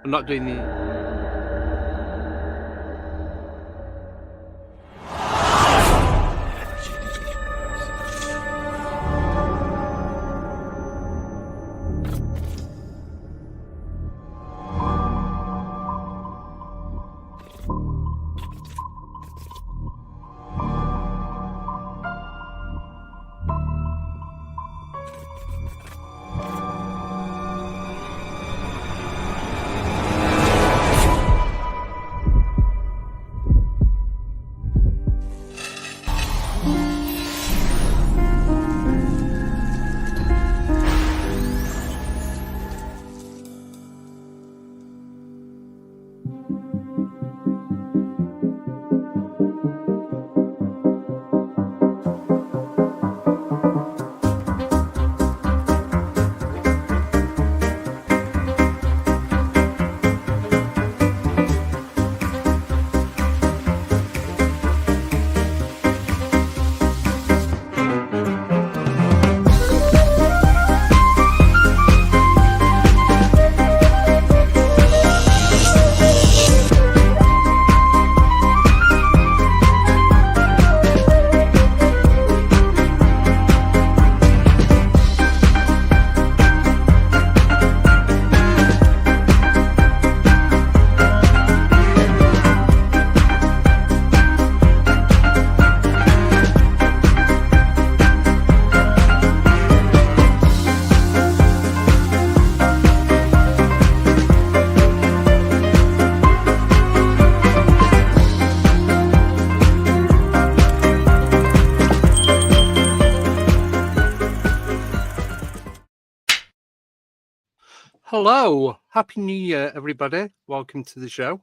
I'm not doing the... Hello, Happy New Year, everybody. Welcome to the show.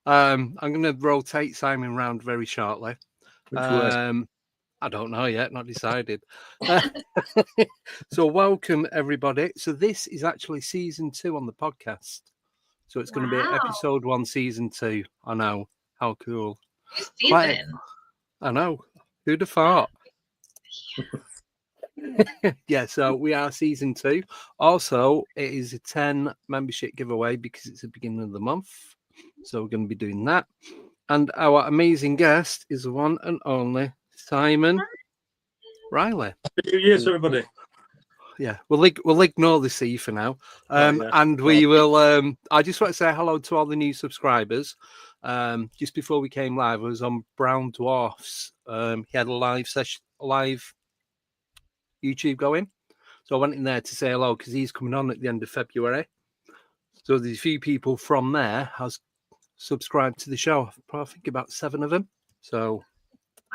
I'm going to rotate Simon round very shortly. I don't know yet, not decided. So welcome, everybody. So this is actually season 2 on the podcast. So it's going to be episode 1, season 2. I know, how cool. Season. I know, who'd have thought? Yeah, so we are season 2. Also, it is a 10 membership giveaway because it's the beginning of the month. So we're going to be doing that. And our amazing guest is the one and only Simon Riley. Happy New Year to everybody. Yeah, we'll ignore the C for now. And we will I just want to say hello to all the new subscribers. Just before we came live, I was on Brown Dwarfs. He had a live YouTube going. So I went in there to say hello because he's coming on at the end of February. So there's a few people from there has subscribed to the show. I think about 7 of them. So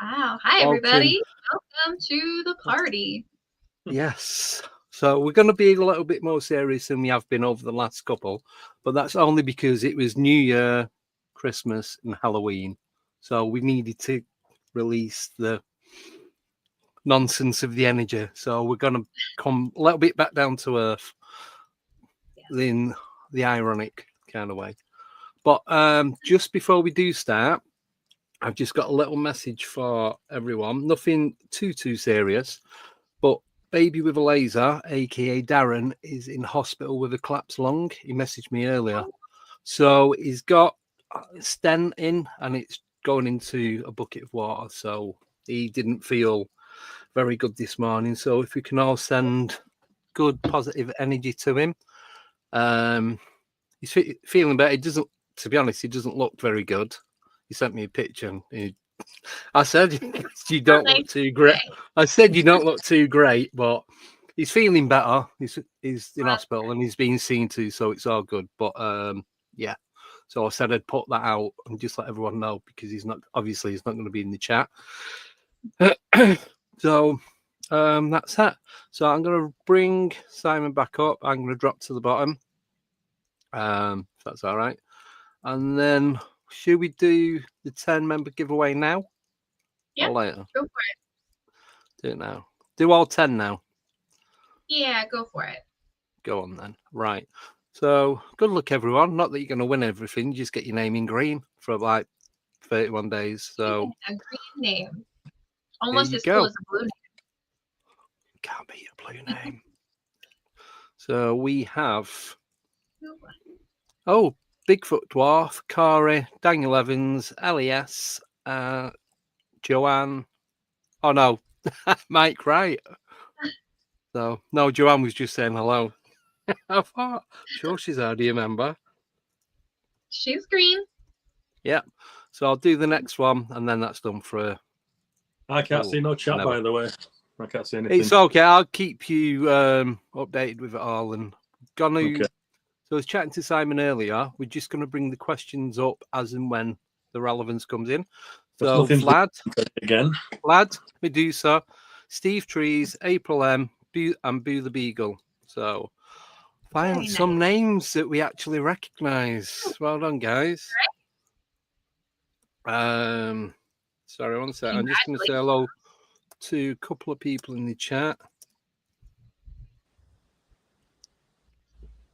wow. Hi, everybody. Welcome to the party. Yes. So we're going to be a little bit more serious than we have been over the last couple, but that's only because it was New Year, Christmas, and Halloween. So we needed to release the nonsense of the energy. So we're going to come a little bit back down to earth in the ironic kind of way. But just before we do start, I've just got a little message for everyone. Nothing too serious, but Baby with a Laser, aka Darren, is in hospital with a collapsed lung. He messaged me earlier. So he's got a stent in and it's going into a bucket of water. So he didn't feel very good this morning. So if we can all send good positive energy to him. He's feeling better. He doesn't, to be honest, he doesn't look very good. He sent me a picture and I said, you don't look too great. I said, you don't look too great, but he's feeling better. He's in hospital and he's being seen to, so it's all good. But yeah, so I said I'd put that out and just let everyone know because he's not going to be in the chat. So that's that. So I'm going to bring Simon back up. I'm going to drop to the bottom. If that's all right. And then should we do the 10 member giveaway now? Yeah, or later? Go for it. Do it now. Do all 10 now. Yeah, go for it. Go on then. Right. So good luck, everyone. Not that you're going to win everything. You just get your name in green for like 31 days. So a green name. Almost as cool as a blue name. Can't be a blue name. So we have... Oh, Bigfoot Dwarf, Corey, Daniel Evans, LES, Joanne. Oh no, Mike Wright. So no, Joanne was just saying hello. I thought, sure, she's already a member. She's green. Yeah. So I'll do the next one, and then that's done for her. I can't see no chat, by the way. I can't see anything. It's okay. I'll keep you updated with it all. And gonna. Okay. So I was chatting to Simon earlier. We're just going to bring the questions up as and when the relevance comes in. So Vlad, Medusa, Steve Trees, April M, and Boo the Beagle. So find some names that we actually recognise. Well done, guys. Sorry, one second. I'm just going to say hello to a couple of people in the chat.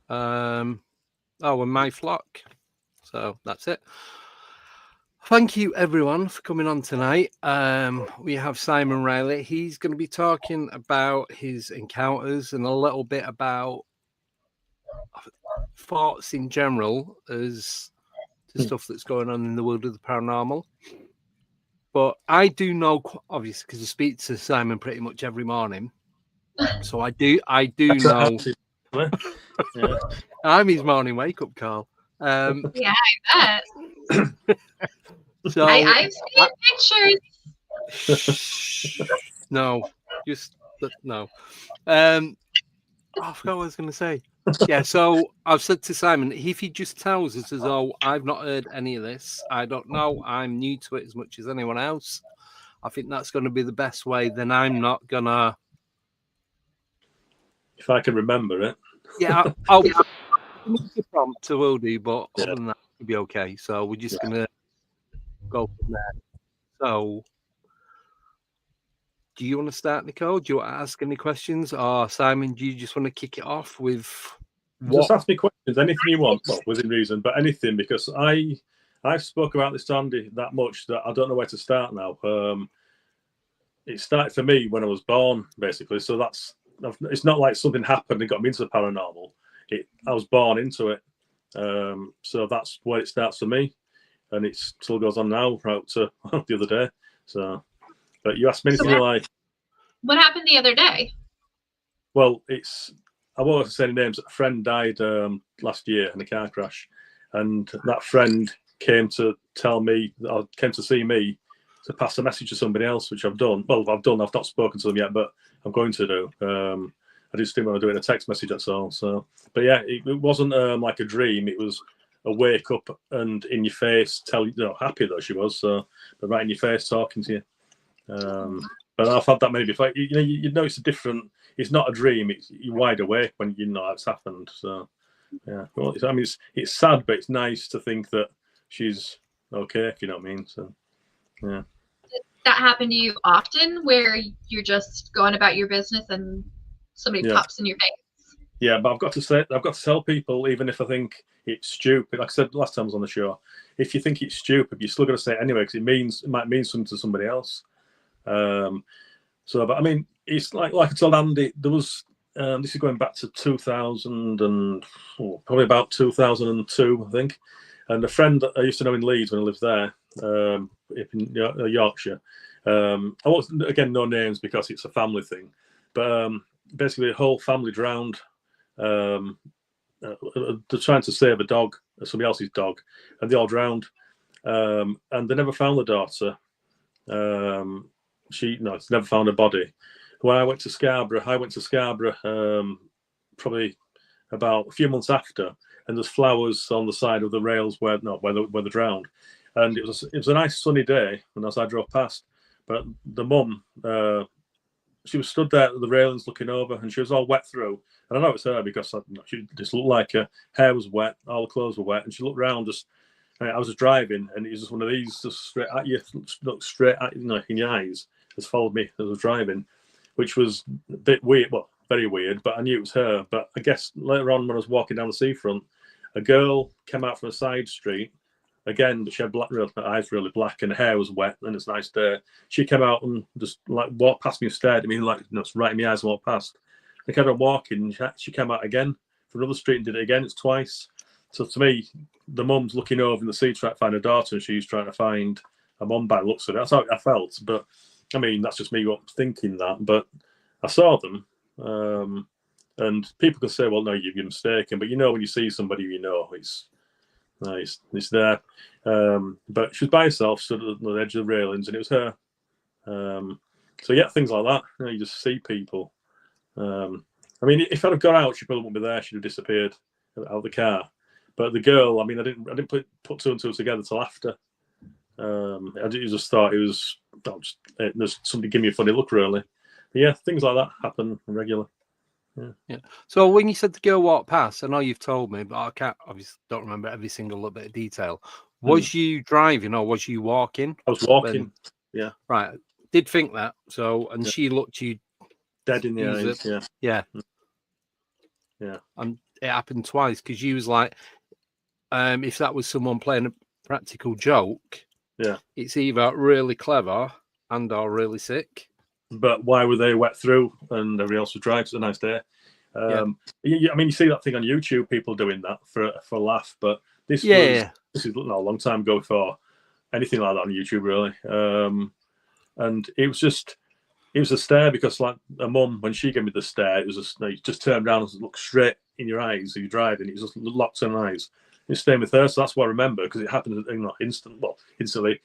And my flock. So that's it. Thank you, everyone, for coming on tonight. We have Simon Riley. He's going to be talking about his encounters and a little bit about thoughts in general as to stuff that's going on in the world of the paranormal. But I do know, obviously, because I speak to Simon pretty much every morning. So I do know. Yeah. I'm his morning wake-up call. Yeah, I bet. So I've seen pictures. No. I forgot what I was going to say. Yeah, so I've said to Simon, if he just tells us as though I've not heard any of this, I don't know, I'm new to it as much as anyone else, I think that's going to be the best way. Then I'm not going to... If I can remember it. Yeah, I'll make the prompt to will do, but other than that, it'll be okay. So we're just going to go from there. So, do you want to start, Nicole? Do you want to ask any questions? Or Simon, do you just want to kick it off with what? Just ask me questions, anything you want, well, within reason, but anything, because I've spoke about this to Andy that much that I don't know where to start now. It started for me when I was born, basically. So it's not like something happened and got me into the paranormal. I was born into it. So that's where it starts for me. And it still goes on now, right to the other day. So, but you asked me anything like... What happened the other day? Well, I won't say any names. A friend died last year in a car crash. And that friend came to tell me, or came to see me, to pass a message to somebody else, which I've done. Well, I've not spoken to them yet, but I'm going to do. I just didn't want to do it in a text message, that's all. So, but yeah, it wasn't like a dream. It was a wake up and in your face, happy though she was, but right in your face talking to you. But I've had that maybe before. You know it's a different. It's not a dream. You're wide awake when you know it's happened. So yeah, well, it's sad, but it's nice to think that she's okay. If you know what I mean. So yeah. Did that happen to you often, where you're just going about your business and somebody pops in your face? Yeah, but I've got to tell people, even if I think it's stupid. Like I said last time I was on the show, if you think it's stupid, you're still going to say it anyway because it might mean something to somebody else. But I mean, it's like I told Andy, there was this is going back to 2000 and probably about 2002, I think. And a friend that I used to know in Leeds when I lived there, in Yorkshire. I won't again no names because it's a family thing, but basically the whole family drowned. They're trying to save a dog, somebody else's dog, and they all drowned. And they never found the daughter. It's never found a body. When I went to Scarborough, probably about a few months after, and there's flowers on the side of the rails where they drowned. And it was a nice sunny day, and as I drove past, but the mum, she was stood there at the railings looking over, and she was all wet through. And I know it's her because she just looked like her hair was wet, all the clothes were wet, and she looked round. I was just driving, and it was just one of these, just straight at you, look straight at you, in your eyes, just followed me as I was driving, which was a bit weird, well, very weird, but I knew it was her. But I guess later on when I was walking down the seafront, a girl came out from a side street, again, but she had her eyes really black, and her hair was wet, and it's a nice day. She came out and just like walked past me and stared at me, like right in my eyes and walked past. I kept on walking, and she came out again from another street and did it again. It's twice. So to me, the mum's looking over in the sea trying to find her daughter, and she's trying to find her mum by the looks of it. That's how I felt. But I mean, that's just me thinking that. But I saw them, and people can say, "Well, no, you're mistaken." But when you see somebody, it's nice. It's there. But she was by herself, stood at the edge of the railings, and it was her. So yeah, things like that. You just see people. I mean, if I'd have got out, she probably wouldn't be there. She'd have disappeared out of the car. But the girl, I mean, I didn't put two and two together till after. I just thought it was there's somebody give me a funny look, really. But yeah, things like that happen regularly. Yeah. So when you said the girl walked past, I know you've told me, but I obviously don't remember every single little bit of detail. Was you driving or was you walking? I was walking. Yeah. Right. Did think that. So, and she looked you dead in the eyes. Yeah. And it happened twice because you was like, if that was someone playing a practical joke, it's either really clever and or really sick. But why were they wet through and everybody else was dry? It's a nice day. I mean, you see that thing on YouTube, people doing that for a laugh. But this is a long time ago before anything like that on YouTube, really. And it was a stare because, like, a mum, when she gave me the stare, it was you just turned around and looked straight in your eyes. So you're driving, it was just locked in her eyes. It's staying with her, so that's what I remember because it happened instantly.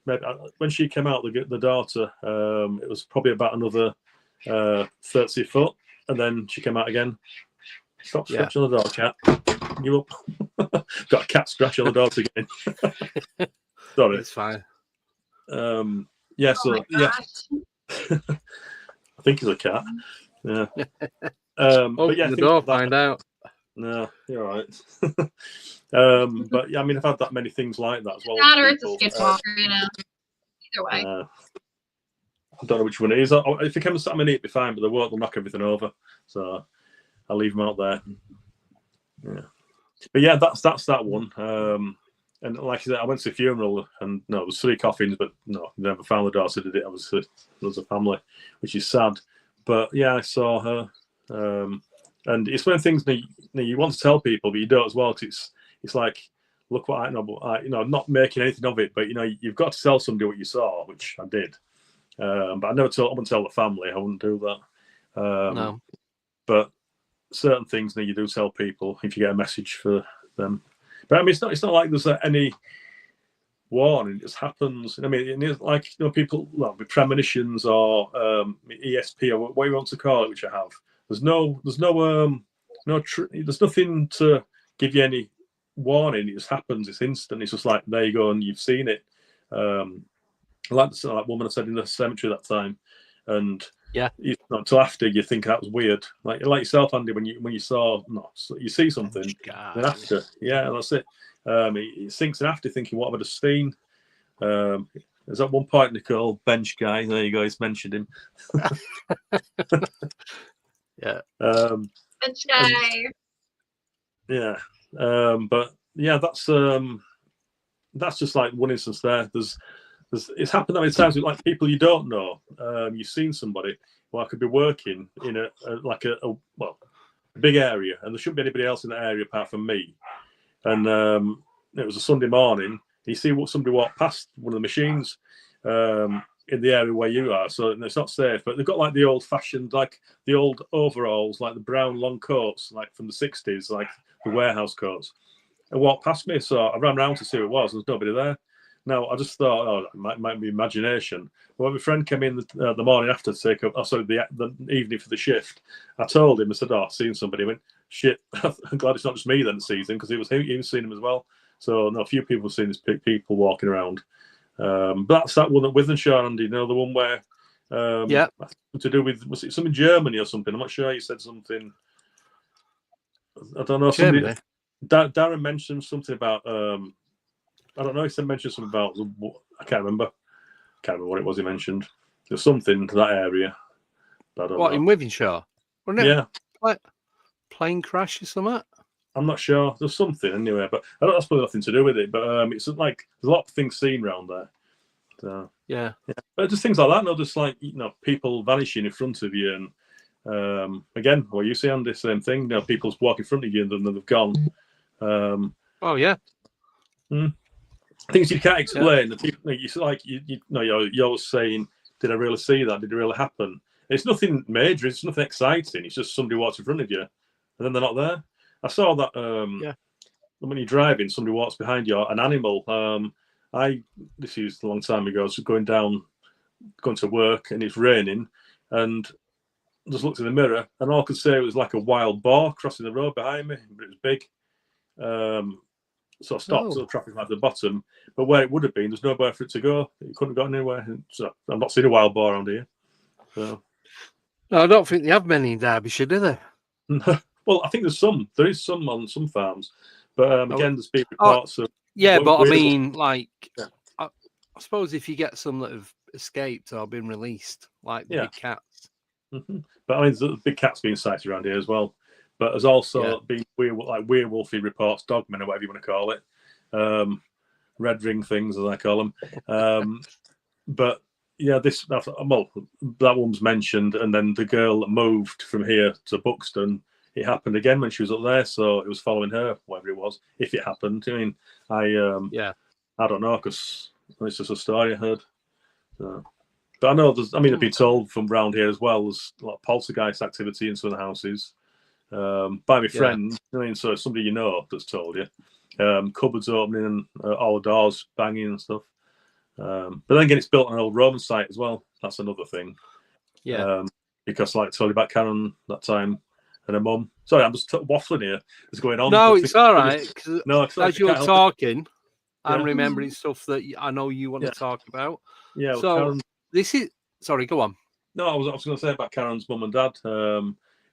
Maybe when she came out, the daughter, it was probably about another 30 foot, and then she came out again. Stop scratching the door, cat. You up? Got a cat scratch on the door again. Sorry, it's fine. I think he's a cat. Yeah. Open the door, find out. No, you're all right. But yeah, I mean, I've had that many things like that as well. That or it's a skinwalker, Either way. I don't know which one it is. If it comes to me, it'd be fine, but they'll knock everything over. So I'll leave them out there. Yeah. But yeah, that's that one. And like I said, I went to the funeral, and there was 3 coffins, but no, never found the daughter. Did it? Obviously, there was a family, which is sad. But yeah, I saw her, and it's one of the things that you want to tell people, but you don't as well, because it's like, look what I know, but not making anything of it, but you've got to tell somebody what you saw, which I did. But I wouldn't tell the family. I wouldn't do that. No. But certain things you do tell people if you get a message for them. But I mean, it's not like there's any warning. It just happens. I mean, it's like people with premonitions or ESP or what you want to call it, which I have. There's nothing to give you any warning. It just happens. It's instant. It's just like, there you go, and you've seen it. Like that woman I said in the cemetery that time, and not until after you think that was weird. Like yourself, Andy, when you saw you see something, then after, that's it. It sinks in after thinking, what have I just seen? There's at one point, Nicole, bench guy. There you go. He's mentioned him. Bench guy. But yeah, that's just like one instance there. It's happened that many times with like people you don't know. You've seen somebody who I could be working in a big area, and there shouldn't be anybody else in that area apart from me. And it was a Sunday morning. You see somebody walk past one of the machines in the area where you are, so it's not safe. But they've got like the old-fashioned, like the old overalls, like the brown long coats, like from the 60s, like the warehouse coats. And walked past me, so I ran round to see who it was. There was nobody there. Now, I just thought, it might be imagination. Well, my friend came in the morning after to take up, the evening for the shift. I told him, I said, I've seen somebody. He went, shit, I'm glad it's not just me then that sees him, because he was seeing him as well. So, no, a few people have seen these people walking around. But that's that one at Withenshaw, Andy, the one where, to do with, was it something Germany or something? I'm not sure. You said something, I don't know. Darren mentioned something about, I don't know. He mentioned something about. I can't remember. What it was he mentioned. There's something to that area. I don't know. In Withenshaw? Wasn't it? Yeah. Plane crash or something? I'm not sure. There's something anyway, but I don't. That's probably nothing to do with it. But it's like there's a lot of things seen around there. So, yeah. But just things like that. No, just like people vanishing in front of you, and again, what you see, Andy, same thing. People walk in front of you and then they've gone. Oh yeah. Things you can't explain. The people, it's like you're always saying, "Did I really see that? Did it really happen?" It's nothing major. It's nothing exciting. It's just somebody walks in front of you, and then they're not there. I saw that when you're driving, somebody walks behind you, an animal. This is a long time ago. I was going to work, and it's raining, and I just looked in the mirror, and all I could say was like a wild boar crossing the road behind me, but it was big. So I stopped, so the traffic light at the bottom, but where it would have been, there's nowhere for it to go. It couldn't have gone anywhere. So I've not seen a wild boar around here. So. No, I don't think they have many in Derbyshire, do they? Well, I think there's some. There is some on some farms, but again, there's been reports of. Yeah, but I mean, like, I suppose if you get some that have escaped or been released, like the big cats. But I mean, the big cats being sighted around here as well. But there's also been werewolfy reports, dogmen or whatever you want to call it, red ring things as I call them. But yeah, that one's mentioned, and then the girl that moved from here to Buxton, it happened again when she was up there, so it was following her, whatever it was, if it happened. I mean, I don't know, because it's just a story I heard. So. But I know I've been told from around here as well, there's a lot of poltergeist activity in some of the houses. By my friend, I mean, so somebody you know that's told you. Cupboards opening and all the doors banging and stuff. But then again, it's built on an old Roman site as well. That's another thing. Yeah. Because like I told you about Karen that time and her mum. Sorry, I'm just waffling here. What's going on? No, it's all right. No, as you're talking, I'm remembering stuff that I know you want to talk about. Yeah. So Karen, this is. Sorry, go on. No, I was going to say about Karen's mum and dad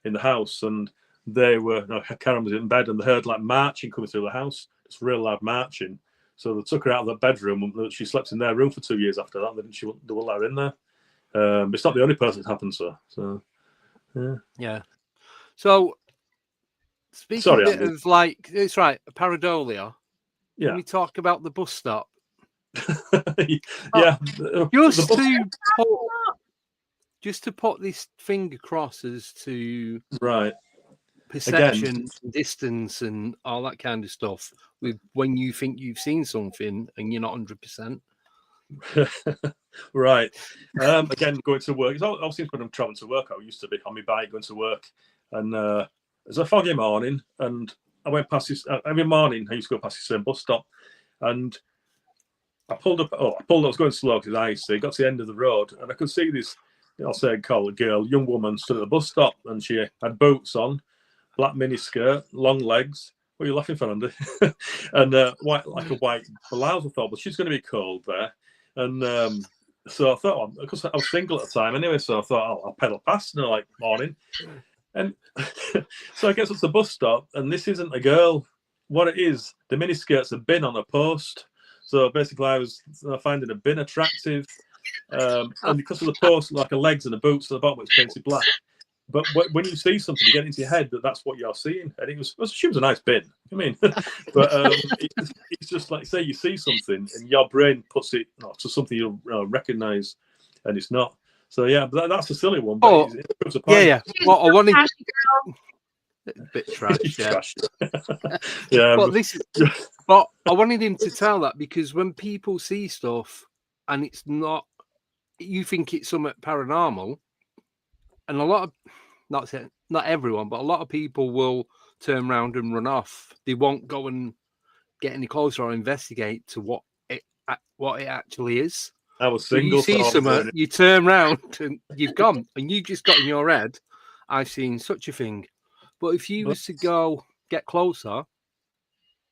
in the house, and Karen was in bed, and they heard like marching coming through the house. It's real loud marching. So they took her out of the bedroom. She slept in their room for 2 years after that. They wouldn't let her in there. It's not the only person it happened to. So yeah. So speaking a bit of like, it's right, pareidolia. Can we talk about the bus stop? Yeah. Just to put this thing across as to Again. perception, distance, and all that kind of stuff. With when you think you've seen something and you're not 100%. Right. Again, going to work. It's obviously when I'm traveling to work. I used to be on my bike going to work, and it was a foggy morning, and I went past this every morning. I used to go past the same bus stop, and I pulled up. I was going slow because it's icy. Got to the end of the road, and I could see this. I'll say a girl, young woman, stood at the bus stop, and she had boots on, black mini skirt, long legs. What are you laughing for, Andy? And a white blouse. I thought, well, she's going to be cold there. And so I thought, because I was single at the time anyway, so I thought, I'll pedal past, morning. And so I get to the bus stop, and this isn't a girl. What it is, the mini skirts have been on a post. So basically, I was finding a bin attractive. And because of the post, like her legs and the boots at the bottom, it's painted black. But when you see something, you get into your head that that's what you're seeing. And she was a nice bin. I mean, but it's just like, say you see something and your brain puts it to something you'll recognise, and it's not. So yeah, but that's a silly one. But it proves a point. Yeah. Well, I wanted a bit trash. Yeah. But I wanted him to tell that because when people see stuff and it's not, you think it's something paranormal. And a lot of, not everyone, but a lot of people will turn around and run off. They won't go and get any closer or investigate to what it actually is. I was single. So you see something, you turn around and you've gone, and you just got in your head, I've seen such a thing. But if you was to go get closer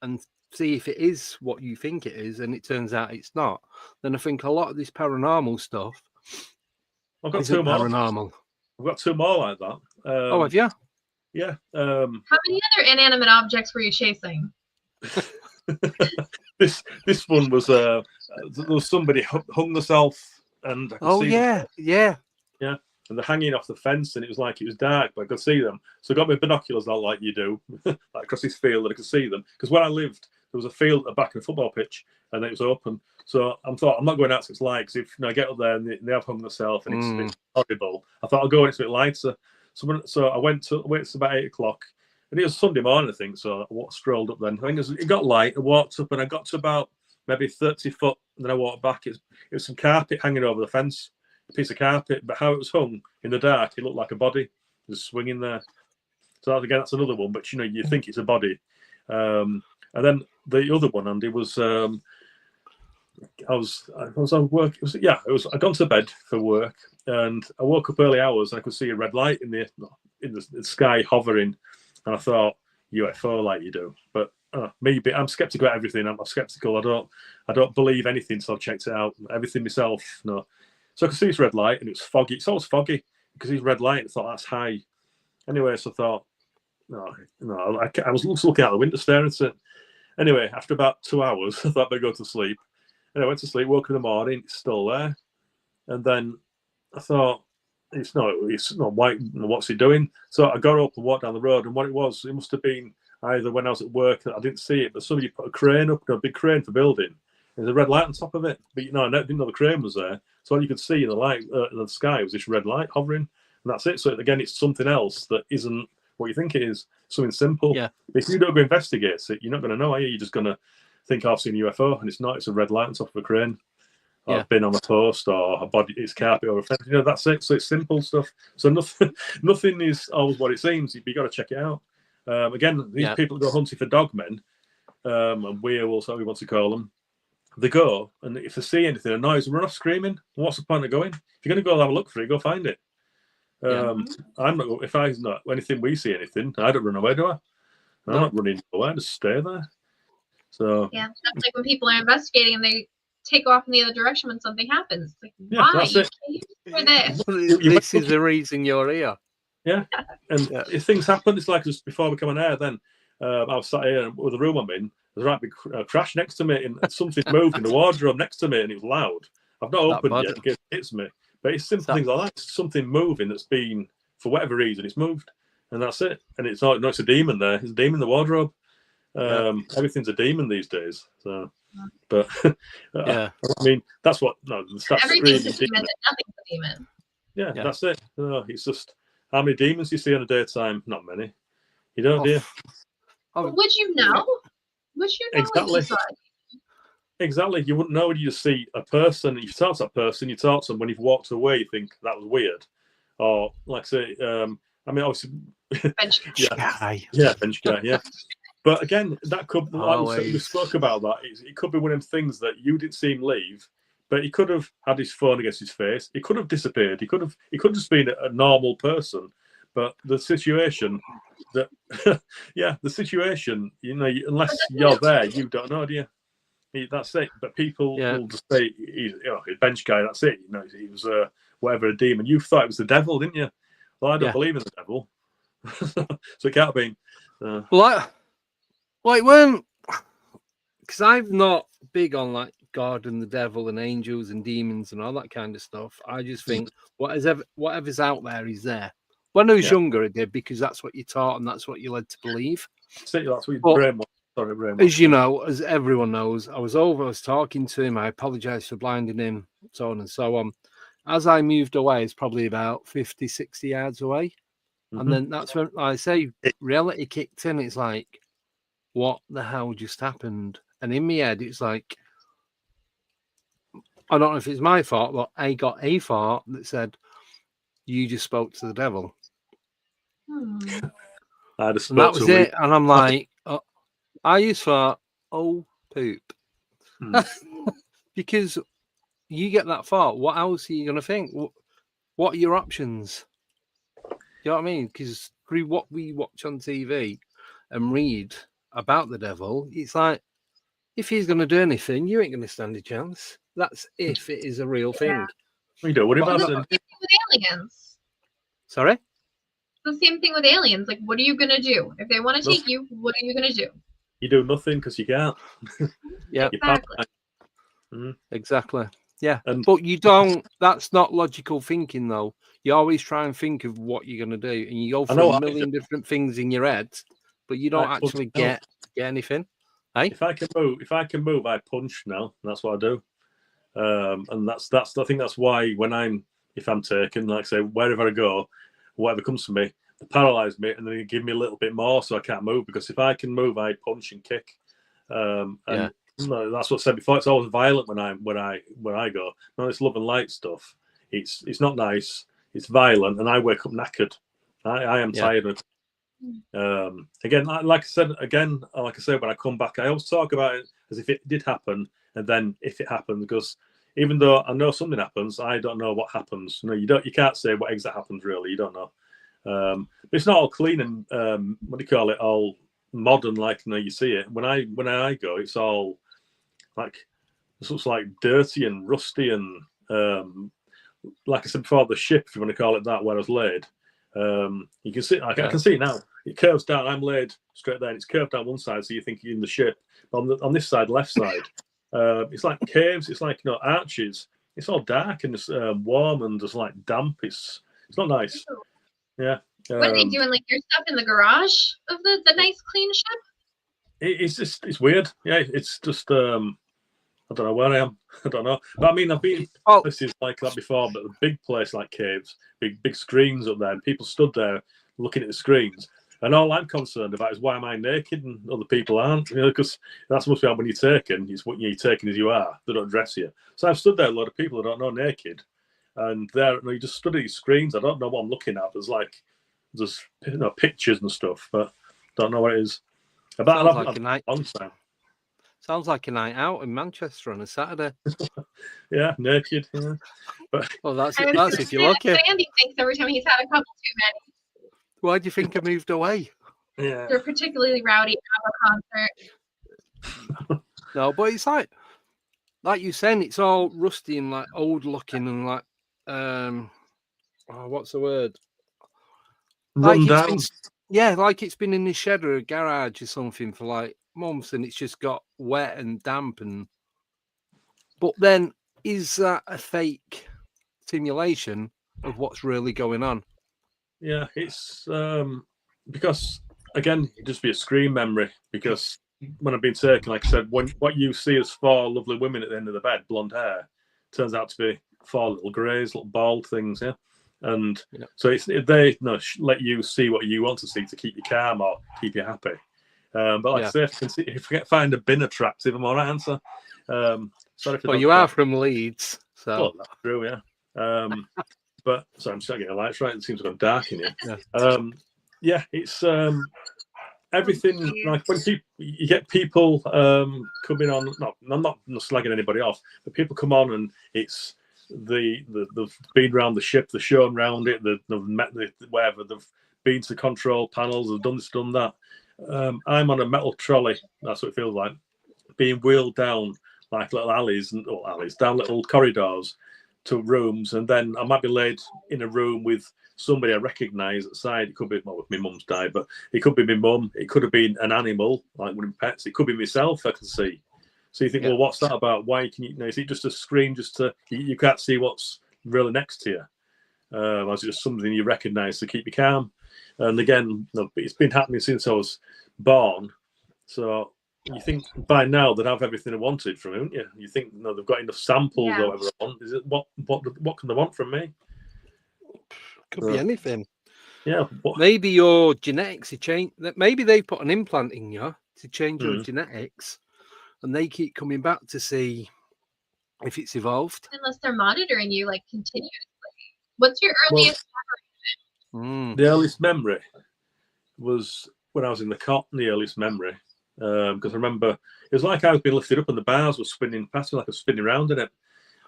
and see if it is what you think it is, and it turns out it's not, then I think a lot of this paranormal stuff isn't paranormal. I've got two more like that. Have you? Yeah. How many other inanimate objects were you chasing? This one was there was somebody hung themselves, and I could see them. And they're hanging off the fence, and it was dark, but I could see them. So I got my binoculars out like you do, like across this field, and I could see them. Because where I lived, there was a field at the back of the football pitch, and it was open. So I thought, I'm not going out to its light, because if I get up there and they have hung themselves, and it's horrible, I thought I'll go when it's a bit lighter. So I waited till about 8 o'clock, And it was Sunday morning, I think. So I strolled up then. I think it got light. I walked up and I got to about maybe 30 foot. And then I walked back. It was some carpet hanging over the fence, a piece of carpet. But how it was hung in the dark, it looked like a body just swinging there. So again, that's another one. But you think it's a body. And then the other one, Andy, was I was on work. I'd gone to bed for work, and I woke up early hours, and I could see a red light in the sky hovering, and I thought UFO like you do. But maybe I'm skeptical about everything. I'm skeptical. I don't believe anything, so I've checked it out. Everything myself. No. So I could see this red light, and it was foggy. It's always foggy because it's red light. I thought that's high. Anyway, so I thought no. I was looking out the window staring at it. Anyway, after about 2 hours, I thought I'd go to sleep. And I went to sleep, woke in the morning, it's still there. And then I thought, it's not white, what's he doing? So I got up and walked down the road, and what it must have been either when I was at work, I didn't see it, but somebody put a crane up, a big crane for building. There's a red light on top of it. But I didn't know the crane was there. So all you could see in the light, in the sky was this red light hovering. And that's it. So again, it's something else that isn't what you think it is. Something simple. Yeah. If you don't go investigate it, you're not going to know, are you? You're just going to think I've seen a UFO, and it's not. It's a red light on top of a crane. Or I've been on a post, or a body, it's carpet or a fence. That's it. So it's simple stuff. So nothing is always what it seems. You've got to check it out. Again, these people go hunting for dogmen, and werewolves, how we want to call them. They go, and if they see anything, a noise, run off screaming. What's the point of going? If you're going to go have a look for it, go find it. I'm not. If I not anything, we see anything, I don't run away, do I? I'm not running away. I just stay there. So yeah, that's like when people are investigating and they take off in the other direction when something happens. Like, yeah, why? that's it. For this. This is the reason you're here. Yeah, and if things happen, it's like just before we come on air. Then I was sat here with the room I'm in. There's a right big crash next to me, and something moved in the wardrobe next to me, and it was loud. I've not opened yet because it hits me. But it's simple things like that. It's something moving that's been, for whatever reason, it's moved, and that's it. And it's not. No, it's a demon there. It's a demon in the wardrobe. Everything's a demon these days. So, but I mean, that's what. No, that's everything's a demon, and nothing's a demon. Yeah, that's it. It's just how many demons you see in the daytime? Not many. You don't, do you? Would you know? Would you know? Exactly. Exactly. You wouldn't know when you just see a person. If you talk to that person, you talk to them. When you've walked away, you think that was weird. Or, like say, I mean, obviously, bench guy. Yeah, bench guy, yeah. But again, that could, like we spoke about that, it could be one of them things that you didn't see him leave, but he could have had his phone against his face. He could have disappeared. He could have just been a normal person. But the situation that, the situation, unless you're there, you don't know, do you? That's it. But people will just say he's a bench guy. That's it. He was whatever, a demon. You thought it was the devil, didn't you? Well, I don't believe in the devil, so it can't be. Well, it weren't, because I'm not big on like God and the devil and angels and demons and all that kind of stuff. I just think whatever's out there is there. When I was younger, I did, because that's what you're taught and that's what you're led to believe. That's what your brain was. As you know, as everyone knows, I was talking to him. I apologize for blinding him, so on and so on. As I moved away, it's probably about 50, 60 yards away. And then that's when, like I say, reality kicked in. It's like, what the hell just happened? And in my head, it's like, I don't know if it's my fault, but I got a thought that said, you just spoke to the devil. Hmm. I just And that was it. And I'm like, I just thought, oh, poop. Because you get that thought, what else are you going to think? What are your options? You know what I mean? Because through what we watch on TV and read about the devil, it's like, if he's going to do anything, you ain't going to stand a chance. That's if it is a real thing. You don't worry about it. The same thing with aliens. Sorry? The same thing with aliens. Like, what are you going to do? If they want to take you, what are you going to do? You do nothing because you can't. Yeah, exactly. Exactly. Yeah, but you don't. That's not logical thinking, though. You always try and think of what you're going to do, and you go through a million different things in your head, but you don't actually get anything. Hey? If I can move, I punch now. That's what I do. And that's I think that's why if I'm taken, like I say, wherever I go, whatever comes to me, paralyze me, and then they give me a little bit more so I can't move, because if I can move, I punch and kick. And no, that's what I said before. It's always violent when I go. No, this love and light stuff. It's not nice. It's violent, and I wake up knackered. I am tired. Again, like I said, when I come back, I always talk about it as if it did happen, and then if it happens, because even though I know something happens, I don't know what happens. No, you can't say what exactly happens. Really, you don't know. But it's not all clean and what do you call it? All modern, like you see it. When I go, it's all like it looks like dirty and rusty, and like I said before, the ship, if you want to call it that, where I was laid. You can see, I can see it now. It curves down. I'm laid straight there, and it's curved down one side, so you think you're in the ship. But on this side, left side, it's like caves. It's like arches. It's all dark and it's warm and just like damp. It's not nice. Yeah. What are they doing? Like your stuff in the garage of the nice clean ship? It's weird. Yeah, it's just I don't know where I am. I don't know. But I mean, I've been places like that before, but a big place like caves, big screens up there, and people stood there looking at the screens. And all I'm concerned about is, why am I naked and other people aren't? Because that's must be when you're taken. It's what you're taken as you are. They don't dress you. So I've stood there, a lot of people I don't know naked, and you just stood at these screens. I don't know what I'm looking at. There's pictures and stuff, but don't know what it is. Sounds like a night out in Manchester on a Saturday. Yeah, naked. Yeah. But that's if you're lucky. Andy thinks every time he's had a couple too many. Why do you think I moved away? Yeah, they're particularly rowdy at a concert. No, but it's like you saying, it's all rusty and like old looking and like what's the word? Run down. Like it's been in the shed or a garage or something for like months, and it's just got wet and damp. But then, is that a fake simulation of what's really going on? Yeah, it's because again, it just be a screen memory. Because when I've been taken, like I said, what you see as 4 lovely women at the end of the bed, blonde hair, turns out to be 4 little greys, little bald things. Yeah. And so they let you see what you want to see to keep you calm or keep you happy. But like I say, if I find a bin attractive, I'm all right answer. Sorry for you are from Leeds, so that's true, yeah. But sorry, I'm just getting the lights right. It seems to go dark in here. Yeah, it's everything. Like when you get people coming on. No, I'm not slagging anybody off, but people come on and it's they've been around the ship, they've shown around it, they've met wherever, they've been to control panels, they've done this, done that. I'm on a metal trolley. That's what it feels like, being wheeled down like little alleys, down little corridors to rooms, and then I might be laid in a room with somebody I recognise outside. It could be, well, my mum's died, but it could be my mum. It could have been an animal, like one of pets. It could be myself. I can see. So you think, well, what's that about? Why can you? Is it just a screen? Just to you can't see what's really next to you? Or is it just something you recognise to keep you calm? And again, it's been happening since I was born. So you think by now they'd have everything I wanted from him, wouldn't you? You think they've got enough samples or whatever they want. Is it what can they want from me? Could be anything. Yeah. Maybe your genetics are changed. Maybe they put an implant in you to change your genetics, and they keep coming back to see if it's evolved. Unless they're monitoring you like continuously. What's your earliest memory? The earliest memory was when I was in the cot. The earliest memory, because I remember it was like I was being lifted up and the bars were spinning past me, like I was spinning around in it.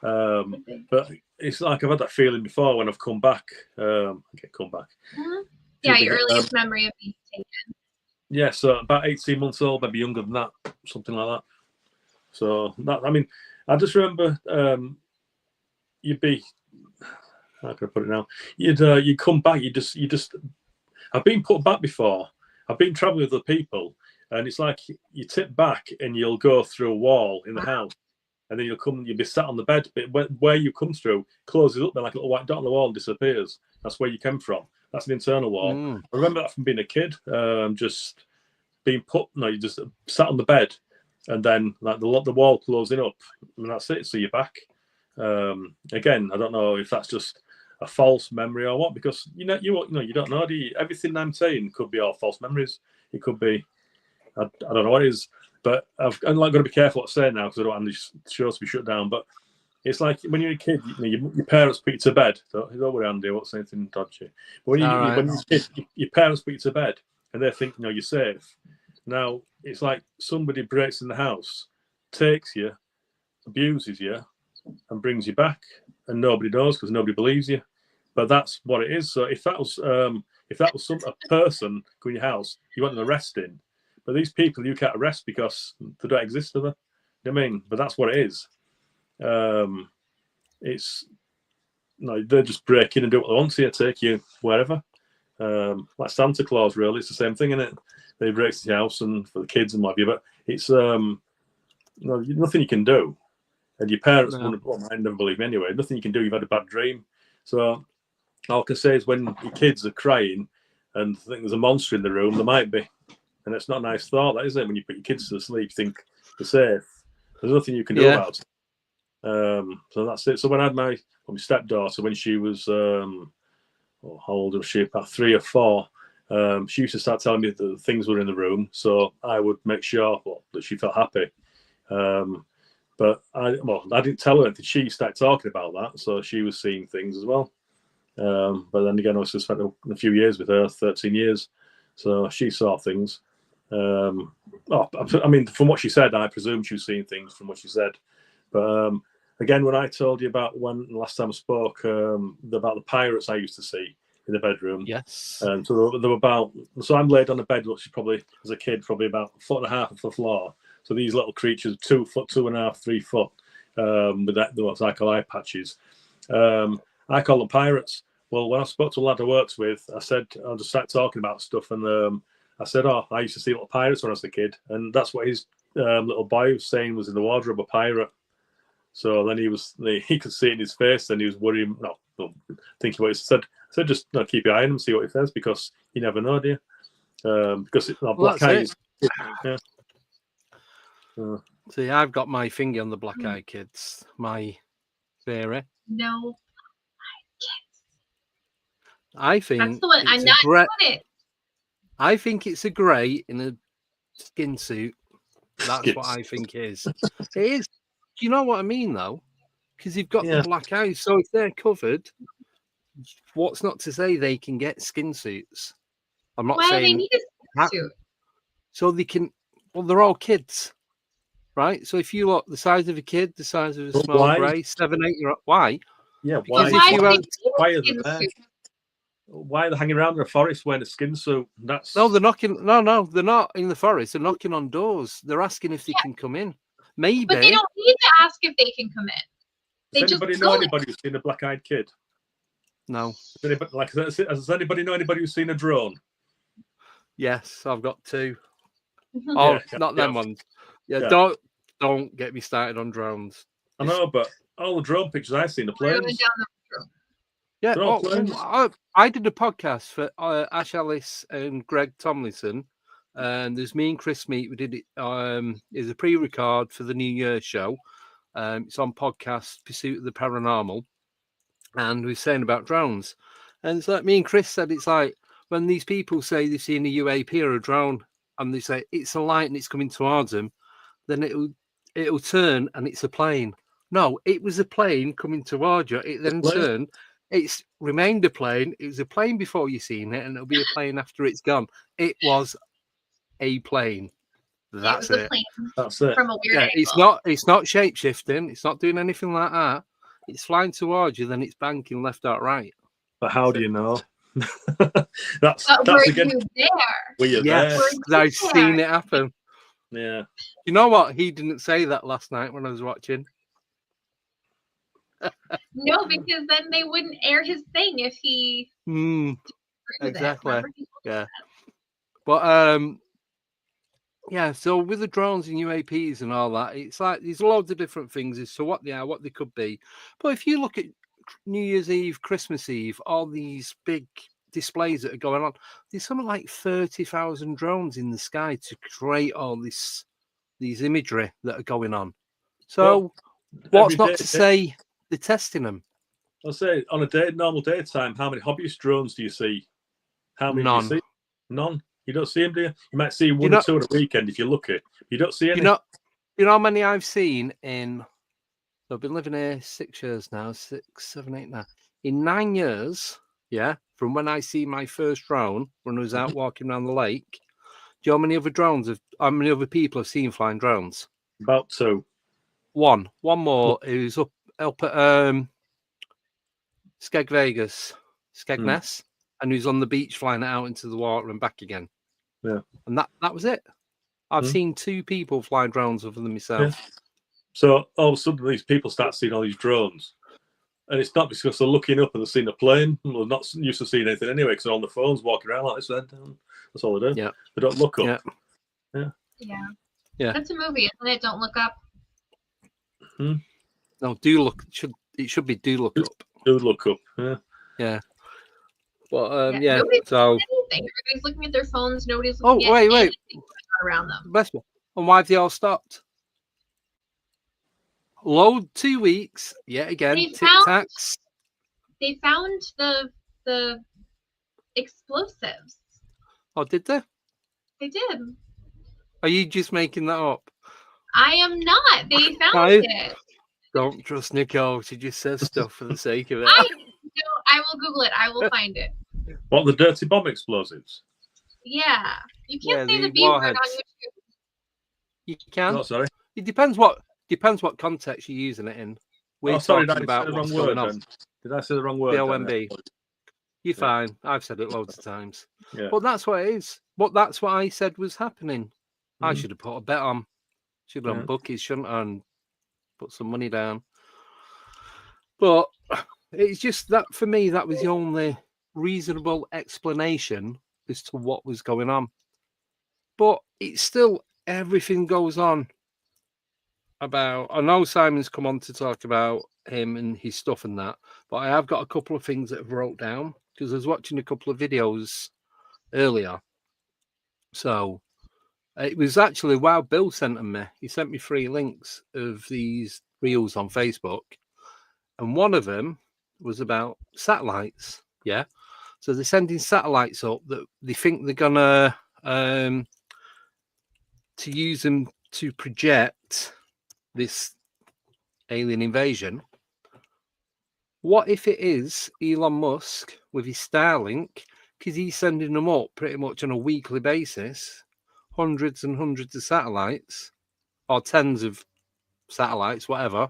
But it's like I've had that feeling before when I've come back. Come back. Yeah, your earliest memory of being taken. Yeah, so about 18 months old, maybe younger than that, something like that. So that, I mean, I just remember you'd be, how can I put it now? You'd come back. You just. I've been put back before. I've been traveling with other people, and it's like you tip back and you'll go through a wall in the house, and then you'll be sat on the bed. But where you come through closes up, then like a little white dot on the wall and disappears. That's where you came from. That's an internal wall. I remember that from being a kid. Just being you just sat on the bed, and then like the wall closing up, and that's it. So you're back. Again, I don't know if that's just a false memory or what? Because you don't know. Do you? Everything I'm saying could be all false memories. It could be, I don't know what it is, but I'm like going to be careful what I say now because I don't want these shows to be shut down. But it's like when you're a kid, your parents put you to bed. Don't worry, Andy, I won't say anything dodgy. But when you're a kid, your parents put you to bed and they think, you're safe. Now it's like somebody breaks in the house, takes you, abuses you, and brings you back, and nobody knows because nobody believes you. But that's what it is. So if that was a person going to your house, you want them arresting. But these people you can't arrest because they don't exist, do they? You know what I mean? But that's what it is. It's they just break in and do what they want to you, take you wherever. Like Santa Claus, really, it's the same thing, isn't it? They break into your house and for the kids and what have you. But it's nothing you can do. And your parents wouldn't never believe me anyway. Nothing you can do. You've had a bad dream. So all I can say is when your kids are crying and think there's a monster in the room, there might be. And it's not a nice thought, that is it? When you put your kids to sleep, you think they're safe. There's nothing you can do about it. So that's it. So when I had my stepdaughter, when she was, how old was she? About 3 or 4. She used to start telling me that things were in the room. So I would make sure that she felt happy. But I didn't tell her anything. She started talking about that, so she was seeing things as well. But then again, I was just spent a few years with her, 13 years, so she saw things. From what she said, I presume she was seeing things from what she said. But again, when I told you about when last time I spoke about the pirates I used to see in the bedroom, yes, so they were about. So I'm laid on a bed, which is probably as a kid, probably about 1.5 foot off the floor. So these little creatures, 2 foot, 2.5, 3 foot, with what I call eye patches. I call them pirates. Well, when I spoke to a lad I worked with, I said, I just started talking about stuff, and I said, I used to see little pirates when I was a kid, and that's what his little boy was saying was in the wardrobe, a pirate. So then he could see it in his face, and he was worrying, thinking what he said. I said, just keep your eye on him, see what he says, because you never know, do you? Because black eyes. Yeah. See, I've got my finger on the Black Eyed Kids. My theory. No. I think that's the one. I'm not doing it. I think it's a grey in a skin suit. That's what I think it is. It is. Do you know what I mean, though? Because you've got the black eyes. So if they're covered, what's not to say they can get skin suits? I'm not saying. Why they need a skin suit? So they can. Well, they're all kids, right? So if you look the size of a kid, the size of a small grey, 7, 8 year old. Why? Yeah. Because why are they hanging around in a forest wearing a skin suit? No, they're knocking. No, they're not in the forest. They're knocking on doors. They're asking if they can come in. Maybe. But they don't need to ask if they can come in. Does anybody know anybody who's seen a black-eyed kid? No. Does anybody know anybody who's seen a drone? Yes, I've got 2. Not them ones. Yeah, don't get me started on drones. I know, but all the drone pictures I've seen are planes. Yeah, I did a podcast for Ash Ellis and Greg Tomlinson, and there's me and Chris Meet. We did it. It's a pre-record for the New Year show. It's on podcast Pursuit of the Paranormal, and we're saying about drones. And it's like me and Chris said, it's like when these people say they've seen a UAP or a drone, and they say it's a light and it's coming towards them, then it'll turn and it's a plane. No, it was a plane coming towards you. It then turned. It's remained a plane. It was a plane before you seen it, and it'll be a plane after it's gone. It was a plane. That's it. That's it. From a weird angle. It's not shape shifting. It's not doing anything like that. It's flying towards you, then it's banking left out right. But how do you know? that's were again. You there? Were you there? Because I've seen it happen. Yeah. You know what? He didn't say that last night when I was watching. No, because then they wouldn't air his thing if he. Exactly. Yeah. But yeah. So with the drones and UAPs and all that, it's like there's loads of different things as to what they are, what they could be. But if you look at New Year's Eve, Christmas Eve, all these big displays that are going on, there's something like 30,000 drones in the sky to create all these imagery that are going on. So what's not to say they're testing them? I'll say on a normal daytime, how many hobbyist drones do you see? How many None. do you see? None. You don't see them, do you? You might see one You or two on a weekend if you're lucky. You don't see any. You know how many I've seen in. I've been living here 6 years now, 6, 7, 8 now. In 9 years, yeah, from when I see my first drone when I was out walking around the lake. Do you know how many other people have seen flying drones? About 2. One more who's up at Skeg Vegas, Skegness, and who's on the beach flying it out into the water and back again. Yeah. And that was it. I've seen 2 people fly drones other than myself. Yeah. So all of a sudden these people start seeing all these drones. And it's not because they're looking up and they're seeing a plane. They're not used to seeing anything anyway, because they're on the phones walking around like this. That's all they do. Yeah. They don't look up. Yeah. That's a movie, isn't it? Don't Look Up. No, do look. It should be do look up. Do look up. Yeah. Yeah. But Nobody's so looking at anything. Everybody's looking at their phones. Nobody's looking at wait. anything around them. Best one. And why have they all stopped? Load 2 weeks. Yet again, tic-tacs. They found the explosives. Oh, did they? They did. Are you just making that up? I am not. They found it. Don't trust Nicole. She just says stuff for the sake of it. I will Google it. I will find it. What, the dirty bomb explosives? Yeah. You can't say the B warheads. word on YouTube. You can. Oh, sorry. It depends what context you're using it in. We're talking about what's going on. Did I say the wrong word? BOMB. You're fine. I've said it loads of times. Yeah. But that's what it is. But that's what I said was happening. I should have put a bet on. Should have done bookies, shouldn't I? And put some money down. But it's just that for me, that was the only reasonable explanation as to what was going on. But it's still, everything goes on about. I know Simon's come on to talk about him and his stuff and that, but I have got a couple of things that I've wrote down because I was watching a couple of videos earlier. So it was actually Bill sent them me. He sent me 3 links of these reels on Facebook, and one of them was about satellites. Yeah, so they're sending satellites up that they think they're gonna to use them to project this alien invasion. What if it is Elon Musk with his Starlink, because he's sending them up pretty much on a weekly basis, hundreds and hundreds of satellites, or tens of satellites, whatever.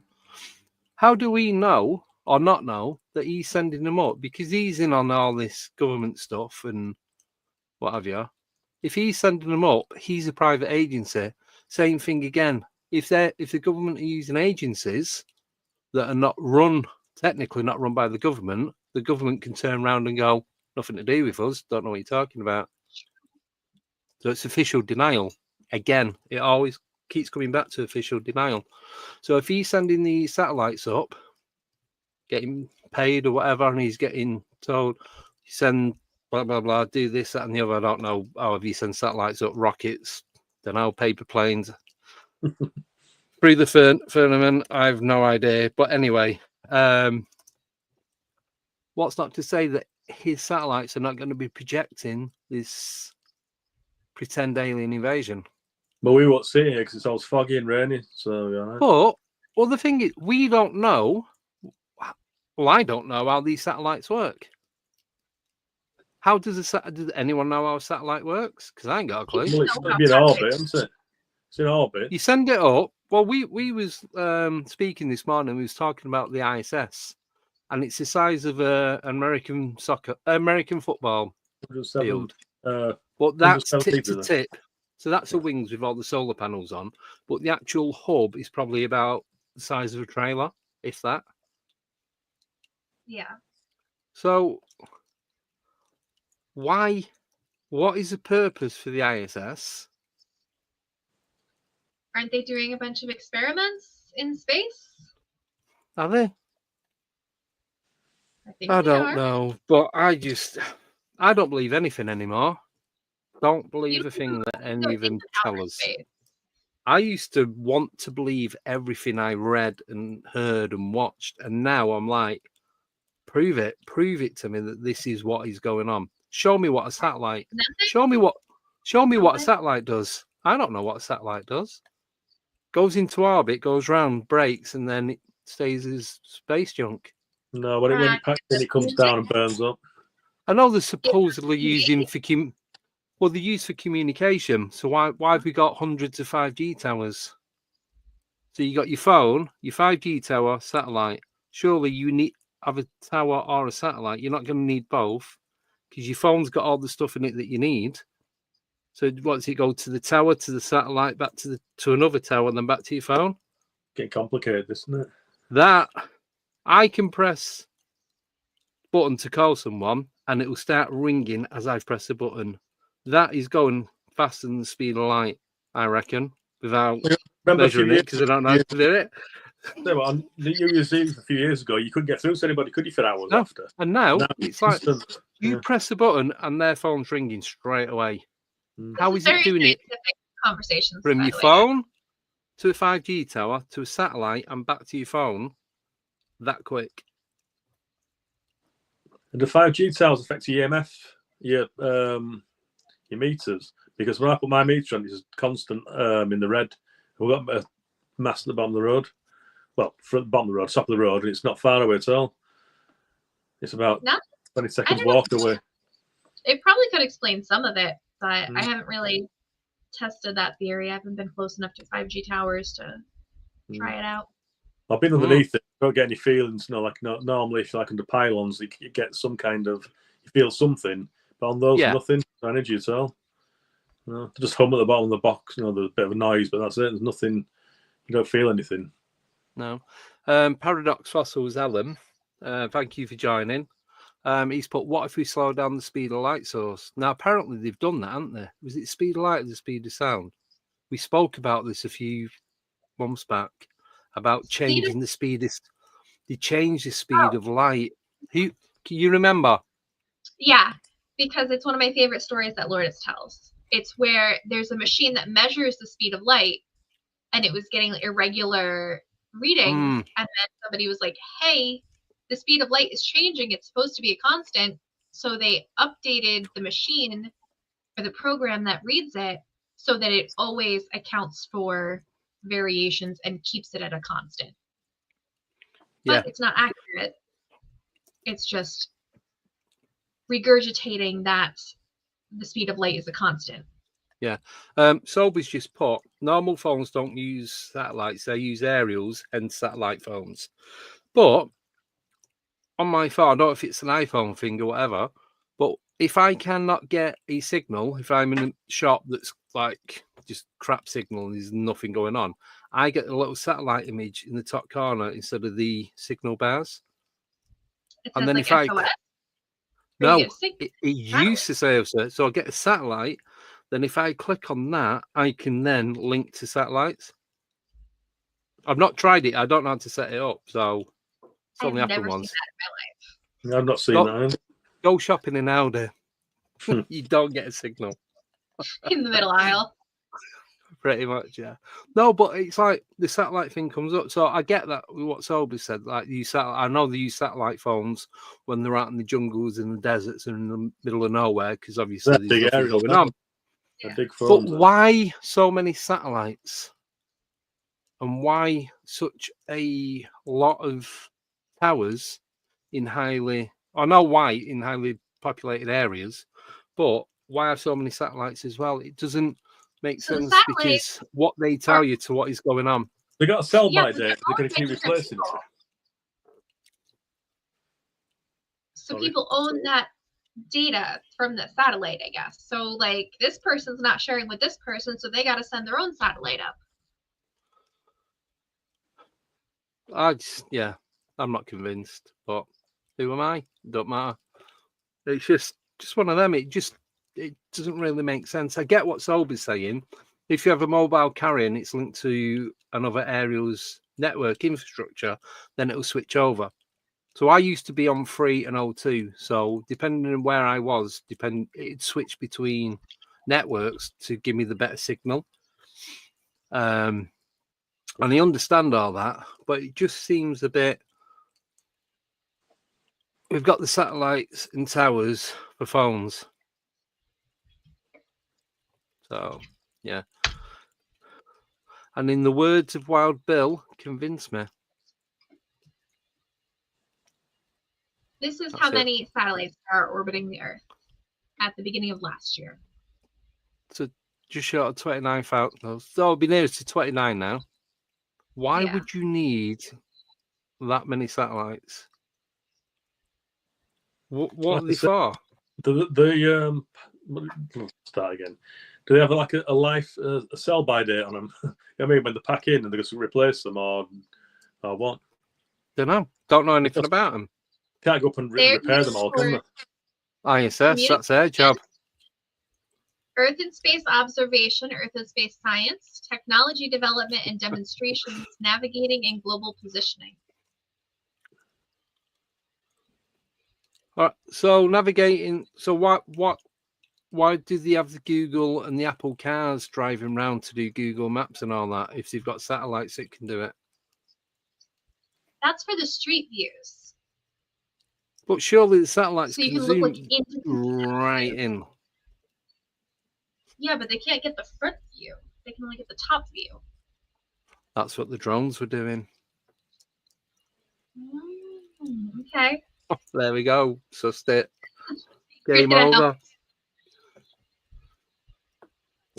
How do we know or not know that he's sending them up? Because he's in on all this government stuff and what have you. If he's sending them up, he's a private agency. Same thing again. If the government are using agencies that are technically not run by the government can turn around and go, nothing to do with us, don't know what you're talking about. So it's official denial. Again, it always keeps coming back to official denial. So if he's sending these satellites up, getting paid or whatever, and he's getting told, send blah, blah, blah, do this, that, and the other, I don't know. Oh, if he sends satellites up, rockets, don't know, paper planes. Through the firmament, I have no idea. But anyway, what's not to say that his satellites are not going to be projecting this pretend alien invasion? But we won't see it because it's all foggy and rainy. So, well, the thing is, we don't know. Well, I don't know how these satellites work. How does anyone know how a satellite works? Because I ain't got a clue. Well, it's in orbit, isn't it? It's in orbit. You send it up. Well, we was speaking this morning. We was talking about the ISS, and it's the size of American football field. But that's tip to tip. So that's the wings with all the solar panels on. But the actual hub is probably about the size of a trailer, if that. Yeah. So why? What is the purpose for the ISS? Aren't they doing a bunch of experiments in space? Are they? I don't know, but I don't believe anything anymore. Don't believe a thing that any of them tell us. I used to want to believe everything I read and heard and watched, and now I'm like, Prove it to me that this is what is going on. Show me what a satellite. Nothing? Show me what a Okay. satellite does. I don't know what a satellite does. Goes into orbit, goes round, breaks, and then it stays as space junk. No, when it comes down and burns up. I know they're supposedly using for they're used for communication. So why have we got hundreds of 5G towers? So you got your phone, your 5G tower, satellite. Surely you need have a tower or a satellite. You're not going to need both because your phone's got all the stuff in it that you need. So what does it go to the tower, to the satellite, back to another tower, and then back to your phone? Getting complicated, isn't it? That I can press button to call someone and it will start ringing as I've pressed the button. That is going faster than the speed of light, I reckon, without measuring it because I don't know how to do it. So on the New Year's Eve a few years ago, you couldn't get through to anybody, could you, for hours after? And now it's like instant. you press the button and their phone's ringing straight away. How is it doing it? Conversations From your phone to a 5G tower to a satellite and back to your phone that quick. And the 5G towers affect your EMF, your meters, because when I put my meter on, it's constant in the red. We've got a mast at the bottom of the road. Well, front the bottom of the road, top of the road, and it's not far away at all. It's about 20 seconds walk away. It probably could explain some of it, but I haven't really tested that theory. I haven't been close enough to 5G towers to try it out. I've been underneath it. Don't get any feelings. Normally, if you're like under pylons, you get some kind of, you feel something, but on those, nothing, no energy at all. Just hum at the bottom of the box. There's a bit of a noise, but that's it. There's nothing. You don't feel anything. No. Paradox Fossils Alan, thank you for joining. He's put, what if we slow down the speed of light source? Now, apparently they've done that, haven't they? Was it speed of light or the speed of sound? We spoke about this a few months back about changing the speed. They changed the speed of light. Can you remember? Yeah, because it's one of my favorite stories that Lourdes tells. It's where there's a machine that measures the speed of light, and it was getting irregular readings, and then somebody was like, hey, the speed of light is changing, it's supposed to be a constant. So they updated the machine or the program that reads it so that it always accounts for variations and keeps it at a constant. But it's not accurate. It's just regurgitating that the speed of light is a constant. Sober's just put, normal phones don't use satellites, they use aerials and satellite phones. But on my phone, I don't know if it's an iPhone thing or whatever, but if I cannot get a signal, if I'm in a shop that's like just crap signal and there's nothing going on, I get a little satellite image in the top corner instead of the signal bars. And then if SOS? It used to say SOS, so I get a satellite. Then if I click on that, I can then link to satellites. I've not tried it. I don't know how to set it up, so it's only happened once. Seen that in my life. I've not seen that. Go shopping in Aldi. You don't get a signal. In the middle aisle. Pretty much, yeah. No, but it's like the satellite thing comes up. So I get that what Sober said. Like I know they use satellite phones when they're out in the jungles, in the deserts, and in the middle of nowhere, because obviously there's nothing going on. But why so many satellites? And why such a lot of towers in highly populated areas, but why have so many satellites as well? It doesn't make sense because what they tell you to what is going on. They got a sell by date. They're going to keep replacing it. So people own that data from the satellite, I guess. So like this person's not sharing with this person, so they got to send their own satellite up. I'm not convinced, but who am I? Don't matter. It's just one of them. It doesn't really make sense. I get what Sober's saying. If you have a mobile carrier and it's linked to another aerial's network infrastructure, then it'll switch over. So I used to be on 3 and 02. So depending on where I was, it'd switch between networks to give me the better signal. And I understand all that, but it just seems a bit we've got the satellites and towers for phones. So, yeah. And in the words of Wild Bill, convince me. This is That's how it. many satellites are orbiting the Earth at the beginning of last year. So just short of 29,000. So it'll be nearest to 29 now. Why Yeah. would you need that many satellites? What Like are I they said, for? Let's start again. Do they have like a life a sell by date on them? You know what I mean, when they pack in and they're going to replace them or what? Don't know. Don't know anything about them. Can't go up and They're repair them used all, can for they? ISS, that's their job. Earth and space observation, Earth and space science, technology development and demonstrations, navigating and global positioning. All right, so navigating. So why do they have the Google and the Apple cars driving around to do Google Maps and all that if they've got satellites that can do it? That's for the street views. But surely the satellites So you can can look zoom like into right in. Yeah, but they can't get the front view. They can only get the top view. That's what the drones were doing. Okay. There we go. Sussed it. Great Game to know. over.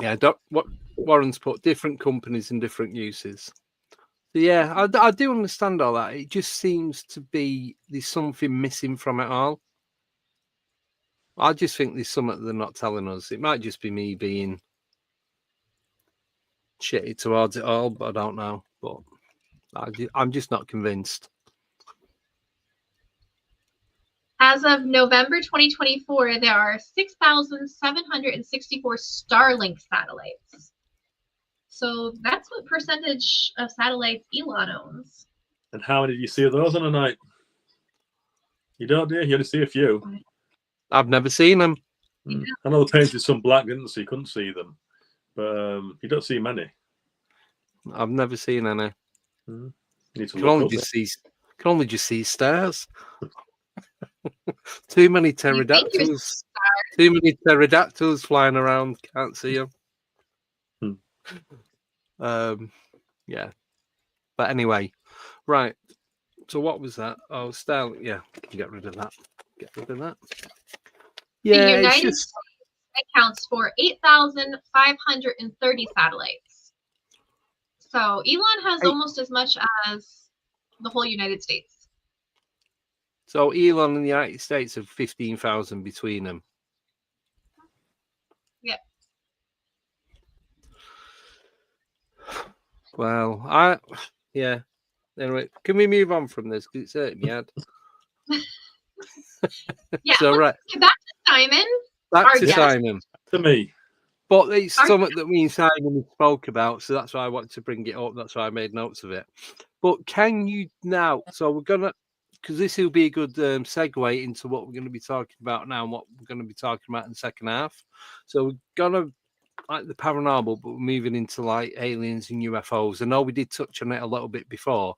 Yeah, what Warren's put different companies and different uses. So yeah, I do understand all that. It just seems to be there's something missing from it all. I just think there's something they're not telling us. It might just be me being shitty towards it all, but I don't know. But I'm just not convinced. As of November 2024, there are 6,764 Starlink satellites. So that's what percentage of satellites Elon owns. And how many do you see of those on a night? You don't, do you? You only see a few. I've never seen them. I know they painted some black, didn't they? So you couldn't see them. But you don't see many. I've never seen any. You need to Can look only up just see stars. Too many pterodactyls. Too many pterodactyls flying around. Can't see them. Yeah. But anyway, right. So what was that? Oh, Starlink. Yeah, can get rid of that. Get rid of that. Yeah, the United States accounts for 8,530 satellites. So Elon has almost as much as the whole United States. So Elon and the United States have 15,000 between them. Yeah. Well, yeah. Anyway, can we move on from this? Because it's hurting me head. Yeah. So, right. Back to Simon. Back to Simon. To me. But it's something that me and Simon spoke about, so that's why I wanted to bring it up. That's why I made notes of it. But can you now? So we're gonna, because this will be a good segue into what we're going to be talking about now and what we're going to be talking about in the second half. So we're gonna like the paranormal, but we're moving into like aliens and UFOs. I know we did touch on it a little bit before,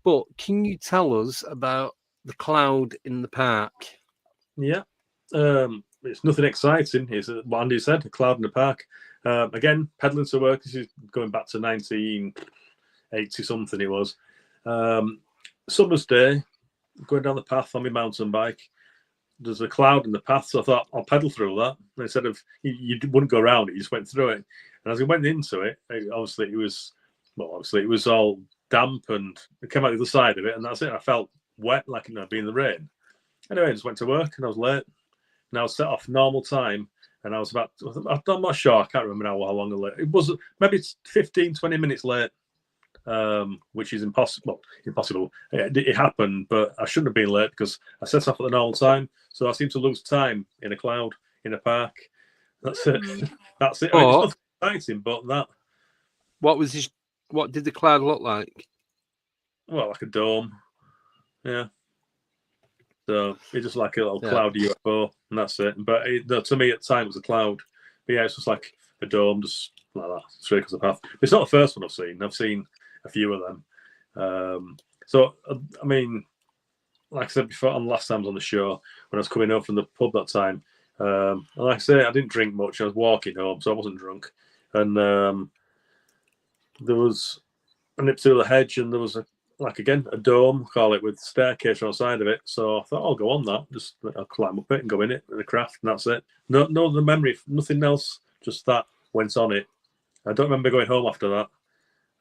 but can you tell us about the cloud in the park? Yeah. It's nothing exciting. It's what Andy said, a cloud in the park. Again, peddling to work. This is going back to 1980 something it was. Summer's day, going down the path on my mountain bike. There's a cloud in the path, so I thought I'll pedal through that. And instead of you wouldn't go around it, you just went through it. And as we went into it, obviously it was all damp, and it came out the other side of it, and that's it. I felt wet, like being in the rain. Anyway, I just went to work, and I was late. And I was set off normal time, and I was I'm not sure, I can't remember now how long late. It was maybe 15, 20 minutes late, which is impossible. It happened, but I shouldn't have been late because I set off at the normal time. So I seem to lose time in a cloud, in a park. That's it. That's it. I mean, it's nothing exciting, but that. What did the cloud look like? Well, like a dome. Yeah. So it's just like a little cloudy UFO, and that's it. But to me, at the time, it was a cloud. But yeah, it's just like a dome, just like that, straight across the path. It's not the first one I've seen. I've seen a few of them. So, I mean, like I said before, on the last time I was on the show, when I was coming home from the pub that time, and like I say, I didn't drink much. I was walking home, so I wasn't drunk. And there was a nip to the hedge, and there was a dome, call it, with staircase on the side of it. So I thought I'll go on that. Just I'll climb up it and go in it with a craft, and that's it. No other memory, nothing else. Just that went on it. I don't remember going home after that.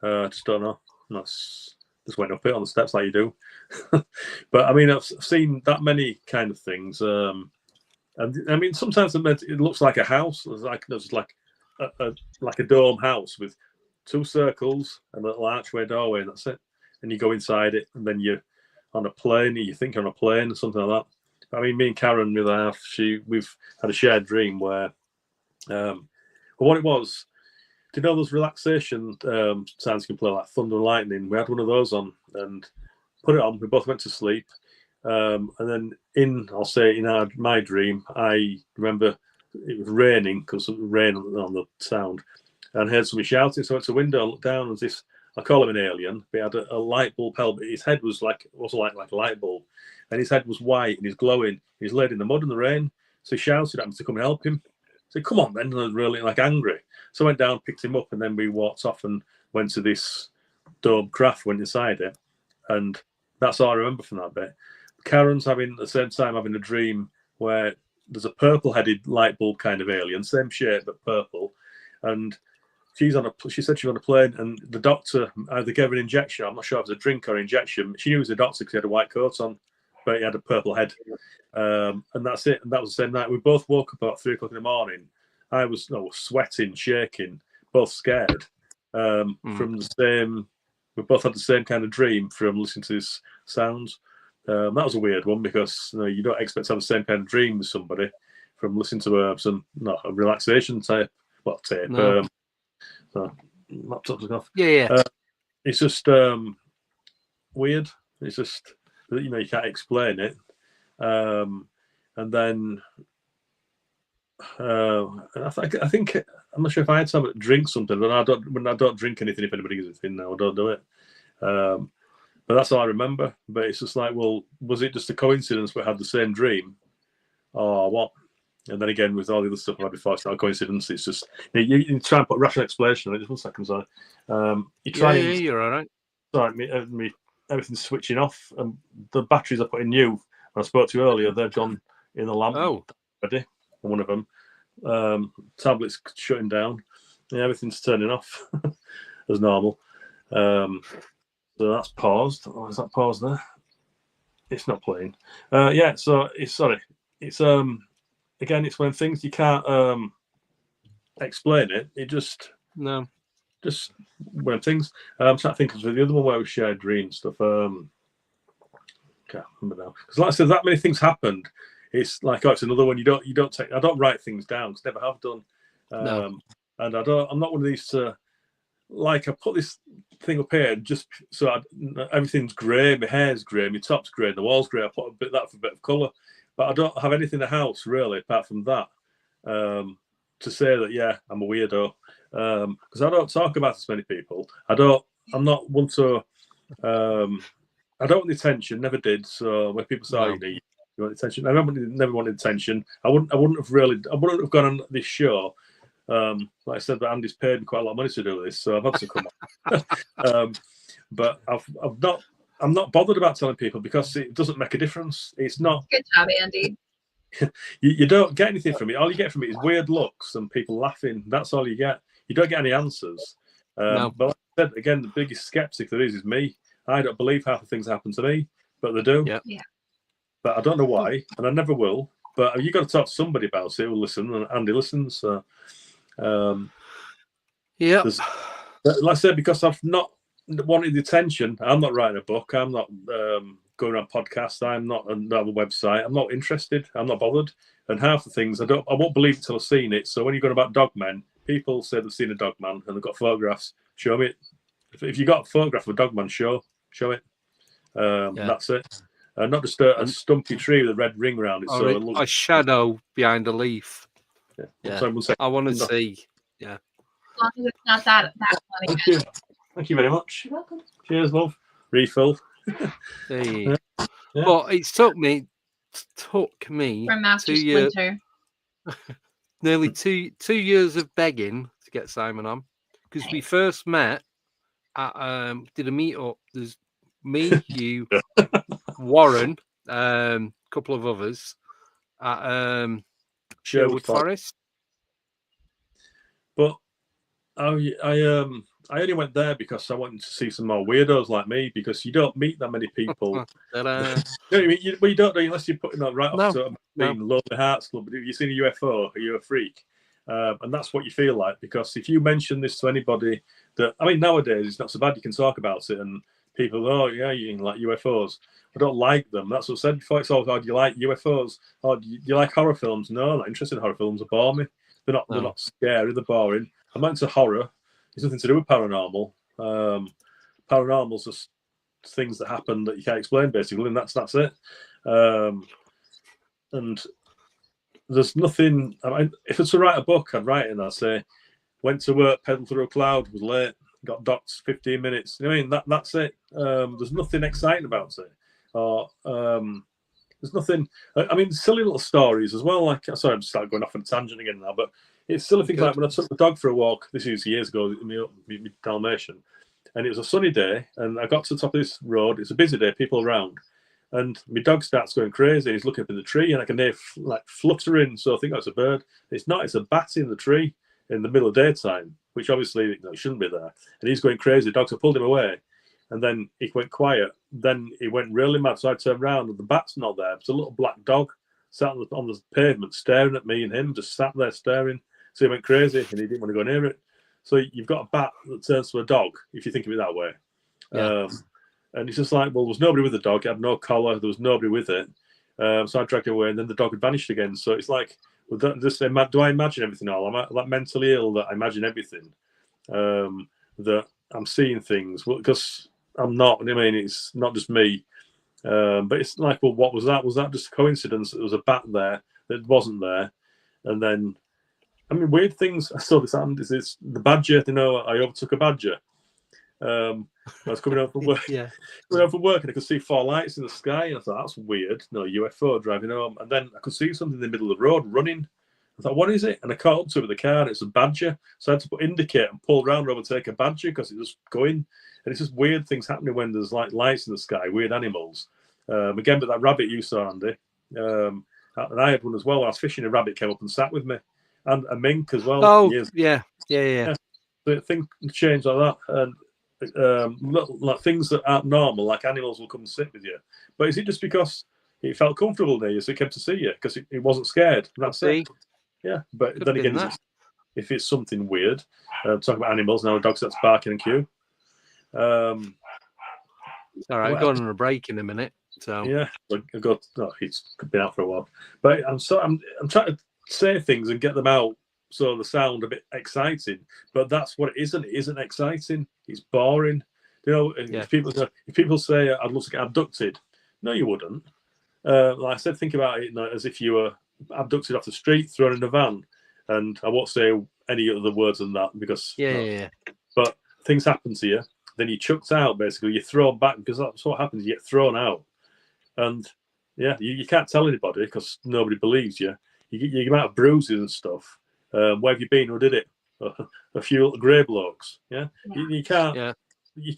I just don't know. Just went up it on the steps like you do. But I mean, I've seen that many kind of things. And I mean, sometimes it looks like a house. There's like a dome house with 2 circles and a little archway doorway, and that's it. And you go inside it, and then you're on a plane. You think you're on a plane or something like that. I mean, me and Karen, with our half, we've had a shared dream where, what it was. Do you know those relaxation sounds you can play, like thunder and lightning? We had one of those on and put it on. We both went to sleep. And then in my dream, I remember it was raining because of the rain on the sound. And I heard somebody shouting. So I went to the window, looked down, and this, I call him an alien, but he had a light bulb helmet. His head was like a light bulb. And his head was white and he's glowing. He's laid in the mud and the rain. So he shouted at me to come and help him. I said, come on then. And I was really angry. So I went down, picked him up, and then we walked off and went to this dome craft, went inside it. And that's all I remember from that bit. Karen's at the same time having a dream where there's a purple-headed light bulb kind of alien, same shape but purple. And she said she was on a plane, and the doctor either gave her an injection. I'm not sure if it was a drink or injection. She knew it was a doctor because he had a white coat on, but he had a purple head. And that's it. And that was the same night. We both woke up about 3 o'clock in the morning. I was sweating, shaking, both scared from the same. We both had the same kind of dream from listening to these sounds. That was a weird one because you don't expect to have the same kind of dream with somebody from listening to a relaxation tape. Tape? No. So laptop's off. Yeah. It's just weird. It's just you can't explain it. And then. I think I'm not sure if I had to drink something, but I don't drink anything. If anybody gives it in now, I don't do it. But that's all I remember. But it's just like, well, was it just a coincidence we had the same dream, or what? And then again, with all the other stuff I had before, it's not a coincidence. It's just you try and put rational explanation on it. Just 1 second, sorry. You try. Yeah, you're all right. Sorry, me everything's switching off, and the batteries I put in new. When I spoke to you earlier, they've gone in the lamp already. One of them, tablets shutting down. Yeah, everything's turning off as normal. So that's paused. Oh, is that paused there? It's not playing. Yeah. So it's again, it's when things you can't explain it. It just when things. I'm trying to think of the other one where we shared dream stuff. Can't remember now because, like I said, that many things happened. It's like it's another one. You don't take. I don't write things down because never have done. And I'm not one of these. I put this thing up here just so everything's grey. My hair's grey. My top's grey. The wall's grey. I put that for a bit of colour, but I don't have anything in the house really apart from that. To say that I'm a weirdo because I don't talk about as many people. I'm not one to. I don't want the attention. Never did. So when people say, you want attention? I never wanted attention. I wouldn't have gone on this show. Like I said, but Andy's paid me quite a lot of money to do this, so I've had to come on. But I'm not bothered about telling people because it doesn't make a difference. It's not. Good job, Andy. You don't get anything from it. All you get from it is weird looks and people laughing. That's all you get. You don't get any answers. But like I said, again, the biggest skeptic there is me. I don't believe half the things that happen to me, but they do. Yeah. But I don't know why, and I never will. But you got to talk to somebody about it who'll listen, and Andy listens. So, like I said, because I've not wanted the attention, I'm not writing a book. I'm not going on podcasts. I'm not on a website. I'm not interested. I'm not bothered. And half the things I won't believe until I've seen it. So when you're going about dogmen, people say they've seen a dogman and they've got photographs. Show me it. If you got a photograph of a dogman, show it. That's it. Not just a stumpy tree with a red ring around it. So it looks... a shadow behind a leaf. Yeah. Sorry, 1 second. I want to see. Yeah. As long as it's not that funny. Thank you. Thank you very much. You're welcome. Cheers, love. Refill. Hey. Yeah. But it took me From Master 2 years, Splinter. nearly two years of begging to get Simon on, because we first met at did a meet up. There's me, you, Warren, couple of others at Sherwood Forest. But I only went there because I wanted to see some more weirdos like me, because you don't meet that many people. You know what I mean? You don't know unless you're putting that right off to Lonely Hearts Club. But if you've seen a UFO, are you a freak? And that's what you feel like, because if you mention this to anybody, that, I mean, nowadays it's not so bad. You can talk about it, and people, oh yeah, you like UFOs. I don't like them. That's what I said before. It's all, oh, do you like UFOs? Oh, do you like horror films? No, I'm not interested in horror films. They bore me. They're not scary. They're boring. I'm not into horror. It's nothing to do with paranormal. Paranormal's just things that happen that you can't explain, basically, and that's it. And there's nothing. I mean, if it's to write a book, I'd write it and I'd say, went to work, pedaled through a cloud, was late, got docked 15 minutes. You know what I mean? That's it. There's nothing exciting about it. Or there's nothing. I mean, silly little stories as well. Like, sorry, I'm just starting going off on a tangent again now, but it's silly things like when I took the dog for a walk. This is years ago, in my Dalmatian, and it was a sunny day, and I got to the top of this road. It's a busy day, people around, and my dog starts going crazy. He's looking up in the tree, and I can hear like fluttering. So I think that's a bird. It's not. It's a bat in the tree in the middle of daytime, which obviously shouldn't be there. And he's going crazy. The dogs have pulled him away, and then he went quiet. Then he went really mad. So I turned around, and the bat's not there. It's a little black dog sat on the pavement, staring at me, and him just sat there staring. So he went crazy, and he didn't want to go near it. So you've got a bat that turns to a dog, if you think of it that way. Yeah. And it's just like, well, there was nobody with the dog. It had no collar. There was nobody with it. So I dragged it away, and then the dog had vanished again. So it's like, well, do I imagine everything all? Am I like mentally ill that I imagine everything? That I'm seeing things? Well, because I'm not. I mean, it's not just me. But it's like, well, what was that? Was that just a coincidence? There was a bat there that wasn't there, and then, I mean, weird things. I saw this happened. Is the badger? You know, I overtook a badger. I was coming home from work. Yeah. Coming home from work, and I could see 4 lights in the sky, and I thought, that's weird. No, UFO driving home, and then I could see something in the middle of the road running. I thought, what is it? And I caught up to it with the car, and it's a badger. So I had to indicate and pull around to overtake a badger because it was going. And it's just weird things happening when there's like lights in the sky, weird animals. Again, but that rabbit you saw, Andy, and I had one as well. When I was fishing, a rabbit came up and sat with me, and a mink as well. Oh, yeah. So things change like that, and like things that aren't normal, like animals will come and sit with you. But is it just because it felt comfortable near you, so it came to see you because it wasn't scared? That's it. Yeah, but Could then again, if it's something weird, talking about animals now, a dog starts barking and cue. All right, going on a break in a minute. So yeah, I got. Oh, he's been out for a while, but I'm trying to say things and get them out so they sound a bit exciting. But that's what it isn't. It isn't exciting. It's boring. You know, if people say I'd love to get abducted, no, you wouldn't. Like I said, think about it as if you were abducted off the street, thrown in a van, and I won't say any other words than that because But things happen to you, then you're chucked out. Basically, you're thrown back because that's what happens. You get thrown out, and yeah, you can't tell anybody because nobody believes you. You get out bruises and stuff. Where have you been? Who did it? A few little grey blokes. Yeah, you can't. Yeah. You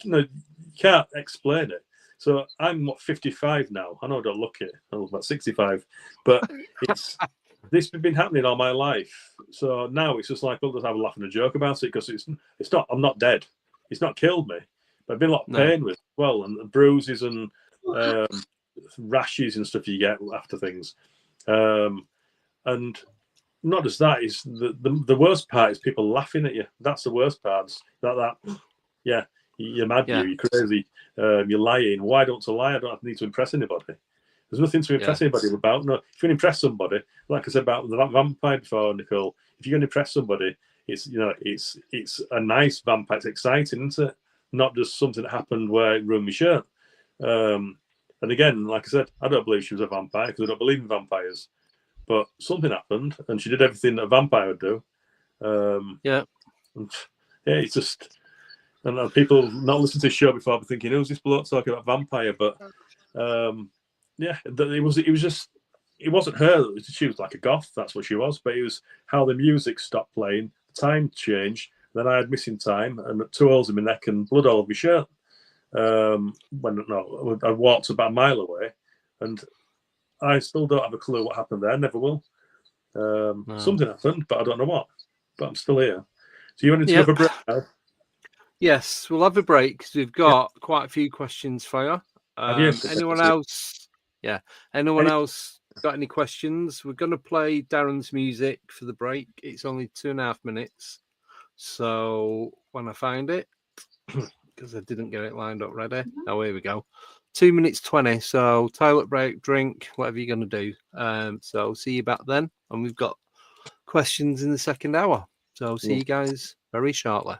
can't explain it. So I'm 55 now. I know I don't look it. I was about 65, but this has been happening all my life. So now it's just like, we'll just have a laugh and a joke about it because it's not. I'm not dead. It's not killed me, but I've been a lot of pain with it as well, and bruises and rashes and stuff you get after things. And not just that, is the worst part is people laughing at you. That's the worst part. Yeah. You're mad, you're crazy, you're lying. Why don't I lie? I don't need to impress anybody. There's nothing to impress anybody about. No, if you can impress somebody, like I said about the vampire before, Nicole, if you're going to impress somebody, it's a nice vampire. It's exciting, isn't it? Not just something that happened where it ruined my shirt. And again, like I said, I don't believe she was a vampire because I don't believe in vampires. But something happened, and she did everything that a vampire would do. It's just. And people not listening to the show before, but thinking, who's this bloke talking about vampire? But yeah, it was just, it wasn't her. She was like a goth. That's what she was. But it was how the music stopped playing, the time changed. Then I had missing time and 2 holes in my neck and blood all over my shirt. I walked about a mile away, and I still don't have a clue what happened there. Never will. Something happened, but I don't know what. But I'm still here. So you wanted to go for a break now? Yes, we'll have a break because we've got quite a few questions for you. Anyone else? Yeah. Anyone else got any questions? We're going to play Darren's music for the break. It's only 2.5 minutes. So when I find it, because I didn't get it lined up ready. Oh, here we go. 2 minutes 20. So toilet break, drink, whatever you're going to do. So see you back then. And we've got questions in the second hour. So see you guys very shortly.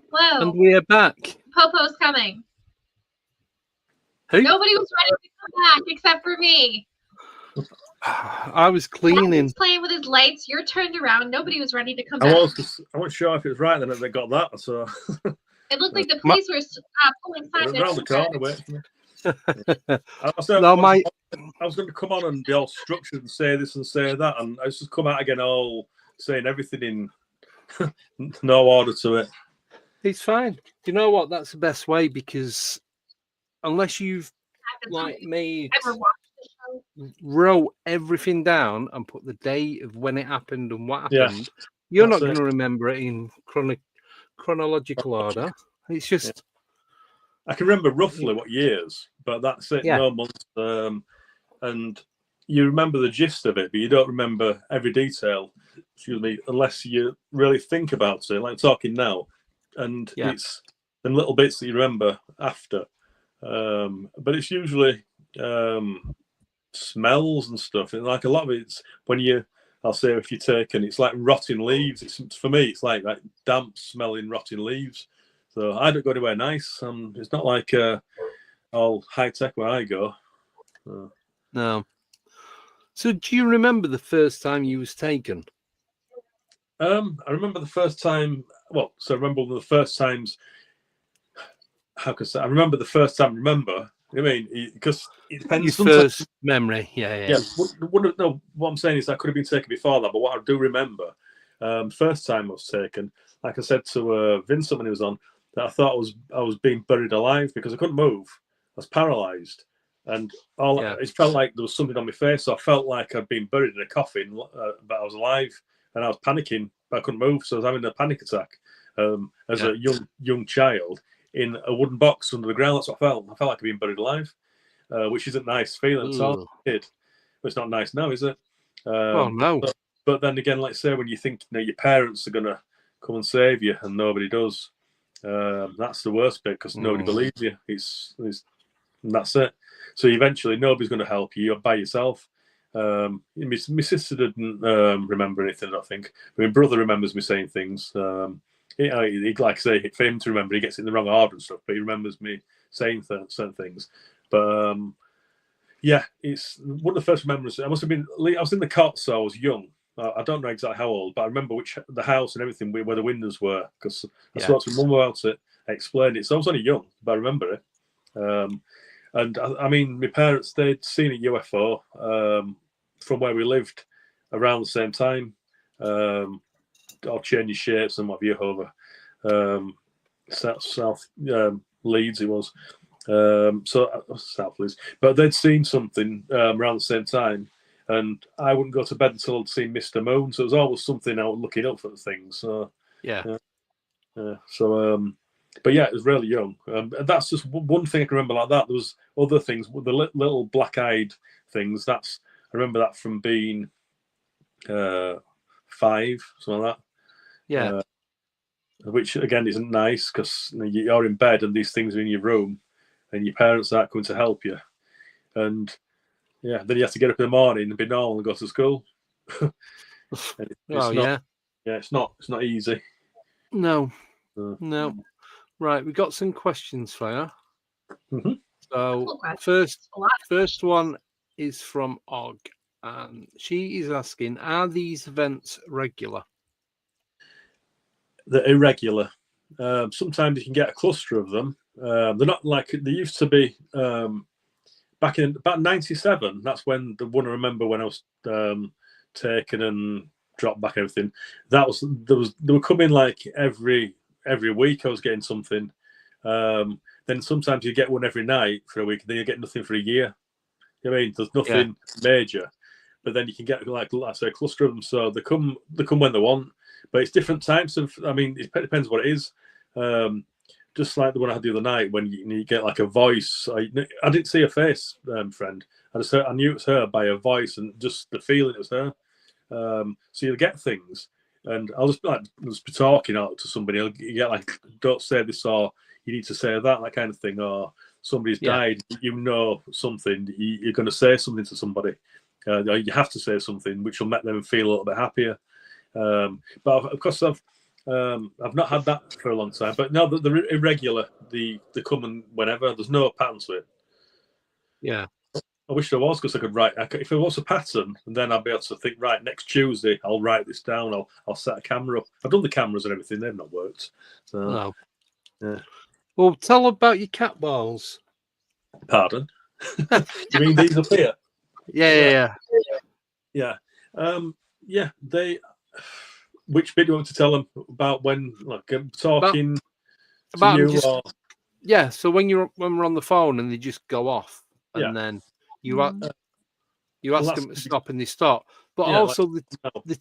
Whoa. And we're back. Popo's coming. Who? Nobody was ready to come back except for me. I was cleaning. He's playing with his lights. You're turned around. Nobody was ready to come back. I wasn't sure if it was right then that they got that. So it looked like the police were pulling signs. Around the corner, wait for me. I was going to come on and be all structured and say this and say that, and I just come out again all saying everything in no order to it. It's fine. You know what? That's the best way, because unless you've, like me, wrote everything down and put the date of when it happened and what happened, you're not going to remember it in chronological order. It's just... I can remember roughly what years, but that's it. No months. And you remember the gist of it, but you don't remember every detail, unless you really think about it, like talking now. And it's the little bits that you remember after. But it's usually smells and stuff. And like a lot of it's when I'll say if you're taken, it's like rotting leaves. For me, it's like damp smelling rotting leaves. So I don't go anywhere nice. It's not like all high tech where I go. No. So do you remember the first time you was taken? I remember the first time. Well, so I remember one of the first times. How can I say? I remember the first time. Remember? I mean, because it depends. Your first memory, yeah. No, what I'm saying is I could have been taken before that, but what I do remember First time I was taken, like I said to Vincent when he was on, that I thought I was being buried alive because I couldn't move. I was paralysed, and it felt like there was something on my face. So I felt like I'd been buried in a coffin, but I was alive, and I was panicking, but I couldn't move. So I was having a panic attack as a young child in a wooden box under the ground. That's what I felt. I felt like I'd been buried alive, which isn't a nice feeling at all. But it's not nice now, is it? Oh no. But then again, like say, when you think your parents are gonna come and save you, and nobody does, that's the worst bit because nobody believes you. It's and that's it. So eventually, nobody's going to help you. You're by yourself. My sister didn't remember anything, I don't think. My brother remembers me saying things. He, like I say, for him to remember, he gets it in the wrong order and stuff, but he remembers me saying certain things. But yeah, it's one of the first memories. I was in the cot, so I was young. I don't know exactly how old, but I remember the house and everything where the windows were because I spoke to my mum about it. I explained it. So I was only young, but I remember it. And I mean, my parents, they'd seen a UFO from where we lived around the same time, all changing shapes and what have you over South Leeds it was. South Leeds. But they'd seen something around the same time. And I wouldn't go to bed until I'd seen Mr. Moon. So it was always something I was looking up for the things. So, but yeah, it was really young. And that's just one thing I can remember like that. There was other things, the little black-eyed things. I remember that from being 5, something like that. Yeah. Which, again, isn't nice because you're in bed and these things are in your room and your parents aren't coming to help you. And yeah, then you have to get up in the morning and be normal and go to school. It's not easy. No. Right, we got some questions for you. So first one is from Og, and she is asking, are these events regular? They're irregular. Sometimes you can get a cluster of them. They're not like they used to be. Back in about 97, that's when the one I remember when I was taken and dropped back everything. They were coming like every week. I was getting something. Then sometimes you get one every night for a week, and then you get nothing for a year. You know what I mean, there's nothing major, but then you can get like I say a cluster of them. So they come when they want, but it's different types of. I mean, it depends what it is. Just like the one I had the other night, when you get like a voice. I didn't see her face, friend. I knew it was her by her voice and just the feeling it was her. So you'll get things, and I'll just be talking out to somebody. You get like, don't say this, or you need to say that kind of thing, or somebody's died. You know something. You're going to say something to somebody. You have to say something which will make them feel a little bit happier. But of course, I've not had that for a long time, but no, they're irregular. They come and whenever. There's no pattern to it. Yeah. I wish there was because I could write. If there was a pattern, then I'd be able to think, right, next Tuesday, I'll write this down. I'll set a camera up. I've done the cameras and everything. They've not worked. So, no. Yeah. Well, tell about your cat balls. Pardon? You mean these up here? Yeah. Yeah. They... Which bit do you want to tell them about when talking about to you? Yeah, so when we're on the phone and they just go off, and then you ask them to stop and they stop. But also the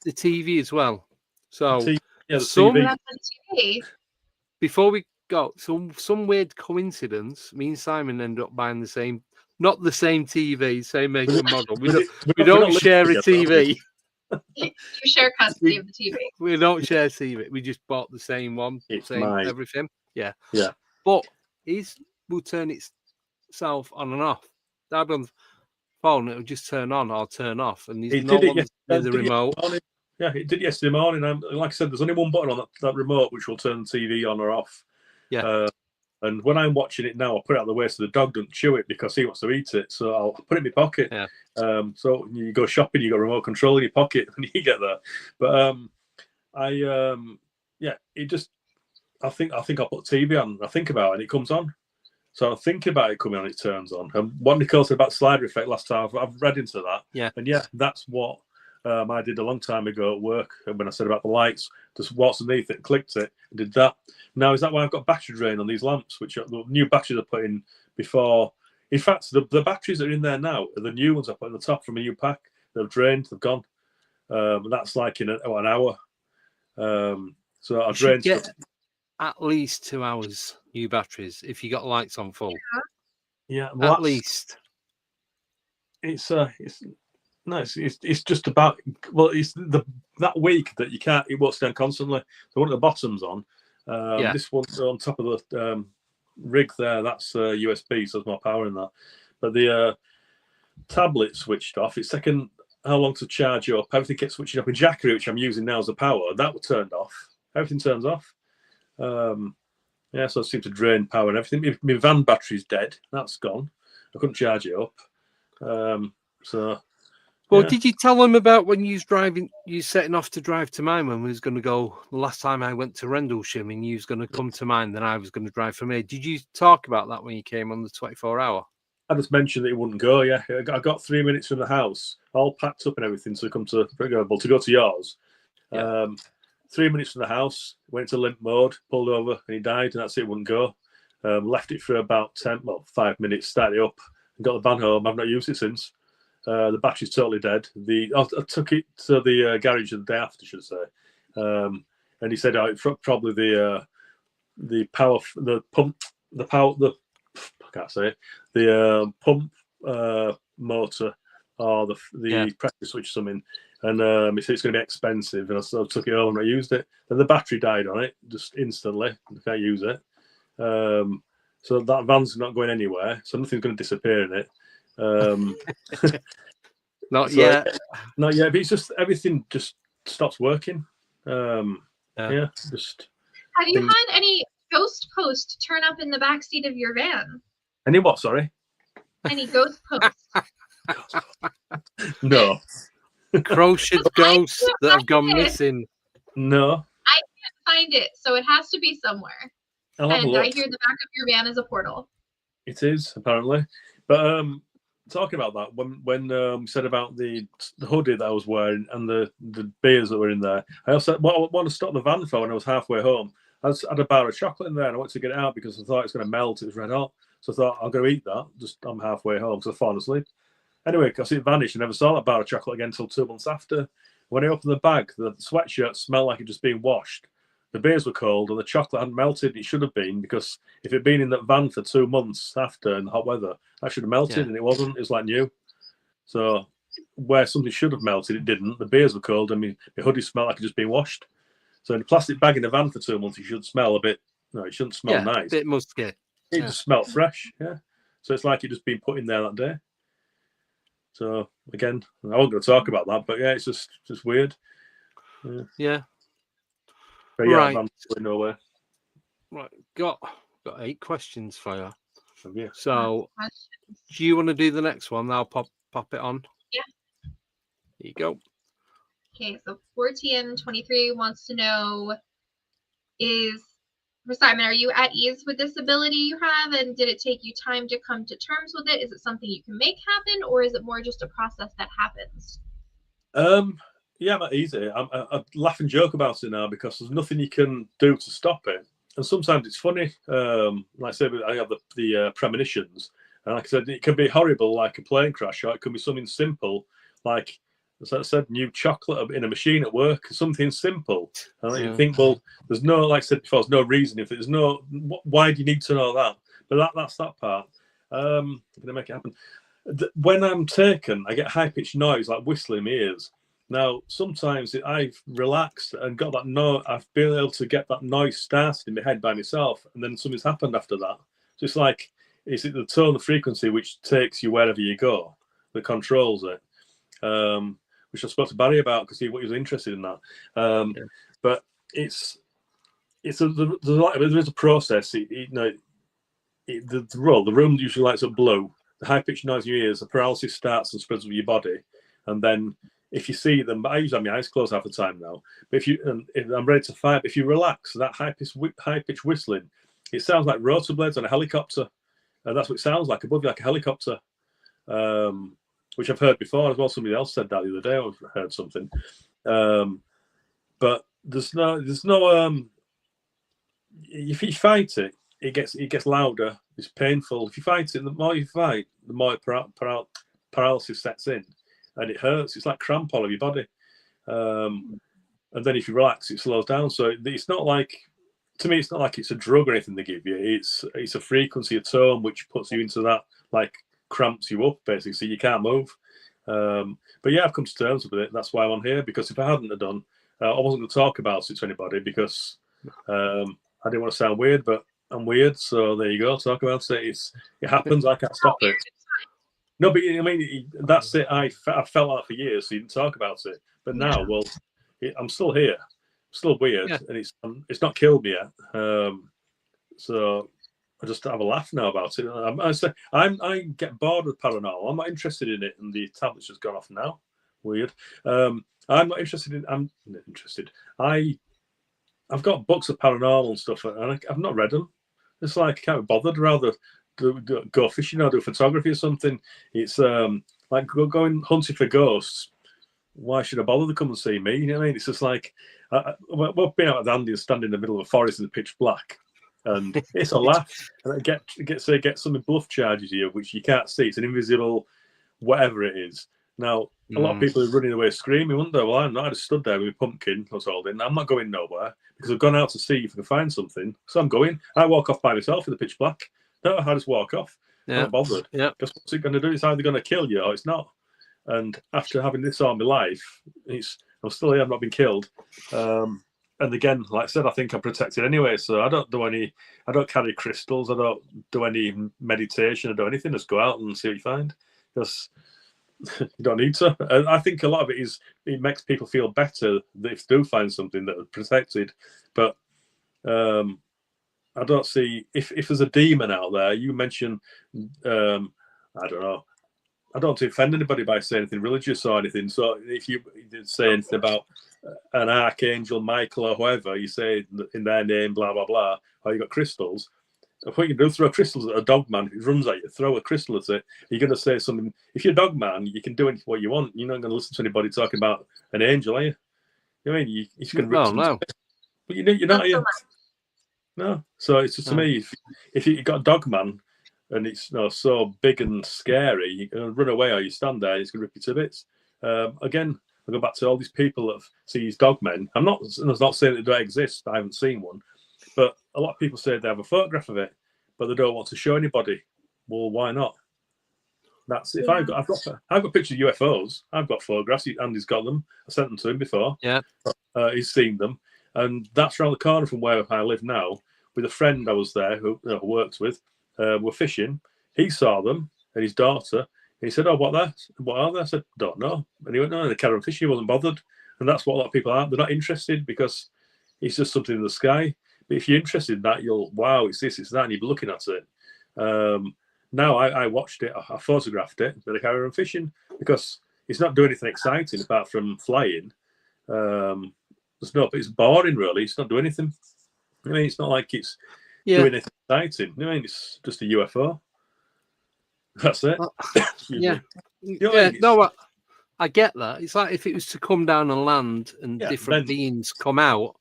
TV as well. So the TV. Before we go, some weird coincidence, me and Simon end up buying not the same TV, same make and model. We don't share a TV. You share custody of the TV. We don't share TV. We just bought the same one, everything. Yeah. But will turn itself on and off. Dad on the phone, it'll just turn on or turn off, and there's no one near the remote. Yeah, it did yesterday morning. And like I said, there's only one button on that remote which will turn the TV on or off. Yeah. And when I'm watching it now, I'll put it out of the way so the dog doesn't chew it because he wants to eat it. So I'll put it in my pocket. Yeah. So you go shopping, you got a remote control in your pocket when you get there. But it just I think I'll put TV on. I think about it and it comes on. So I think about it coming on, it turns on. And what Nicole said about slider effect last time, I've read into that. Yeah. And that's what I did a long time ago at work when I said about the lights. Just walked underneath it, clicked it, and did that. Now, is that why I've got battery drain on these lamps, which are the new batteries I put in before? In fact, the batteries that are in there now are the new ones I put on the top from a new pack. They've drained, they've gone. That's like in an hour. So I drained get at least 2 hours new batteries if you got lights on full. Yeah, well, at least. It's just about, well, it's that week that you can't, it won't stand constantly. The one at the bottom's on. This one's on top of the rig there. That's USB, so there's more power in that. But the tablet switched off. It's taken how long to charge up. Everything kept switching up. In Jackery, which I'm using now as a power, that was turned off. Everything turns off. So it seemed to drain power and everything. My van battery's dead. That's gone. I couldn't charge it up. Did you tell them about when you was driving, you setting off to drive to mine when we was going to go? The last time I went to Rendlesham and you was going to come to mine, then I was going to drive from here. Did you talk about that when you came on the 24-hour? I just mentioned that it wouldn't go. Yeah, I got 3 minutes from the house, all packed up and everything, to come to go to yours. 3 minutes from the house, went to limp mode, pulled over, and he died, and that's it. Wouldn't go. Left it for about 5 minutes, started it up, and got the van home. I've not used it since. The battery's totally dead. I took it to the garage the day after, should I say, and he said probably the power, the pump, the power, I can't say it, the pump motor or the pressure switch or something. And he said it's going to be expensive, and I took it home and I used it. Then the battery died on it just instantly. I can't use it. So that van's not going anywhere. So nothing's going to disappear in it. Not yet. Not yet. But it's just everything just stops working. Just. Have you had any ghost posts turn up in the backseat of your van? Any what? Sorry. Any ghost posts? No. Crocheted ghosts that have gone missing. No. I can't find it, so it has to be somewhere. And I hear the back of your van is a portal. It is, apparently. But talking about that, when we said about the hoodie that I was wearing and the beers that were in there, I also want to stop the van for when I was halfway home. I had a bar of chocolate in there and I wanted to get it out because I thought it was going to melt. It was red hot. So I thought, I'll go eat that. I'm halfway home because I've fallen asleep. Anyway, I see it vanished. I never saw that bar of chocolate again until 2 months after. When I opened the bag, the sweatshirt smelled like it just been washed. The beers were cold and the chocolate hadn't melted. It should have been, because if it had been in that van for 2 months after in hot weather, that should have melted, and it wasn't. It was like new. So where something should have melted, it didn't. The beers were cold and my hoodie smelled like it just been washed. So in a plastic bag in a van for 2 months, it should smell a bit. No, it shouldn't smell nice. A bit musky. It just smelled fresh. Yeah. So it's like it just been put in there that day. So again, I wasn't going to talk about that, but yeah, it's just weird. Yeah. But yeah, right. I'm going nowhere. Right, got 8 questions for you. Yeah. So, do you want to do the next one? I'll pop it on. Yeah. There you go. Okay, so 4TN23 wants to know, for Simon, are you at ease with this ability you have, and did it take you time to come to terms with it? Is it something you can make happen, or is it more just a process that happens? Yeah, I'm at ease. I laugh and joke about it now because there's nothing you can do to stop it. And sometimes it's funny. Like I said, I have the premonitions, and like I said, it can be horrible, like a plane crash, or it can be something simple, like, as I said, new chocolate in a machine at work, something simple. And you think, well, there's no, like I said before, there's no reason. If there's no, why do you need to know that? But that's that part. I'm gonna make it happen. When I'm taken, I get high-pitched noise, like whistling in my ears. Now, sometimes I've relaxed and got that noise. I've been able to get that noise started in my head by myself, and then something's happened after that. So it's like, is it the tone, the frequency, which takes you wherever you go, that controls it? Which I spoke to Barry about because he was interested in that. But there's a process. The room usually lights up blue. The high-pitched noise in your ears, the paralysis starts and spreads over your body, and then if you see them, I usually have my eyes closed half the time now. But if I'm ready to fire, if you relax, that high-pitched whistling, it sounds like rotor blades on a helicopter, and that's what it sounds like above you, like a helicopter. which I've heard before as well. Somebody else said that the other day. I heard something, but there's no. If you fight it, it gets louder. It's painful. If you fight it, the more you fight, the more paralysis sets in, and it hurts. It's like cramp all over your body. And then if you relax, it slows down. So it's not like, to me, it's not like it's a drug or anything they give you. It's a frequency, a tone, which puts you into that, like cramps you up basically, so you can't move. But yeah, I've come to terms with it. That's why I'm on here, because if I hadn't have done, I wasn't going to talk about it to anybody, because I didn't want to sound weird, but I'm weird. So there you go. Talk about it. It happens. I can't stop it. No, but I mean, that's it. I felt like for years, so you didn't talk about it. But now, well, I'm still here. I'm still weird, and it's not killed me yet. So I just have a laugh now about it. I get bored with paranormal. I'm not interested in it, and the tablet's just gone off now. Weird. I'm not interested in. I'm not interested. I've got books of paranormal and stuff, and I've not read them. It's like I can't be bothered. Rather go fishing or do photography or something. It's like going hunting for ghosts. Why should I bother to come and see me? You know what I mean? It's just like we've been out with Andy and standing in the middle of a forest in the pitch black, and it's a laugh. And I get something bluff charges you, which you can't see. It's an invisible, whatever it is. Now a lot of people are running away screaming, wouldn't they? Well, I'm not. I just stood there with my pumpkin I was holding. I'm not going nowhere because I've gone out to see if I can find something. So I'm going. I walk off by myself in the pitch black. No, I just walk off. I'm not bothered. Because what's it going to do? It's either going to kill you or it's not. And after having this all my life, I'm still here. I've not been killed. And again, like I said, I think I'm protected anyway. So I don't carry crystals. I don't do any meditation. I do anything. Just go out and see what you find. Because you don't need to. And I think a lot of it is, it makes people feel better if they do find something that are protected. But I don't see, if there's a demon out there, you mentioned, I don't know. I don't want to offend anybody by saying anything religious or anything. So if you say anything about an archangel, Michael, or whoever, you say in their name, blah, blah, blah, or you got crystals. What you can do, throw crystals at a dog man who runs at you, throw a crystal at it. You're going to say something. If you're a dog man, you can do what you want. You're not going to listen to anybody talking about an angel, are you? You know what I mean? You can rip no. But you're not, are you? No. So it's just to me, if you've got a dog man, and it's so big and scary, you can run away or you stand there, it's going to rip you to bits. Again, I go back to all these people that see these dogmen. I'm not saying that they don't exist. I haven't seen one. But a lot of people say they have a photograph of it, but they don't want to show anybody. Well, why not? That's if I've got pictures of UFOs. I've got photographs. Andy's got them. I sent them to him before. Yeah, he's seen them, and that's around the corner from where I live now. With a friend I was there who I worked with. Were fishing. He saw them and his daughter. And he said, "Oh, what are they?" I said, "Don't know." And he went, "No, they carry on fishing." He wasn't bothered. And that's what a lot of people are. They're not interested because it's just something in the sky. But if you're interested in that, wow, it's this, it's that, and you'll be looking at it. Now I watched it, I photographed it, but I carry on fishing because it's not doing anything exciting apart from flying. It's boring really. It's not doing anything. I mean, it's not like it's doing anything exciting. I mean, it's just a UFO. That's it. I get that. It's like if it was to come down and land and different beings come out,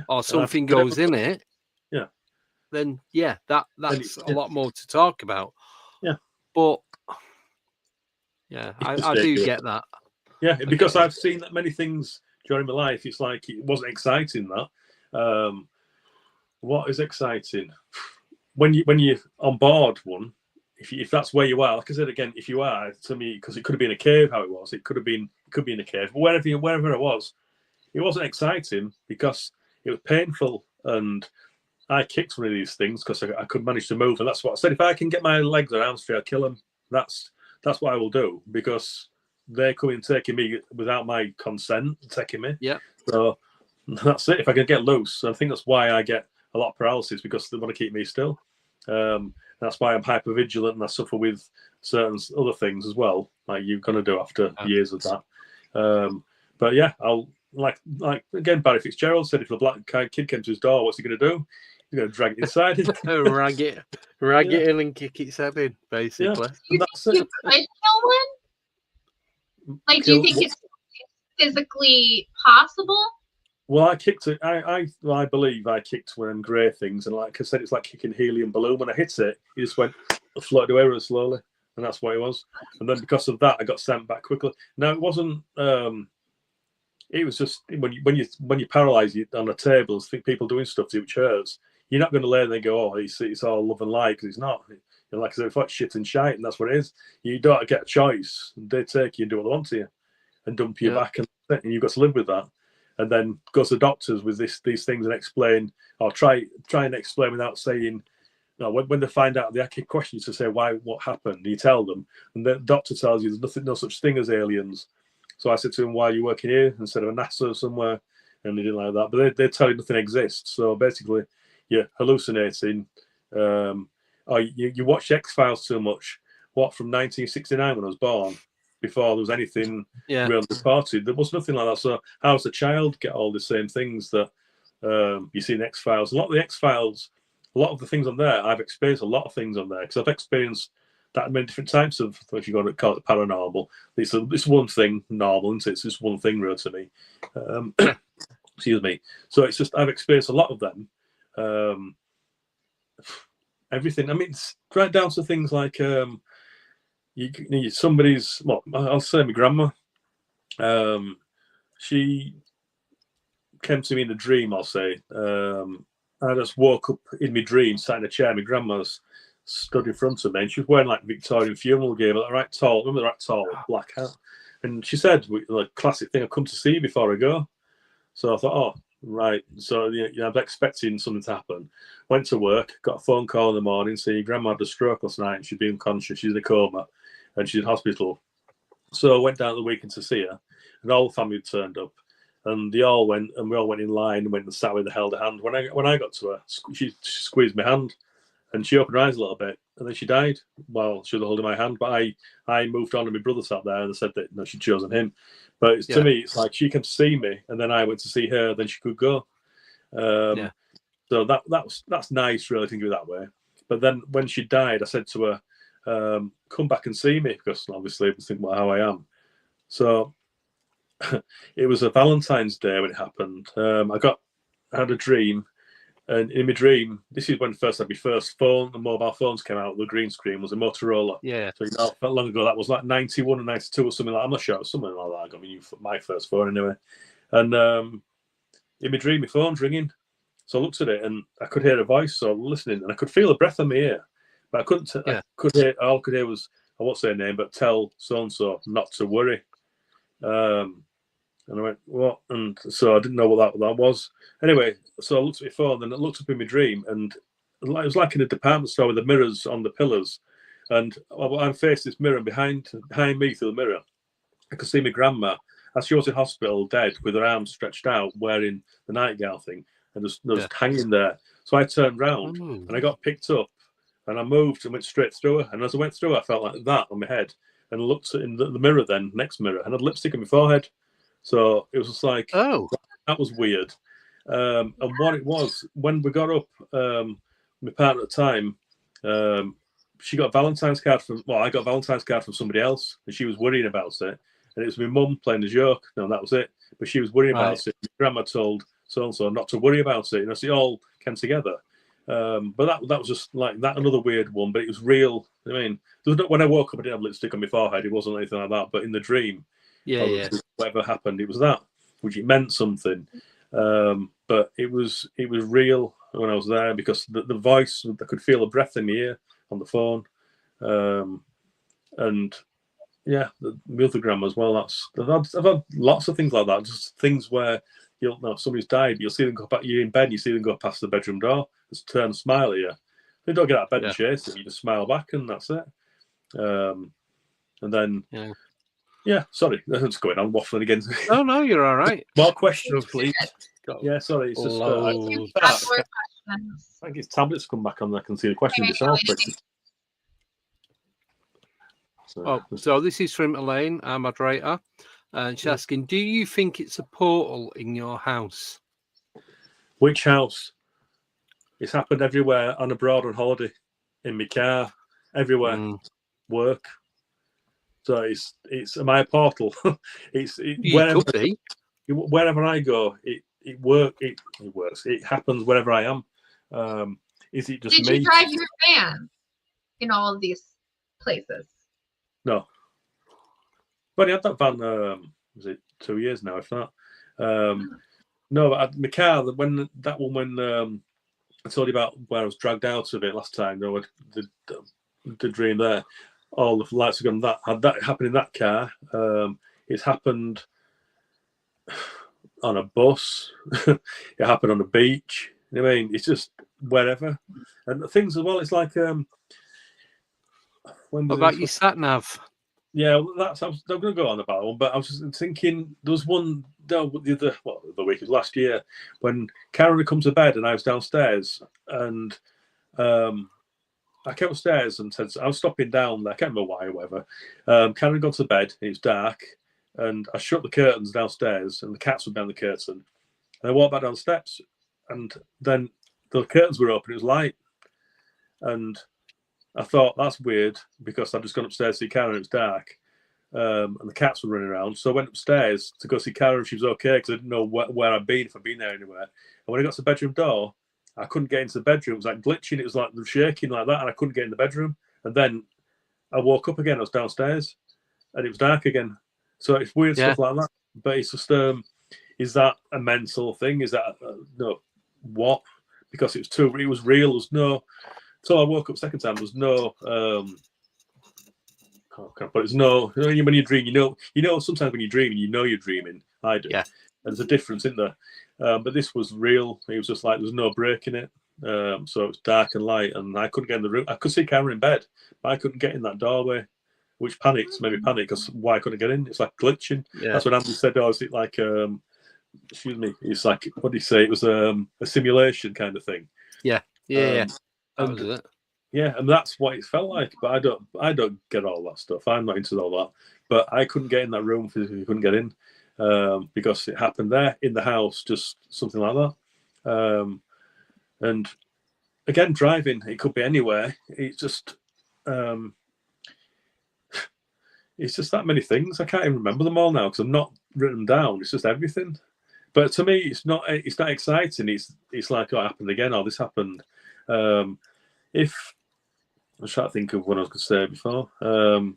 or something goes in it, then that's a lot more to talk about. Yeah, but I do get that. Yeah, because I've seen that many things during my life. It's like it wasn't exciting that. What is exciting? When you're on board one, if that's where you are, like I said again, if you are, to me, because it could have been a cave, how it was, it could be in a cave, but wherever it was, it wasn't exciting because it was painful, and I kicked one of these things because I couldn't manage to move, and that's what I said. If I can get my legs or arms free, I'll kill them. That's what I will do because they're coming taking me without my consent, taking me. Yeah. So that's it. If I can get loose, I think that's why I get a lot of paralysis because they want to keep me still. That's why I'm hyper vigilant and I suffer with certain other things as well, like you're gonna do after years of that. But yeah, I'll like again. Barry Fitzgerald said, if a black kid came to his door, what's he gonna do? He's gonna drag it inside. rag it in and kick its head in, basically. Yeah, that's it. I kill one? Like, do you think it's physically possible? Well, I kicked it. I believe I kicked one of them grey things, and like I said, it's like kicking helium balloon. When I hit it, it just went floated away really slowly, and that's what it was. And then because of that, I got sent back quickly. No, it wasn't. It was just when you paralyze you on a table, think people doing stuff to which hurts. You're not going to lay there and go, oh, it's all love and light, because it's not. Like I said, it's like shit and shite, and that's what it is. You don't get a choice. They take you and do what they want to you, and dump you back, and you've got to live with that. And then go to the doctors with these things and explain, or try and explain without saying. No, when they find out, they ask you questions to say what happened. You tell them, and the doctor tells you there's no such thing as aliens. So I said to him, "Why are you working here instead of a NASA somewhere?" And they didn't like that. But they tell you nothing exists. So basically, you're hallucinating. Or you watch X-Files too much. What, from 1969 when I was born? Before there was anything really reported, there was nothing like that. So how does a child get all the same things that you see in X-Files? A lot of the X-Files, a lot of the things on there, I've experienced a lot of things on there because I've experienced that many different types of, if you're going to call it paranormal. It's one thing normal, isn't it? It's just one thing real to me. Excuse me. So it's just, I've experienced a lot of them. Everything. I mean, it's right down to things like somebody's. Well, I'll say my grandma. She came to me in a dream. I'll say. I just woke up in my dream, sat in a chair. My grandma's stood in front of me, and she was wearing like Victorian funeral gear, like right tall. Remember the right tall black hat? And she said, "The classic thing. I've come to see you before I go." So I thought, oh, right. So I was expecting something to happen. Went to work, got a phone call in the morning saying your grandma had a stroke last night and she'd be unconscious. She's in a coma and she's in hospital. So I went down the weekend to see her, and all the family turned up, and they all went, and we all went in line and went and sat with her, held her hand. When I got to her, she squeezed my hand, and she opened her eyes a little bit, and then she died while she was holding my hand. But I moved on, and my brother sat there, and they said that no, she'd chosen him. But to me, it's like she came to see me, and then I went to see her. Then she could go. So that's nice, really, thinking that way. But then when she died, I said to her, "Come back and see me," because obviously I was thinking about how I am. So it was a Valentine's Day when it happened. I had a dream, and in my dream, this is when first I had my first phone. The mobile phones came out. The green screen was a Motorola. Yeah. So not long ago, that was like 91 or 92 or something like that. I'm not sure, something like that. I got my first phone anyway. And in my dream, my phone's ringing. So I looked at it and I could hear a voice. So I was listening, and I could feel a breath in my ear, but I couldn't. I could hear. All I could hear was, I won't say her name, but tell so and so not to worry. And I went, what? And so I didn't know what that was. Anyway, so I looked at my phone, and I looked up in my dream, and it was like in a department store with the mirrors on the pillars. And I faced this mirror, and behind me through the mirror, I could see my grandma as she was in hospital, dead, with her arms stretched out, wearing the nightgown thing, and just hanging there. So I turned round, and I got picked up, and I moved and went straight through her. And as I went through her, I felt like that on my head, and I looked in the mirror then, next mirror, and I had lipstick on my forehead. So it was just like, oh, that was weird. And what it was, when we got up, my partner at the time, she got a Valentine's card I got a Valentine's card from somebody else, and she was worrying about it. And it was my mum playing a joke. No, that was it. But she was worrying about it. My grandma told so-and-so not to worry about it. So it all came together. But that was just like that, another weird one, but it was real. I mean, when I woke up, I didn't have lipstick on my forehead. It wasn't anything like that. But in the dream, whatever happened, it was that, which it meant something. But it was real when I was there, because the voice, I could feel a breath in my ear on the phone. And yeah, the other grandma as well. I've had lots of things like that. Just things where you'll know somebody's died, you'll see them go back. You're in bed, you see them go past the bedroom door, just turn and smile at you. They don't get out of bed and chase them. You just smile back, and that's it. And then sorry, that's going on waffling again. No, you're all right. More questions, please. Yeah, sorry, it's just. I think his tablets come back on. I can see the question itself. So this is from Elaine, our moderator, and she's asking, do you think it's a portal in your house? Which house? It's happened everywhere. On abroad, on holiday, in my car, everywhere. Work. So it's my portal. Could be. Wherever I go, it works. It happens wherever I am. Is it just Did me? you drive your van in all of these places? No. But I had that van. Was it 2 years now? If not. No, but my car. When I told you about where I was dragged out of it last time. The dream there. All the lights have gone. Had that happened in that car. It's happened on a bus. It happened on a beach. I mean, it's just wherever. And the things as well. It's like What about your sat nav? Yeah, I'm going to go on about one, but I was just thinking there was one the week was last year when Karen had come to bed and I was downstairs and I came upstairs and said I was stopping down there. I can't remember why or whatever. Karen had gone to bed. It was dark, and I shut the curtains downstairs, and the cats were behind the curtain. And I walked back down the steps, and then the curtains were open. It was light, and I thought that's weird because I'd just gone upstairs to see Karen. It was dark, and the cats were running around. So I went upstairs to go see Karen if she was okay because I didn't know where I'd been, if I'd been there anywhere. And when I got to the bedroom door, I couldn't get into the bedroom. It was like glitching. It was like shaking like that, and I couldn't get in the bedroom. And then I woke up again. I was downstairs, and it was dark again. So it's weird stuff like that. But it's just, is that a mental thing? Is that no? What? Because it was real. There was no. So I woke up second time. There was no. But it's no. When you dream, you know. Sometimes when you're dreaming, you know you're dreaming. I do. Yeah. And there's a difference in there. But this was real. It was just like there was no break in it. So it was dark and light, and I couldn't get in the room. I could see Karen in bed, but I couldn't get in that doorway, which made me panic because why I couldn't get in? It's like glitching. Yeah. That's what Andy said. Oh, is it like excuse me? It's like, what did he say? It was a simulation kind of thing. Yeah. That was it. Yeah, and that's what it felt like. But I don't get all that stuff. I'm not into all that. But I couldn't get in that room physically. Couldn't get in because it happened there in the house, just something like that. And again, driving, it could be anywhere. It's just that many things. I can't even remember them all now because I've not written them down. It's just everything. But to me, it's not exciting. It's like, oh, it happened again. Oh, this happened. If I'm trying to think of what I was going to say before. I've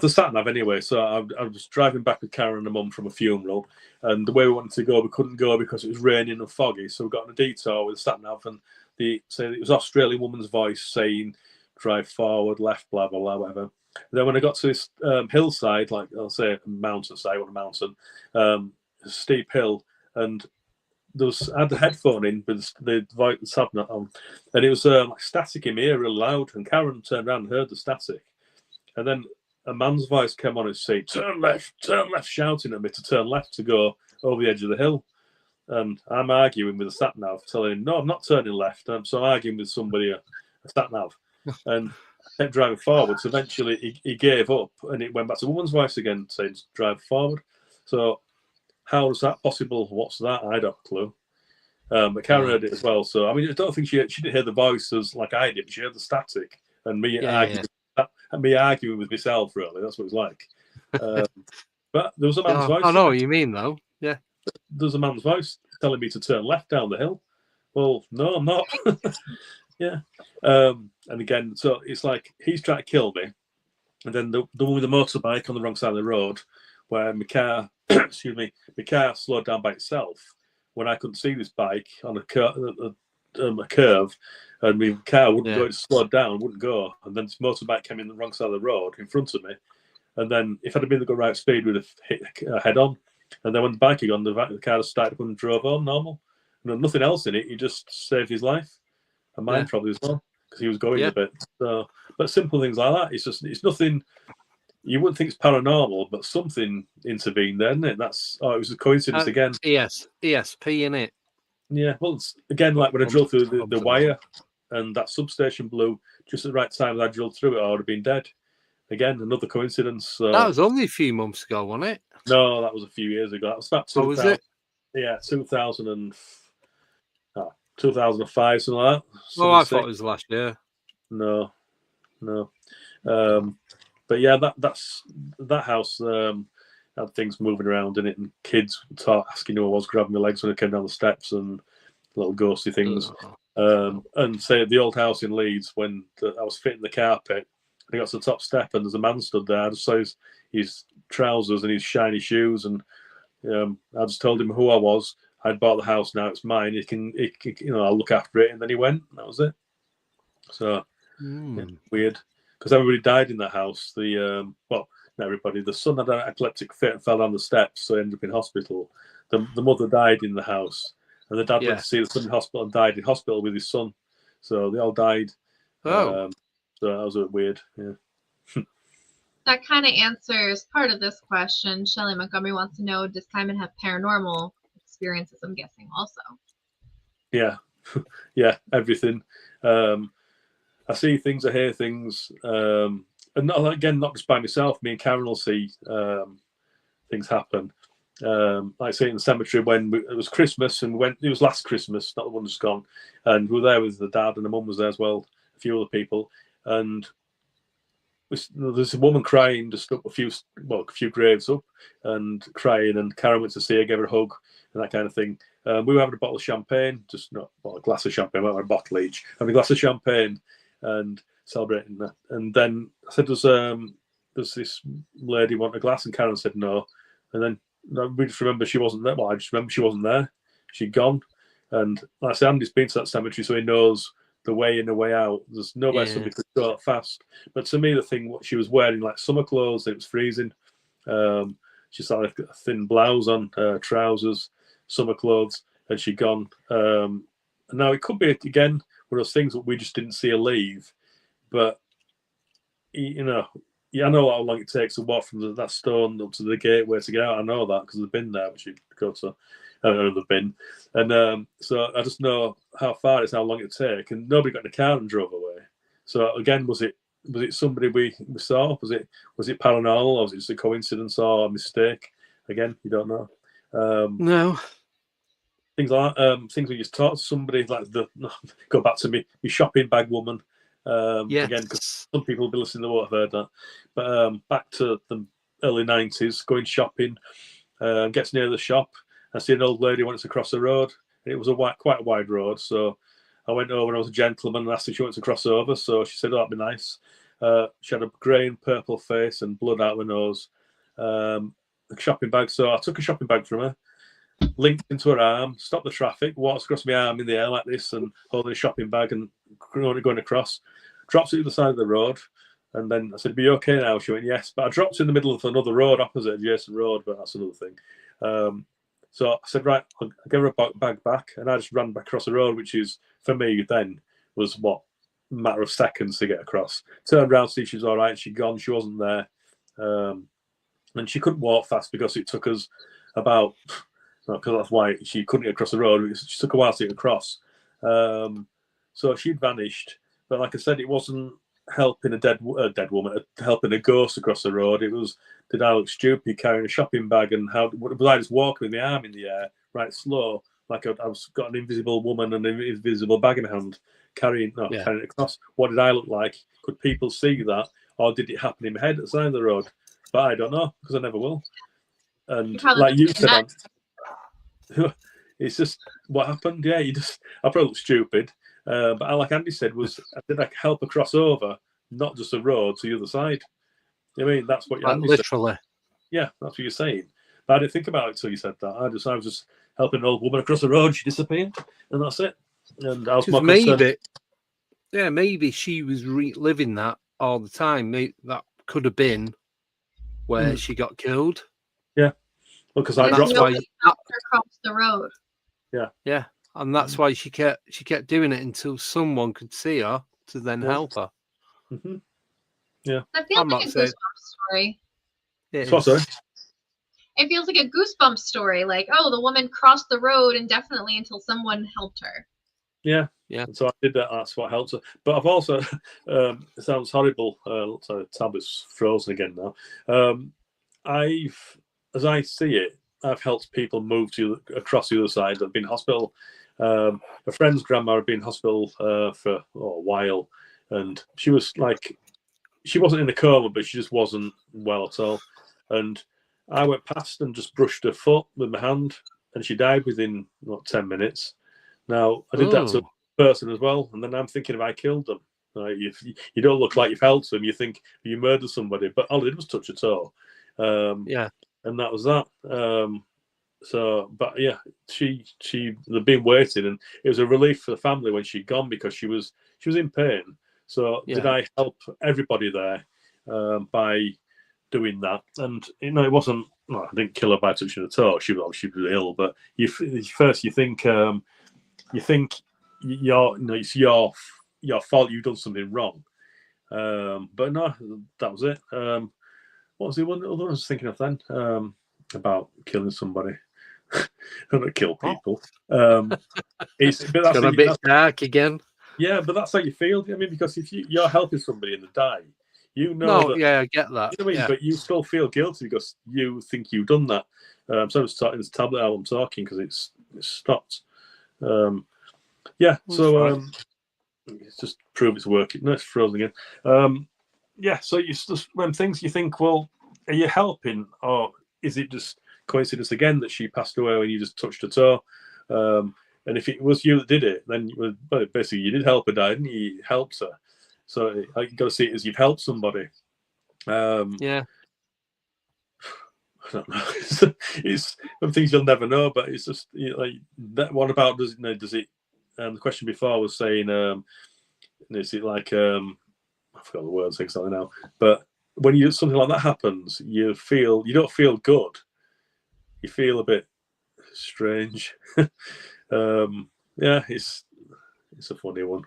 the sat nav anyway. So I was driving back with Karen and her mum from a funeral, and the way we wanted to go, we couldn't go because it was raining and foggy. So we got on a detour with the sat nav, and it was an Australian woman's voice saying, "Drive forward, left, blah blah blah, whatever." And then when I got to this hillside, like I'll say a mountainside, on a mountain, a steep hill, and I had the headphone in with the voice subnet on, and it was like static in my ear, real loud. And Karen turned around and heard the static, and then a man's voice came on and said, turn left," shouting at me to turn left to go over the edge of the hill. And I'm arguing with the sat nav, telling him, "No, I'm not turning left." So I'm arguing with somebody, a sat nav, and I kept driving forward. So eventually he gave up, and it went back to a woman's voice again, saying, "Drive forward." So how is that possible? What's that? I don't have a clue. But Karen heard it as well. So I mean, I don't think she didn't hear the voices like I did, but she heard the static and me arguing with myself. Really, that's what it was like. But there was a man's voice. I know what you mean, though. Yeah, there's a man's voice telling me to turn left down the hill. Well, no, I'm not. Yeah. And again, so it's like he's trying to kill me, and then the one with the motorbike on the wrong side of the road, where my car, my car slowed down by itself when I couldn't see this bike on a curve, and my car wouldn't go. It slowed down, wouldn't go, and then this motorbike came in the wrong side of the road in front of me, and then if I'd have been the right speed, we'd have hit head on. And then when the bike had gone, the car just started up and drove home normal. And nothing else in it. He just saved his life, and mine probably as well, because he was going a bit. So, but simple things like that. It's nothing. You wouldn't think it's paranormal, but something intervened there, isn't it? It was a coincidence again. ESP in it. Yeah, well, it's, again, like when I drilled through the wire, and that substation blew just at the right time that I drilled through it, I would have been dead. Again, another coincidence. That was only a few months ago, wasn't it? No, that was a few years ago. That was about 2000. Was it? Yeah, 2005, something like that. Oh, I thought it was last year. No. But yeah, that house had things moving around in it, and kids asking who I was, grabbing my legs when I came down the steps, and little ghostly things. And say the old house in Leeds, when I was fitting the carpet, I got to the top step and there's a man stood there. I just saw his trousers and his shiny shoes, and I just told him who I was. I'd bought the house, now it's mine. He can I'll look after it. And then he went, and that was it. So yeah, weird, because everybody died in that house. The well, not everybody. The son had an epileptic fit and fell down the steps, so he ended up in hospital. The mother died in the house, and the dad went to see the son in hospital and died in hospital with his son. So they all died. So that was a bit weird. Yeah. That kind of answers part of this question. Shelley Montgomery wants to know, does Simon have paranormal experiences, I'm guessing, also? Yeah. Yeah, everything. I see things, I hear things. And not just by myself. Me and Karen will see things happen. Like I say, in the cemetery when it was Christmas, and it was last Christmas, not the one that's gone. And we were there with the dad, and the mum was there as well, a few other people. And there's a woman crying just up a few graves up and crying, and Karen went to see her, gave her a hug and that kind of thing. We were having a bottle of champagne, just not a glass of champagne, we were having a bottle each, having a glass of champagne and celebrating that. And then I said, does this lady want a glass? And Karen said no. And then we just remember she wasn't there. Well, I just remember she wasn't there. She'd gone. And like I said, Andy's been to that cemetery, so he knows the way in and way out. There's nowhere somebody could go that fast. But to me, the thing, what she was wearing, like summer clothes, it was freezing. She's had a thin blouse on, trousers, summer clothes, and she'd gone. And now it could be, again, one of those things that we just didn't see her leave. But, I know how long it takes to walk from that stone up to the gateway to get out. I know that because they've been there, which you go to. They've been, and so I just know how far it's, how long it take, and nobody got in the car and drove away. So again, was it somebody we saw? Was it paranormal, or was it just a coincidence or a mistake? Again, you don't know. No. Things like things we just talked to somebody, like go back to me shopping bag woman. Again, because some people will be listening to what I've heard that. But back to the early 90s, going shopping, gets near the shop. I see an old lady wants to cross the road, and it was quite a wide road. So I went over, and I was a gentleman, and asked if she wanted to cross over. So she said, "Oh, that'd be nice." She had a grey and purple face and blood out of her nose. A shopping bag. So I took a shopping bag from her, linked into her arm, stopped the traffic, walks across my arm in the air like this, and holding a shopping bag and going across. Drops it to the side of the road. And then I said, "Be okay now?" She went, "Yes." But I dropped in the middle of another road opposite, adjacent road, but that's another thing. So I said, right, I'll give her a bag back. And I just ran back across the road, which is, for me then, was a matter of seconds to get across. Turned around to see if she was all right. She'd gone. She wasn't there. And she couldn't walk fast because it took us about, because that's why she couldn't get across the road. It took a while to get across. So she'd vanished. But like I said, it wasn't helping a dead woman, helping a ghost across the road. It was, did I look stupid carrying a shopping bag, and how was I just walking with my arm in the air, right slow, like I was got an invisible woman and an invisible bag in my hand, carrying it across. What did I look like? Could people see that, or did it happen in my head at the side of the road? But I don't know, because I never will. And like you said, it's just what happened. Yeah, I probably look stupid. But like Andy said, did I help her cross over, not just a road to the other side? I mean, that's what Andy literally said. Yeah, that's what you're saying. But I didn't think about it until you said that. I was just helping an old woman across the road. She disappeared, and that's it. And I was more concerned. Maybe she was reliving that all the time. That could have been where she got killed. Yeah, well, because that's why she helped her cross the road. Yeah. And that's why she kept doing it until someone could see her to then help her. Mm-hmm. Yeah, that feels like a goosebump story. It feels like a goosebump story. Like, oh, the woman crossed the road indefinitely until someone helped her. Yeah. And so I did that. That's what helped her. But I've also, it sounds horrible. Sorry, tablet's frozen again now. As I see it, I've helped people move across the other side. I've been in hospital. A friend's grandma had been in hospital for a while, and she was like she wasn't in a coma, but she just wasn't well at all. And I went past and just brushed her foot with my hand, and she died within 10 minutes. Now I did that to a person as well, and then I'm thinking if I killed them. You don't look like you've helped them. You think you murdered somebody, but all I did was touch a toe. And that was that. But yeah, they'd been waiting, and it was a relief for the family when she'd gone because she was in pain. So did I help everybody there by doing that? And it wasn't. Well, I didn't kill her by touching her toe. She was ill, but you think it's your fault. You've done something wrong. But no, that was it. What was the other one I was thinking of then? About killing somebody. I don't kill people. It's a bit dark again. Yeah, but that's how you feel. I mean, because if you're helping somebody and they die, I get that. You know what I mean? But you still feel guilty because you think you've done that. So I was starting this tablet out. I'm talking because it's stopped. So it's just prove it's working. No, it's frozen again. So you just when things you think, well, are you helping, or is it just coincidence again that she passed away when you just touched her toe? And if it was you that did it, then basically you did help her die, didn't you? You helped her. So you got to see it as you've helped somebody. I don't know. It's some things you'll never know, but it's just like that. What about does it? The question before was saying, is it like I forgot the words exactly now. But when something like that happens, you don't feel good. You feel a bit strange. It's a funny one.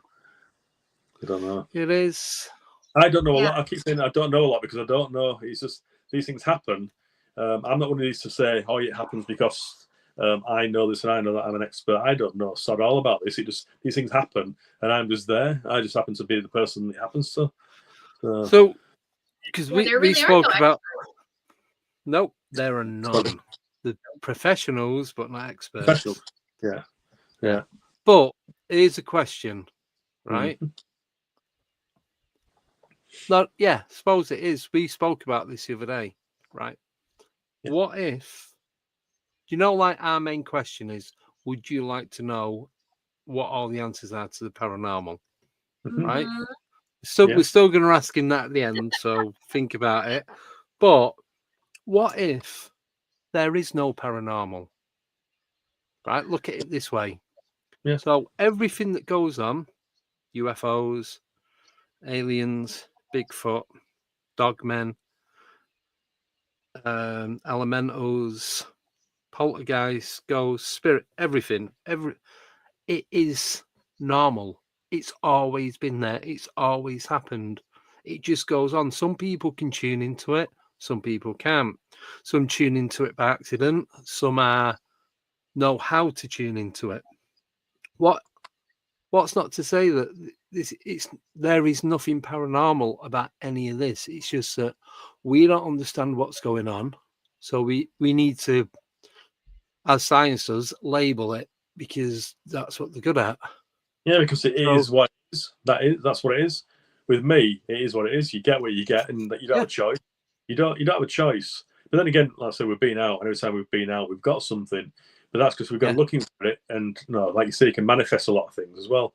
I don't know. It is. I don't know a lot. I keep saying I don't know a lot because I don't know. It's just these things happen. I'm not one of these to say, "Oh, it happens because I know this and I know that I'm an expert." I don't know sod all about this. These things happen, and I'm just there. I just happen to be the person it happens to. So because we spoke about. Nope, there are none. The professionals, but not experts. Professionals. Yeah. But here's a question, right? Suppose it is. We spoke about this the other day, right? Yeah. What if, like our main question is, would you like to know what all the answers are to the paranormal, right? So we're still going to ask him that at the end, so think about it. But what if there is no paranormal, right? Look at it this way. Yeah. So everything that goes on, UFOs, aliens, Bigfoot, dogmen, elementals, poltergeists, ghosts, spirit, everything, it is normal. It's always been there. It's always happened. It just goes on. Some people can tune into it. Some people can't. Some tune into it by accident. Some know how to tune into it. What's not to say that there is nothing paranormal about any of this. It's just that we don't understand what's going on. So we need to, as science does, label it because that's what they're good at. Yeah, because it is what it is. That's what it is. With me, it is what it is. You get what you get, and you don't have a choice. You don't have a choice. But then again, like I say, we've been out, and every time we've been out, we've got something. But that's because we've gone looking for it, and like you say, you can manifest a lot of things as well.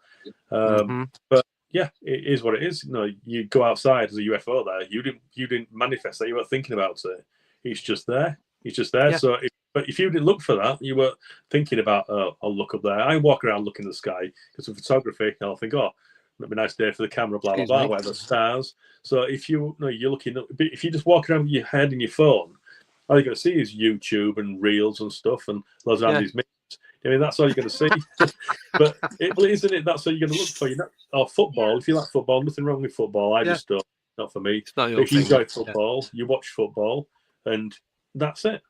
But yeah, it is what it is. You go outside as a UFO there. You didn't manifest that. You weren't thinking about it. It's just there. It's just there. Yeah. So, but if you didn't look for that, you were thinking about, I'll look up there. I walk around looking at the sky because of photography, and I'll think, it'd be a nice day for the camera, blah blah blah, whatever, stars. So if you're looking, if you just walk around with your head in your phone, all you're going to see is YouTube and reels and stuff and loads of Andy's memes. I mean, that's all you're going to see. But isn't it? That's all you're going to look for. Or football. If you like football, nothing wrong with football. I just don't. Not for me. If you enjoy football, you watch football, and that's it.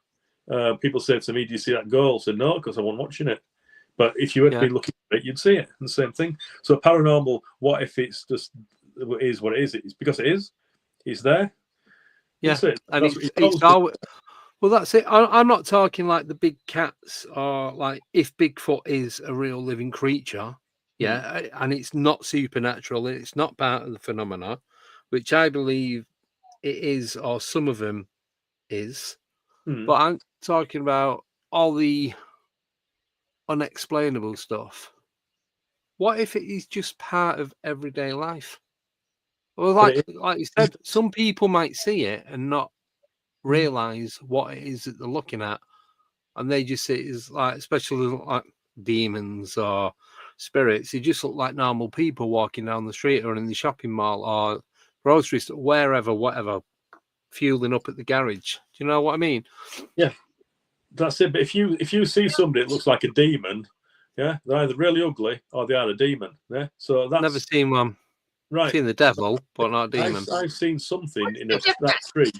People say to me, "Do you see that goal?" I said, "No, because I wasn't watching it." But if you had been looking at it, you'd see it. And the same thing. So paranormal. What if it's just is what it is? It's because it is. It's there. Yeah, and it's always. Well, that's it. I'm not talking like the big cats or like if Bigfoot is a real living creature, and it's not supernatural, it's not part of the phenomena. which I believe it is, or some of them is. Hmm. But I'm talking about all the unexplainable stuff. What if it is just part of everyday life? Well, like you said, some people might see it and not realize what it is that they're looking at, and they just see it as like, especially like demons or spirits. They just look like normal people walking down the street or in the shopping mall or grocery store, wherever, whatever, fueling up at the garage. Do you know what I mean? Yeah, that's it. But if you see somebody that looks like a demon, yeah, they're either really ugly or they are a demon. Yeah, so that's Never seen one. right. Seen the devil, but not a demon. I've seen something What's in the that tree.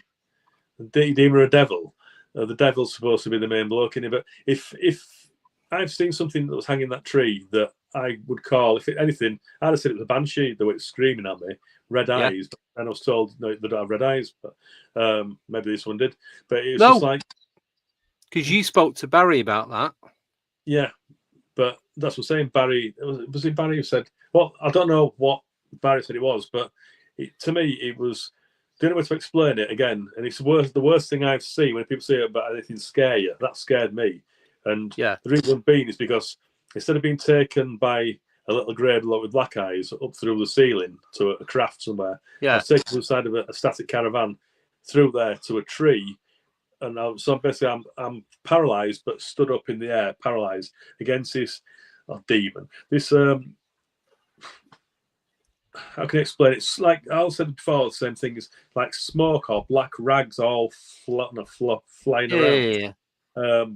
A demon or a devil. The devil's supposed to be the main bloke in it. But if I've seen something that was hanging in that tree that I would call, if anything, I'd have said it was a banshee, the way it's screaming at me, red eyes. And I was told no, they don't have red eyes, but maybe this one did. But it was just like, because you spoke to Barry about that. Yeah, but that's what I'm saying. Barry, was it Barry who said? Well, I don't know what Barry said it was, but to me, it was. The only way to explain it again, and it's the worst thing I've seen when people say about anything scare you. That scared me, and the reason being is because instead of being taken by a little grey bloke with black eyes up through the ceiling to a craft somewhere, I was taken to the side of a static caravan through there to a tree. And so basically, I'm paralysed, but stood up in the air, paralysed against this demon. This how can I explain it? It's like I said before, the same thing is like smoke or black rags all flying around.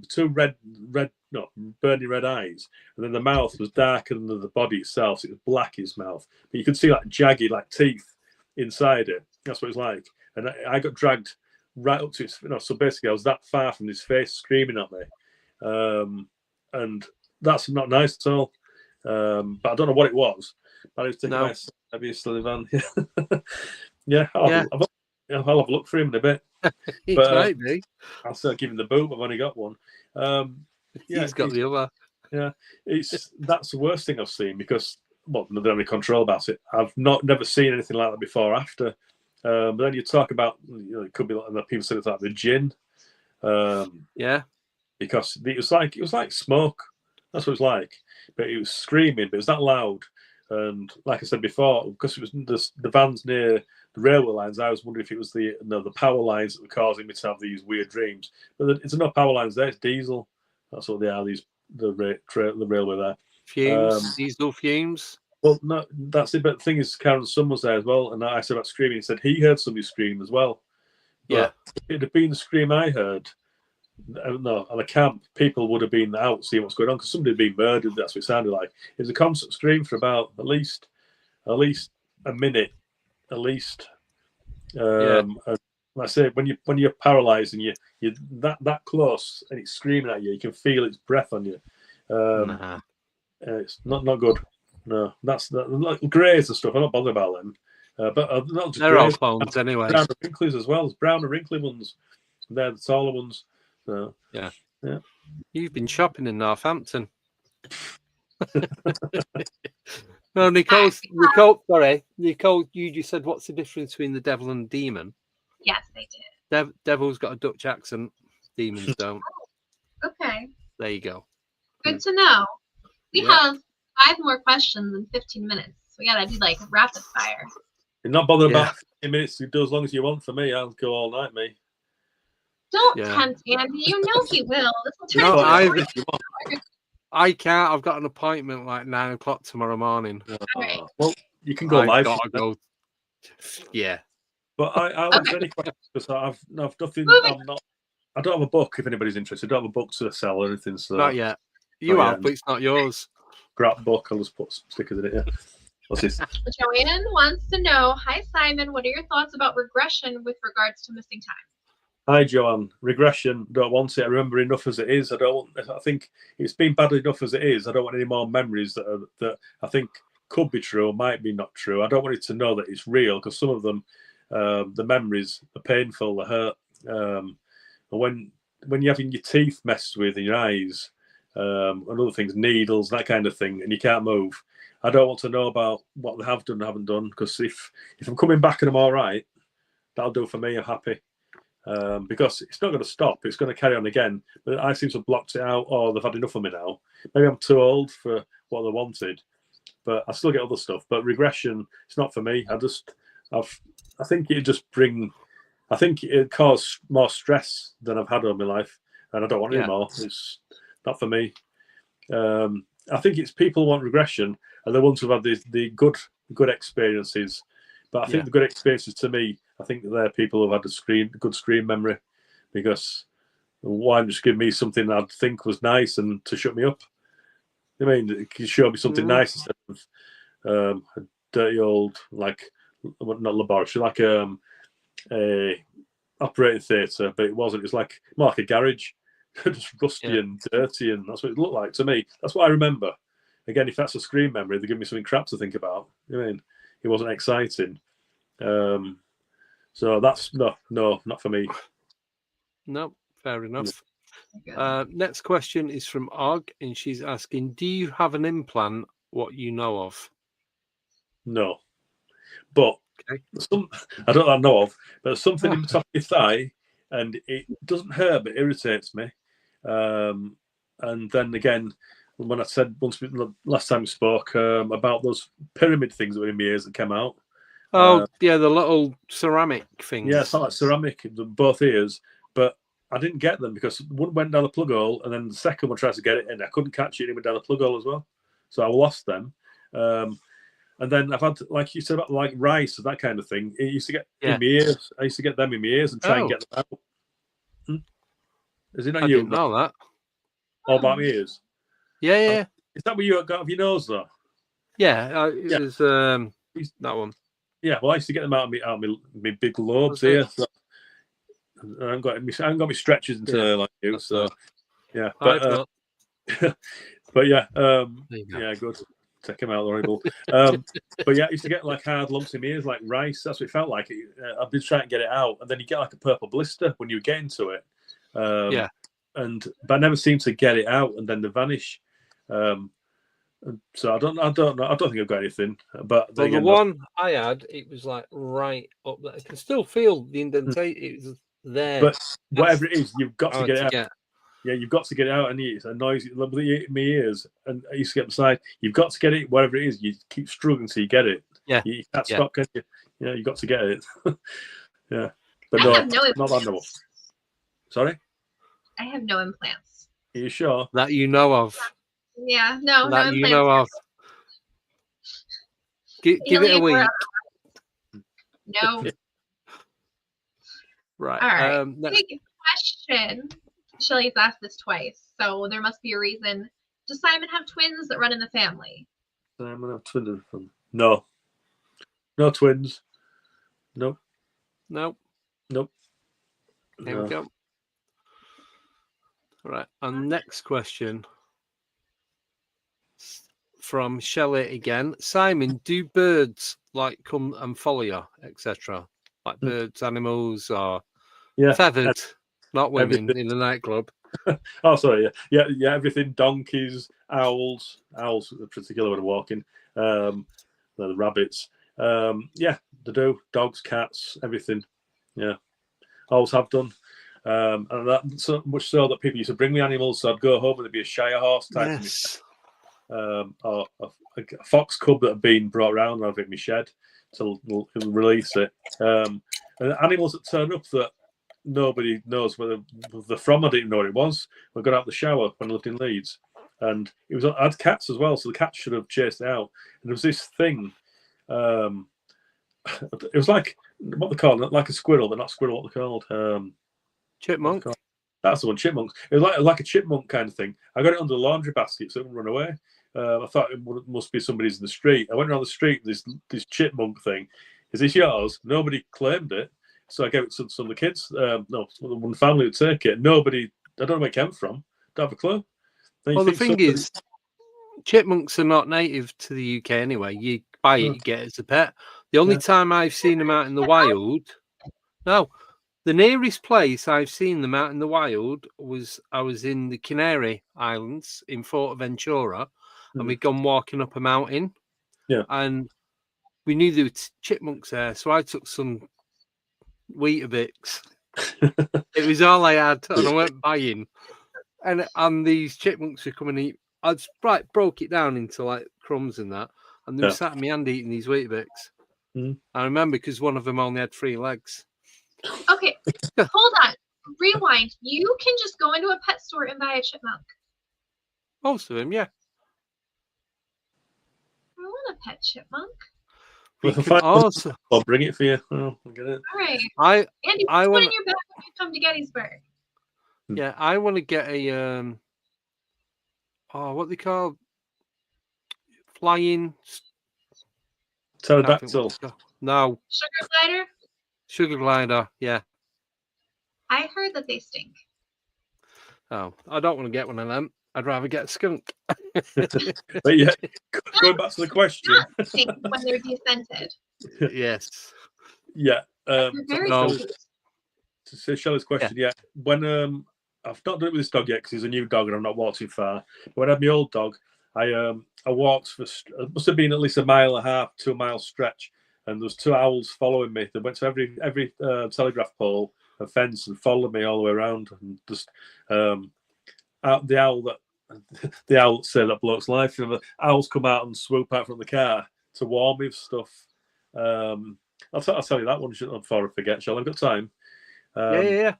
Two burning red eyes, and then the mouth was darker than the body itself. So it was black, his mouth, but you could see like jagged, like teeth inside it. That's what it's like. And I got dragged right up to his, so basically I was that far from his face screaming at me, and that's not nice at all. But I don't know what it was. But I was thinking maybe he's still in van. Yeah, I'll have a look for him in a bit. But might be. I'll still give him the boot. I've only got one. He's got the other. Yeah, that's the worst thing I've seen because I don't have any control about it. I've never seen anything like that before or after. But then you talk about, it could be like people said it's like the jinn. Because it was like smoke. That's what it was like. But it was screaming, but it was that loud. And like I said before, because it was the van's near the railway lines, I was wondering if it was the power lines that were causing me to have these weird dreams. But it's not power lines there; it's diesel. That's what they are. The railway there. Fumes, diesel fumes. Well, no, that's it. But the thing is, Karen's son was there as well, and I said about screaming. He said he heard somebody scream as well. But it'd have been the scream I heard. No, on a camp, people would have been out seeing what's going on because somebody had been murdered. That's what it sounded like. It was a constant scream for about at least a minute, at least. And like I say, when you're paralysed and you're that close and it's screaming at you, you can feel its breath on you. It's not good. No, that's like greys and stuff. I'm not bothered about them. But not just they're all clones anyway. Brown and wrinklies as well. There's brown and wrinkly ones. They're the taller ones. So, yeah. You've been shopping in Northampton. No, Nicole. Sorry, Nicole. You just said, "What's the difference between the devil and the demon?" Yes, they did. Devil's got a Dutch accent. Demons don't. Okay. There you go. Good to know. We have 5 more questions in 15 minutes. We gotta do like rapid fire. You're not bothered about 15 minutes. You do as long as you want for me. I'll go all night, mate. Don't tempt Andy. You know he will. This will turn I can't. I've got an appointment like 9 o'clock tomorrow morning. Right. Well, you can go live. Gotta go. Yeah. But I won't any questions because I've nothing. I don't have a book. If anybody's interested, I don't have a book to sell or anything. So not yet. You have, but it's not yours. Grab book. I'll just put stickers in it. Yeah. What's this? Joanne wants to know. Hi, Simon. What are your thoughts about regression with regards to missing time? Hi, Joanne. Regression, don't want it. I remember enough as it is. I think it's been bad enough as it is. I don't want any more memories that I think could be true or might be not true. I don't want it to know that it's real because some of them, the memories are painful, they hurt. When you're having your teeth messed with and your eyes, and other things, needles, that kind of thing, and you can't move. I don't want to know about what they have done and haven't done, because if I'm coming back and I'm all right, that'll do for me. I'm happy. Because it's not going to stop. It's going to carry on again. But I seem to have blocked it out, or they've had enough of me now. Maybe I'm too old for what they wanted, but I still get other stuff. But regression, it's not for me. I think it caused more stress than I've had in my life, and I don't want it anymore. It's not for me. I think it's people who want regression are the ones who've had the good experiences. But I think the good experiences, to me, I think they're people who've had a good screen memory, because why not just give me something I'd think was nice and to shut me up? I mean, it can show me something nice instead of a dirty old, like, not laboratory, like a operating theatre, but it wasn't. It was like more like a garage, just rusty and dirty, and that's what it looked like to me. That's what I remember. Again, if that's a screen memory, they give me something crap to think about. I mean, it wasn't exciting. So that's no, not for me. No, fair enough. Next question is from Og, and she's asking, do you have an implant, what you know of? No. But I don't know of, but something in the top of your thigh, and it doesn't hurt, but irritates me. And then again, when I said last time we spoke about those pyramid things that were in my ears that came out. Oh, the little ceramic things. Yeah, it's not like ceramic in both ears, but I didn't get them because one went down the plug hole, and then the second one tried to get it in. I couldn't catch it, and it went down the plug hole as well. So I lost them. And then I've had, like you said, about like rice and that kind of thing. It used to get in my ears. I used to get them in my ears and try and get them out. Is it not I you? didn't know that. All about my ears? Yeah. Is that what you got of your nose, though? Yeah, it was that one. Yeah, well, I used to get them out of my big lobes here. So I haven't got my stretchers until there like you. So yeah, but yeah, yeah, good. Take them out, horrible. But yeah, I used to get like hard lumps in my ears, like rice. That's what it felt like. I've been trying to get it out, and then you get like a purple blister when you get into it. But I never seem to get it out, and then they vanish. So I don't know. I don't think I've got anything. But well, the one I had, it was like right up there. I can still feel the indentation. It was there. But whatever it is, you've got to get it out. Yeah, you've got to get it out, and it's a noise in my ears. And I used to get beside. You've got to get it, whatever it is. You keep struggling till you get it. Yeah, you can't stop, can you? Yeah, you got to get it. Yeah, but not that no. Sorry, I have no implants. Are you sure? That you know of? Yeah, no that implants. You know of. Give it a week. No. Right. All right. Big question. Shelley's asked this twice, so there must be a reason. Does Simon have twins that run in the family? Simon have twins? No. No twins. Nope. Nope. Nope. There we go. All right. And next question from Shelley again. Simon, do birds like come and follow you, etc.? Like birds, animals, or feathered? Not women everything. In the nightclub. Oh, sorry. Yeah. Everything. Donkeys, owls particularly when walking. The rabbits. Yeah, they do. Dogs, cats, everything. Yeah, always have done. And that so much so that people used to bring me animals. So I'd go home and there'd be a shire horse type of or a fox cub that had been brought around. I'd in my shed to release it. And animals that turn up that nobody knows whether they're from. I didn't even know what it was. I got out the shower when I lived in Leeds, and I had cats as well, so the cats should have chased it out. And there was this thing. It was like what they call it, like a squirrel, but not squirrel. What they're called? Chipmunk. That's the one. Chipmunks. It was like a chipmunk kind of thing. I got it under the laundry basket so it wouldn't run away. I thought it must be somebody's in the street. I went around the street. This chipmunk thing. Is this yours? Nobody claimed it. So I gave it to some of the kids. One family would take it. Nobody, I don't know where it came from. Don't have a clue. Well, the thing is, chipmunks are not native to the UK anyway. You buy it, you get it as a pet. The only time I've seen them out in the wild, The nearest place I've seen them out in the wild was I was in the Canary Islands in Fortaventura, and we'd gone walking up a mountain. Yeah. And we knew there were chipmunks there, so I took some Weetabix. It was all I had, and I weren't buying. And these chipmunks were coming and eat. I just broke it down into like crumbs and that, and they were sat in my hand eating these Weetabix. I remember because one of them only had 3 legs. Okay, hold on. Rewind. You can just go into a pet store and buy a chipmunk. Most of them, yeah. I want a pet chipmunk. We can also... I'll bring it for you. I'll get it. All right. Andy, I put in your bag when you come to Gettysburg. Yeah, I want to get a what they call flying pterodactyl. No. Sugar glider? Sugar glider, yeah. I heard that they stink. Oh, I don't want to get one of them. I'd rather get a skunk. But yeah, going back to the question. Not stink when they're descented. Yes. Yeah. No. To Shelley's question, yeah. When I've not done it with this dog yet because he's a new dog and I'm not walked too far. But when I had my old dog, I walked for it must have been at least 1.5 miles, 2 mile stretch, and there was 2 owls following me. They went to every telegraph pole and fence and followed me all the way around, and just the owl that saved that bloke's life. You know, the owls come out and swoop out from the car to warn me of stuff. I'll tell you that one before I forget. Shall I? I've got time. Yeah.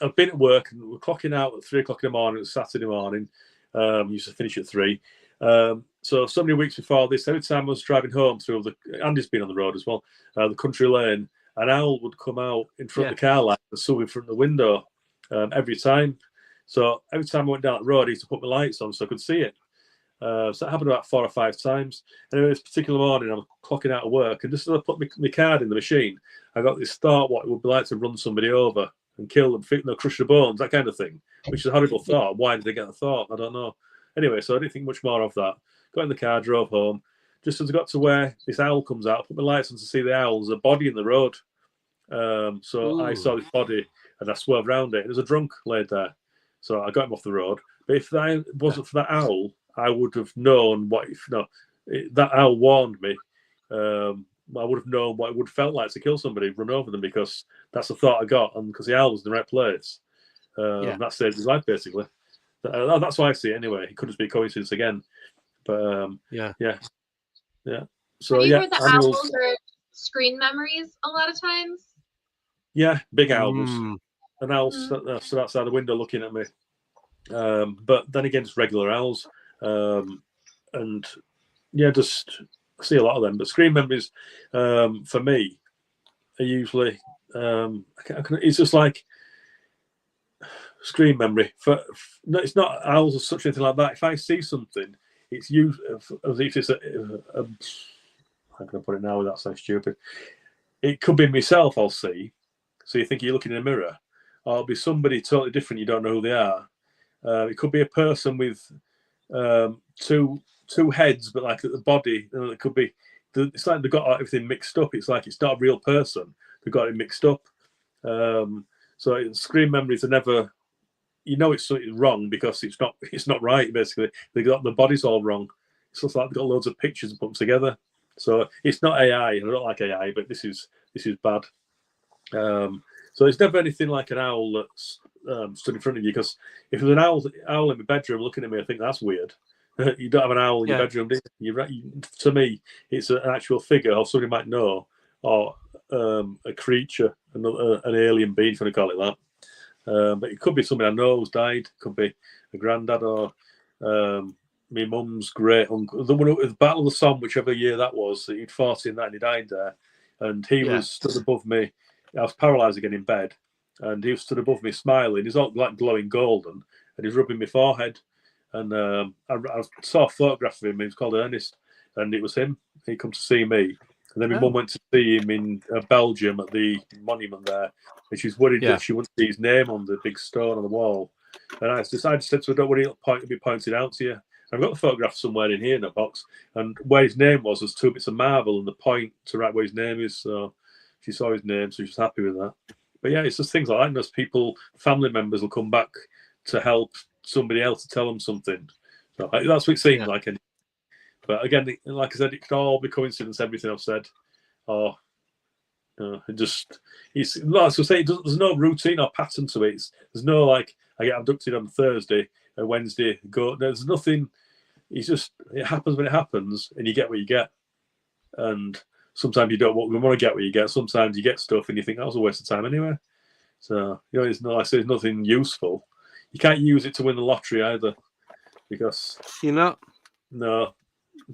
I've been at work and we're clocking out at 3 o'clock in the morning. It's Saturday morning. Used to finish at 3. So many weeks before this, every time I was driving home through Andy's been on the road as well, the country lane, an owl would come out in front of the car light and swoop in front of the window every time. So every time I went down the road, I used to put my lights on so I could see it. So that happened about 4 or 5 times. Anyway, this particular morning, I was clocking out of work, and just as I put my card in the machine, I got this thought what it would be like to run somebody over and kill them, crush their bones, that kind of thing, which is a horrible thought. Why did I get the thought? I don't know. Anyway, so I didn't think much more of that. Got in the car, drove home. Just as I got to where this owl comes out, I put my lights on to see the owl. There's a body in the road. So I saw this body, and I swerved around it. And there's a drunk laid there. So I got him off the road. But if that wasn't for that owl, I would have known that owl warned me. I would have known what it would have felt like to kill somebody, run over them, because that's the thought I got, and because the owl was in the right place. That saved his life, basically. That's why I see it anyway. It could just be coincidence again. But yeah. So have you heard that owls are screen memories a lot of times? Yeah, big owls. An owl stood outside the window looking at me. But then again, it's regular owls. And yeah, just see a lot of them. But screen memories, for me, are usually it's just like screen memory. No, it's not owls or such anything like that. If I see something, it's usually as if it's how can I put it now without sounding stupid? It could be myself. I'll see. So you think you're looking in a mirror, or it'll be somebody totally different. You don't know who they are. It could be a person with two heads, but like the body. It could be. It's like they've got everything mixed up. It's like it's not a real person. They've got it mixed up. So screen memories are never. You know it's something wrong because it's not right. Basically, they got the bodies all wrong. It's just like they've got loads of pictures and put them together. So it's not AI. I don't like AI, but this is bad. So it's never anything like an owl that's stood in front of you. Because if there's an owl in my bedroom looking at me, I think that's weird. You don't have an owl in your bedroom, do you? To me, it's an actual figure of somebody might know, or a creature, an alien being, if you want to call it that. But it could be somebody I know who's died. It could be a granddad or my mum's great uncle. The Battle of the Somme, whichever year that was, he'd fought in that and he died there. And he was stood above me. I was paralysed again in bed. And he was stood above me smiling. He's all like glowing golden. And he's rubbing my forehead. And I saw a photograph of him. He was called Ernest. And it was him. He come to see me. And then my mum went to see him in Belgium at the monument there. And she was worried that she wouldn't see his name on the big stone on the wall. And I decided to say to her, don't worry, it'll be pointed out to you. I've got the photograph somewhere in here in a box. And where his name was 2 bits of marble and the point to write where his name is. So she saw his name, so she was happy with that. But yeah, it's just things like that. And those people, family members will come back to help somebody else to tell them something. So that's what it seems like. But again, like I said, it could all be coincidence, everything I've said. Or it just, it's like I say, there's no routine or pattern to it. There's no like, I get abducted on Thursday, a Wednesday, go. There's nothing. It's just, it happens when it happens, and you get what you get. And sometimes you don't want to get what you get. Sometimes you get stuff and you think that was a waste of time anyway. So, it's not, like I say, it's nothing useful. You can't use it to win the lottery either, because you're not. No,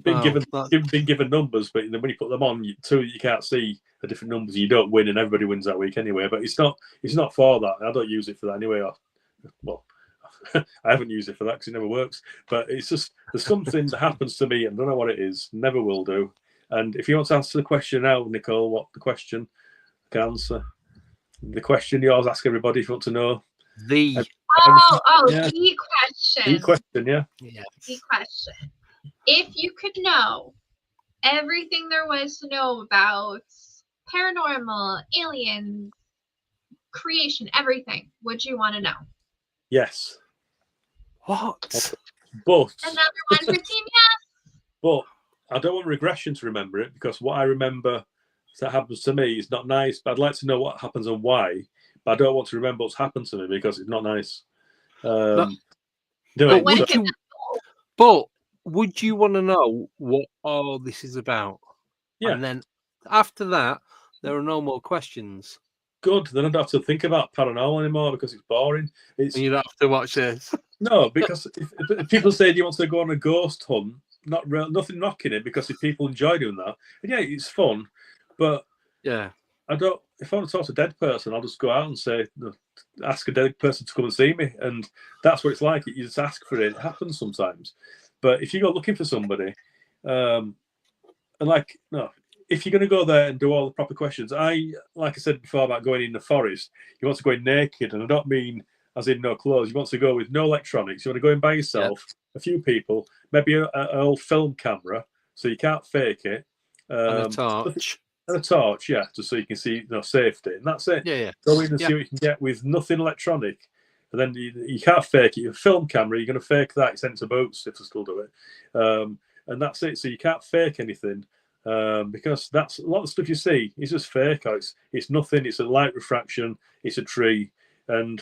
been given numbers, but when you put them on, you can't see the different numbers. You don't win, and everybody wins that week anyway. But it's not for that. I don't use it for that anyway. Well, I haven't used it for that because it never works. But it's just, there's something that happens to me, and I don't know what it is. Never will do. And if you want to answer the question now, Nicole, what the question? I can answer the question. You always ask everybody if you want to know. The question. The question, yeah. The question. If you could know everything there was to know about paranormal, aliens, creation, everything, would you want to know? Yes. What? But another one for Team Yes. But I don't want regression to remember it, because what I remember that happens to me is not nice. But I'd like to know what happens and why. But I don't want to remember what's happened to me because it's not nice. But would you want to know what all this is about? Yeah. And then after that, there are no more questions. Good. Then I don't have to think about paranormal anymore because it's boring. And you don't have to watch this. No, because if people say, do you want to go on a ghost hunt? Nothing knocking it, because if people enjoy doing that, and yeah, it's fun. But yeah, I don't. If I want to talk to a dead person, I'll just go out and say, ask a dead person to come and see me, and that's what it's like. You just ask for it. It happens sometimes. But if you go looking for somebody, and if you're going to go there and do all the proper questions, like I said before about going in the forest, you want to go in naked, and I don't mean as in no clothes. You want to go with no electronics. You want to go in by yourself, a few people, maybe an old film camera, so you can't fake it. And a torch. And a torch, yeah, just so you can see safety. And that's it. Yeah. Go in and see what you can get with nothing electronic. And then you can't fake it. Your film camera, you're going to fake that. You send it to Boots if they still do it. And that's it. So you can't fake anything. Because that's a lot of the stuff you see is just fake. It's nothing. It's a light refraction. It's a tree. And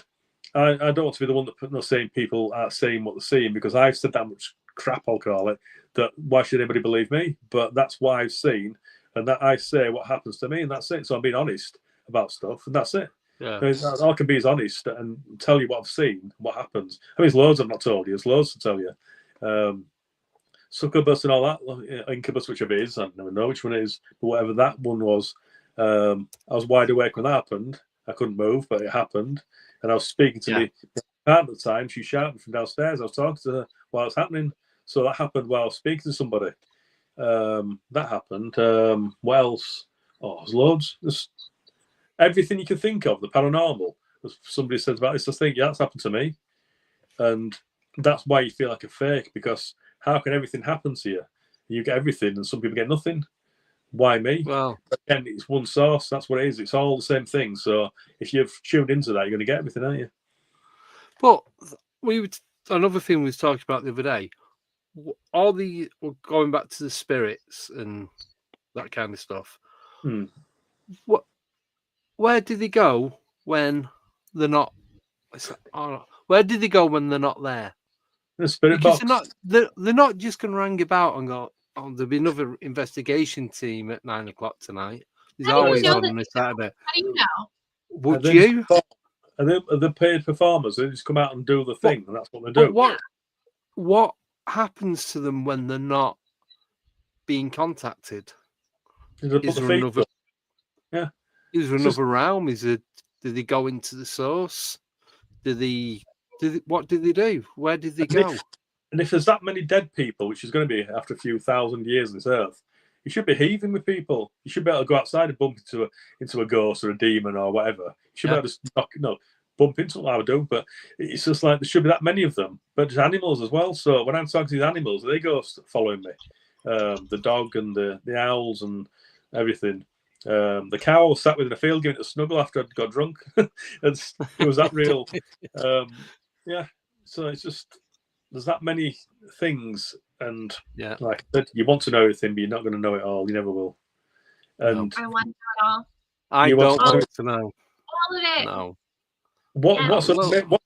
I don't want to be the one that saying people are saying what they're seeing, because I've said that much crap, I'll call it, that why should anybody believe me? But that's what I've seen, and that I say what happens to me, and that's it. So I'm being honest about stuff, and that's it. Yeah. All I can be is honest and tell you what I've seen, what happens. I mean, there's loads I've not told you. There's loads to tell you. Succubus and all that, incubus, whichever it is, I never know which one it is, but whatever that one was, I was wide awake when that happened. I couldn't move, but it happened. And I was speaking to my partner at the time. She shouted from downstairs. I was talking to her while it was happening. So that happened while I was speaking to somebody. That happened. What else? Oh, there's loads. There's everything you can think of, the paranormal. As somebody says about this, I think, that's happened to me. And that's why you feel like a fake, because how can everything happen to you? You get everything and some people get nothing. Why me? Well, again, it's one source. That's what it is. It's all the same thing. So if you've tuned into that, you're going to get everything, aren't you? But another thing we was talking about the other day. Going back to the spirits and that kind of stuff. Where do they go when they're not? Where do they go when they're not there? The spirit because box. They're not just going to hang about and go, oh, there'll be another investigation team at 9 o'clock tonight. There's always one on a Saturday. How do you know? Would you? Are they paid performers? They just come out and do the thing, and that's what they do. What happens to them when they're not being contacted? Is there another realm? Do they go into the source? What do they do? Where did they go? And if there's that many dead people, which is going to be after a few thousand years on this earth, you should be heaving with people. You should be able to go outside and bump into a ghost or a demon or whatever. You should be able to bump into what I would do. But it's just like there should be that many of them. But there's animals as well. So when I'm talking to these animals, they go following me. The dog and the owls and everything. The cow was sat within a field giving it a snuggle after I'd got drunk. It was that real. Yeah. So it's just, there's that many things. And like I said, you want to know everything, but you're not going to know it all. You never will. And I want to know it all. I don't want to know. All of it. No. What do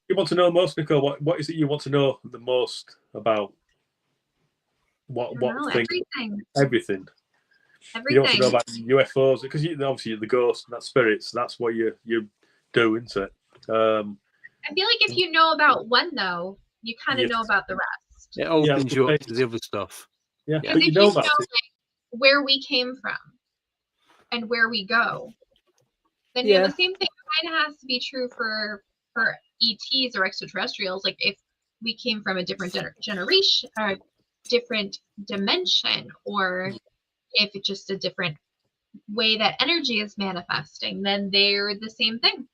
you want to know most, Nicole? What is it you want to know the most about? What thing? Everything. You don't want to know about UFOs because obviously the ghosts and that spirits. That's what you do, isn't it? I feel like if you know about one, though, you kind of know about the rest. It opens you up to the other stuff. Yeah, but if you know like, where we came from and where we go, then you know, the same thing kind of has to be true for ETs or extraterrestrials. Like if we came from a different generation or different dimension, or if it's just a different way that energy is manifesting, then they're the same thing.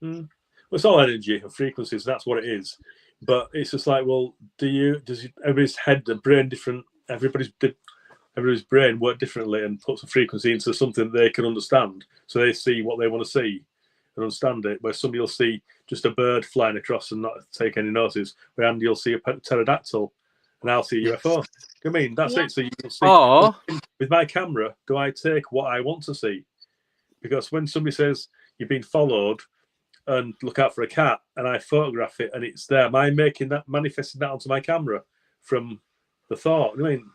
Well, it's all energy and frequencies. That's what it is. But it's just like, well, does everybody's head and brain different? Everybody's brain work differently and puts a frequency into something they can understand, so they see what they want to see and understand it. Where somebody will see just a bird flying across and not take any notice. Where Andy will see a pterodactyl, and I'll see a UFO. I mean, that's it. So you can see. With my camera, do I take what I want to see? Because when somebody says you've been followed and look out for a cat, and I photograph it and it's there, am I manifesting that onto my camera from the thought? I mean,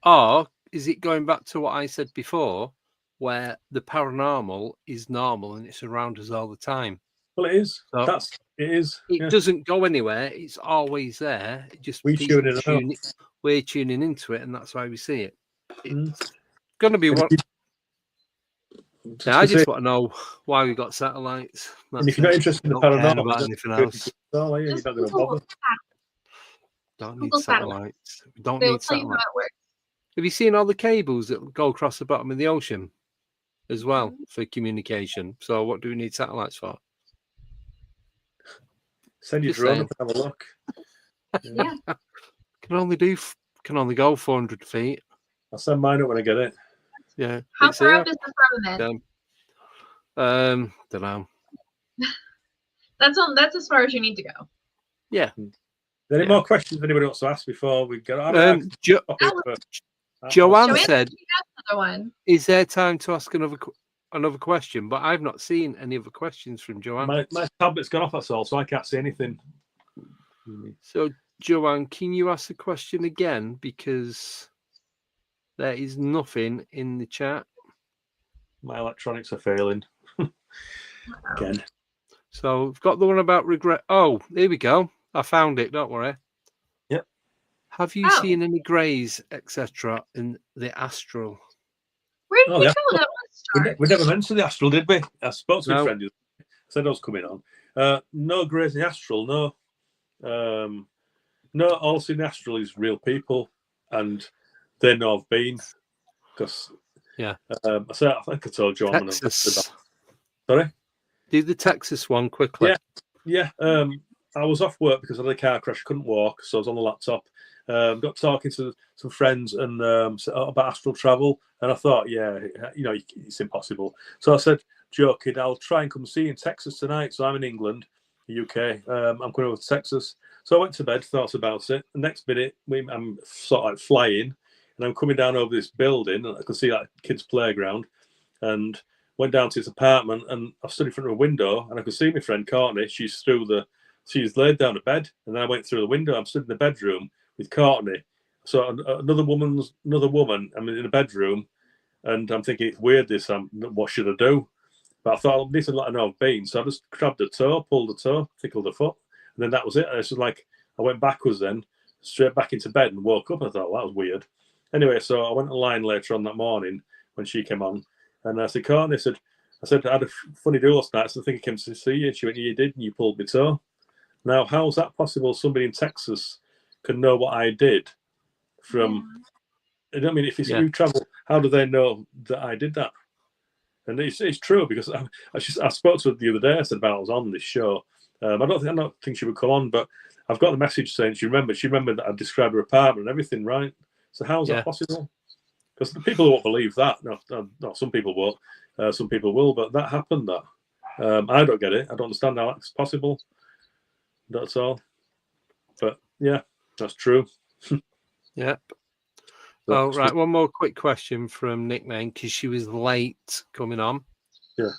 or is it going back to what I said before, where the paranormal is normal and it's around us all the time? Well, it is. So it is. It doesn't go anywhere. It's always there. It just we're tuning into it, and that's why we see it. It's going to be what. I just want to know why we got satellites. And if you're not interested in the paranormal, about anything else. You're not going to bother. Don't need satellites. We don't need satellites. Have you seen all the cables that go across the bottom of the ocean as well for communication? So what do we need satellites for? Send your drone up and have a look. Yeah. Can only go 400 feet. I'll send mine up when I get it. Yeah. How far up is the firmament? Don't know. That's as far as you need to go. Yeah. Any more questions anybody wants to ask before we get on? Joanne said, "Is there time to ask another question?" But I've not seen any other questions from Joanne. My tablet's gone off, that's all, so I can't see anything. So, Joanne, can you ask the question again? Because there is nothing in the chat. My electronics are failing. Again. So, we've got the one about regret. Oh, here we go. I found it. Don't worry. Yep. Have you seen any greys, etc., in the astral? Where did we go that one? We never mentioned the astral, did we? I spoke to a friend who said I was coming on. No greys in the astral, no. No, also in the astral is real people, and they know I've been. Because I think I told John. Texas. Sorry? Do the Texas one quickly. Yeah. I was off work because I had a car crash. Couldn't walk, so I was on the laptop. Got talking to some friends and about astral travel, and I thought, it's impossible. So I said, joking, I'll try and come see you in Texas tonight. So I'm in England, the UK. I'm going over to Texas. So I went to bed, thought about it. The next minute, I'm sort of like flying, and I'm coming down over this building, and I could see that kid's playground, and went down to his apartment, and I stood in front of a window, and I could see my friend Courtney. She's laid down to bed, and then I went through the window. I'm stood in the bedroom with Courtney. So another woman. I'm in the bedroom, and I'm thinking it's weird. What should I do? But I thought I need to let her know I've been. So I just grabbed her toe, pulled her toe, tickled her foot, and then that was it. It's like I went backwards, then straight back into bed, and woke up. And I thought, well, that was weird. Anyway, so I went online later on that morning when she came on, and I said, Courtney, I said I had a funny day last night. So I think I came to see you. And she went, you did, and you pulled my toe. Now, how is that possible? Somebody in Texas can know what I did from. I mean, if it's you travel, how do they know that I did that? And it's true because I spoke to her the other day. I said I was on this show. I don't think she would come on, but I've got the message saying she remembered that I described her apartment and everything, right? So how is that possible? Because the people won't believe that. No, some people won't. Some people will, but that happened. I don't get it. I don't understand how that's possible. That's all. But yeah, that's true. Yep. Oh, right. One more quick question from Nickname, because she was late coming on. Yeah.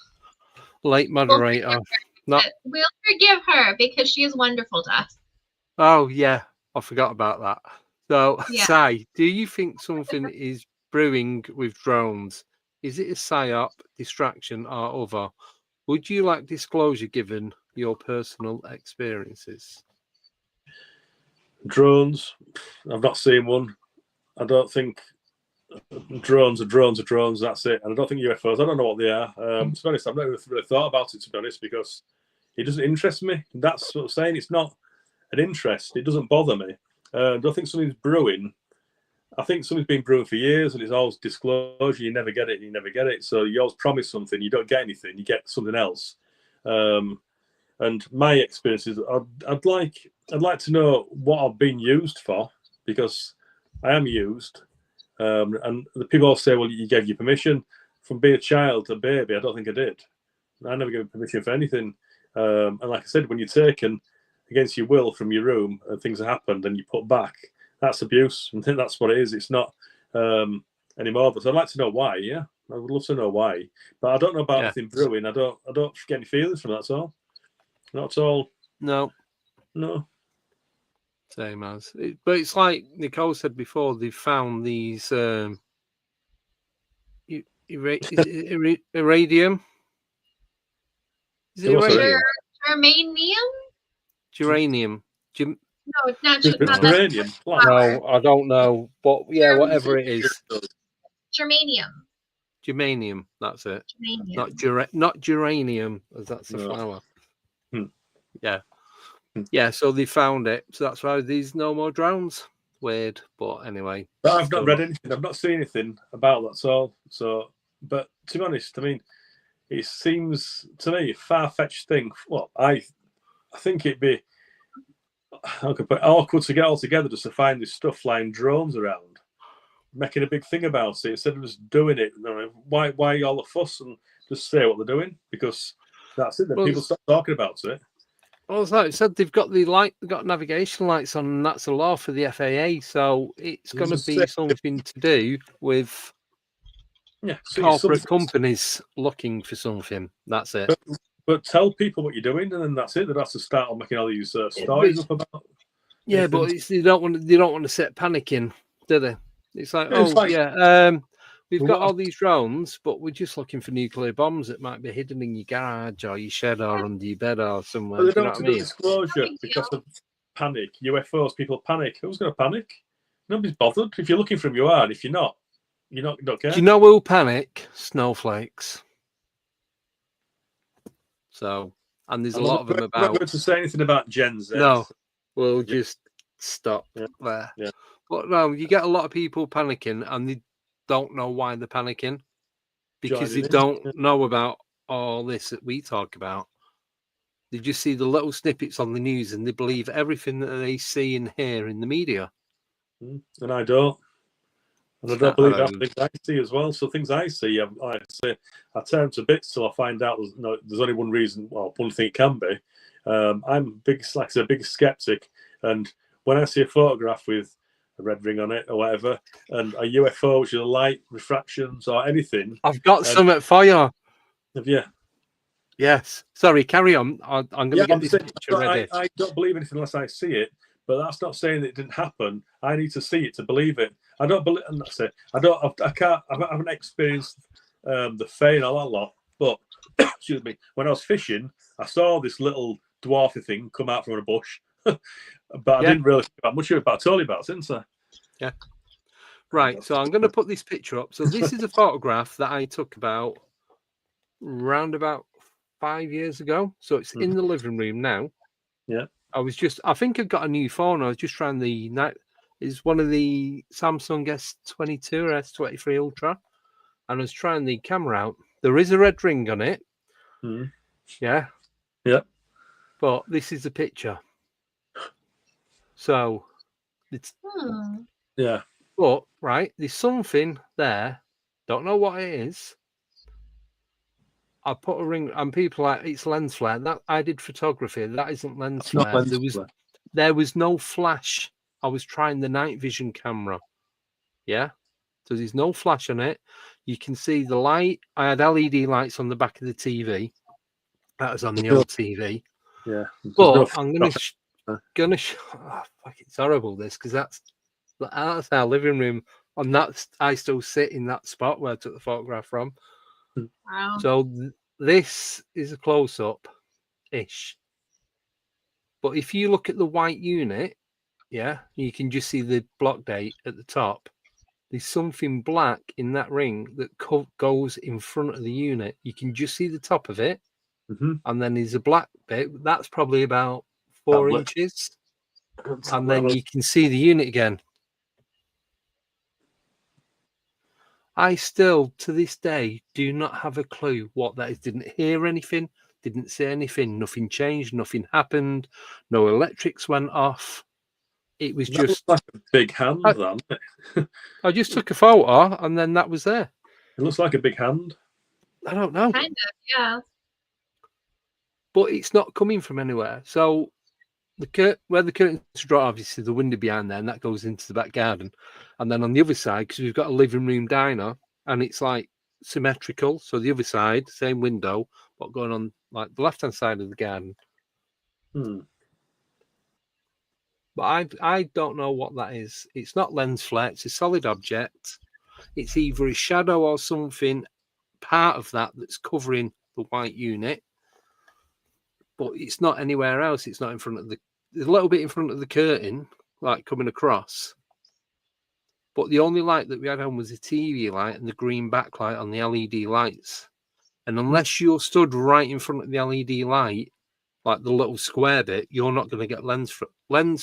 Late moderator. We'll forgive her because she is wonderful to us. Oh, yeah. I forgot about that. So, Yeah. Sai, do you think something is brewing with drones? Is it a psyop, distraction, or other? Would you like disclosure given your personal experiences? Drones. I've not seen one. I don't think drones are drones. That's it. And I don't think UFOs. I don't know what they are. To be honest, I've never really thought about it. To be honest, because it doesn't interest me. That's what I'm saying. It's not an interest. It doesn't bother me. I don't think something's brewing. I think something's been brewing for years, and it's always disclosure. You never get it. So you always promise something, you don't get anything. You get something else. And my experience is, I'd like to know what I've been used for, because I am used. And the people all say, well, you gave your permission. From being a child to baby, I don't think I did. I never gave permission for anything. And like I said, when you're taken against your will from your room and things have happened and you put back, that's abuse. I think that's what it is. It's not anymore. But so I'd like to know why. Yeah, I would love to know why. But I don't know about anything brewing. I don't get any feelings from that. That's all. Not at all. No. Same as. But it's like Nicole said before, they've found these iridium. Is it iridium? Germanium? Geranium. No, it's not geranium. No, I don't know. But yeah, whatever it is. Germanium. Germanium, that's it. Germanium. Not geranium, as that's the flower. Yeah, so they found it. So that's why there's no more drones. Weird, but anyway. But I've not read anything. I've not seen anything about that at all. So, but to be honest, I mean, it seems to me a far-fetched thing. Well, I think it'd be awkward to get all together just to find this stuff flying drones around, making a big thing about it instead of just doing it. Why all the fuss and just say what they're doing? Because that's it. Then people start talking about it. Well, it's like I said, they've got they've got navigation lights on, and that's a law for the FAA. So it's going to be something to do with corporate companies looking for something. That's it. But tell people what you're doing, and then that's it. They have to start on making all these stories up about. Yeah, but they don't want to set panicking, do they? It's like, we've got all these drones, but we're just looking for nuclear bombs that might be hidden in your garage or your shed or under your bed or somewhere. But they don't do disclosure because of panic. UFOs, people panic. Who's going to panic? Nobody's bothered. If you're looking for them, you are. And if you're not, you don't care. Do you know who'll panic? Snowflakes. So, and there's a lot of them about. I'm not going to say anything about Gen Z. No, we'll just stop there. Yeah. But no, you get a lot of people panicking, and they don't know why they're panicking because they don't know about all this that we talk about. They just see the little snippets on the news and they believe everything that they see and hear in the media. And I don't. And I don't believe that things I see as well. So things I see, like I say, I turn to bits till I find out there's only one reason, well, one thing it can be. I'm big skeptic. And when I see a photograph with a red ring on it or whatever, and a UFO, which is a light, refractions or anything. I've got something for you. Have you? Yes. Sorry, carry on. I'm going to get this picture ready. I don't believe anything unless I see it, but that's not saying that it didn't happen. I need to see it to believe it. I don't believe, and that's it. I haven't experienced the Fae and all that lot, but excuse me, when I was fishing, I saw this little dwarfy thing come out from a bush. But I didn't really think about much of it, but I told you about it, didn't I? Yeah. Right. So I'm going to put this picture up. So this is a photograph that I took about 5 years ago. So it's in the living room now. Yeah. I think I've got a new phone. I was just trying it's one of the Samsung S22 or S23 Ultra. And I was trying the camera out. There is a red ring on it. Yeah. Yeah. But this is a picture. So it's But right, there's something there. Don't know what it is. I put a ring, and people are like, it's lens flare. That I did photography. That isn't lens Not flare. lens flare. There was no flash. I was trying the night vision camera. Yeah. So there's no flash on it. You can see the light. I had LED lights on the back of the TV. That was on the old TV. Yeah. But I'm gonna oh, fuck, it's horrible this, because that's our living room. On that, I still sit in that spot where I took the photograph from. Wow. So this is a close-up ish. But if you look at the white unit, yeah, you can just see the block date at the top. There's something black in that ring that goes in front of the unit. You can just see the top of it. And then there's a black bit. That's probably about 4 inches. And then you can see the unit again. I still, to this day, do not have a clue what that is. Didn't hear anything, didn't see anything, nothing changed, nothing happened, no electrics went off. It was just like a big hand, then. I just took a photo and then that was there. It looks like a big hand. I don't know. Kind of, yeah. But it's not coming from anywhere. So where the curtains are drawn, obviously the window behind there, and that goes into the back garden. And then on the other side, because we've got a living room diner, and it's like symmetrical. So the other side, same window, but going on like the left-hand side of the garden. But I don't know what that is. It's not lens flare. It's a solid object. It's either a shadow or something, part of that that's covering the white unit. But it's not anywhere else. It's not in front of there's a little bit in front of the curtain, like coming across. But the only light that we had on was the TV light and the green backlight on the LED lights. And unless you're stood right in front of the LED light, like the little square bit, you're not going to get lens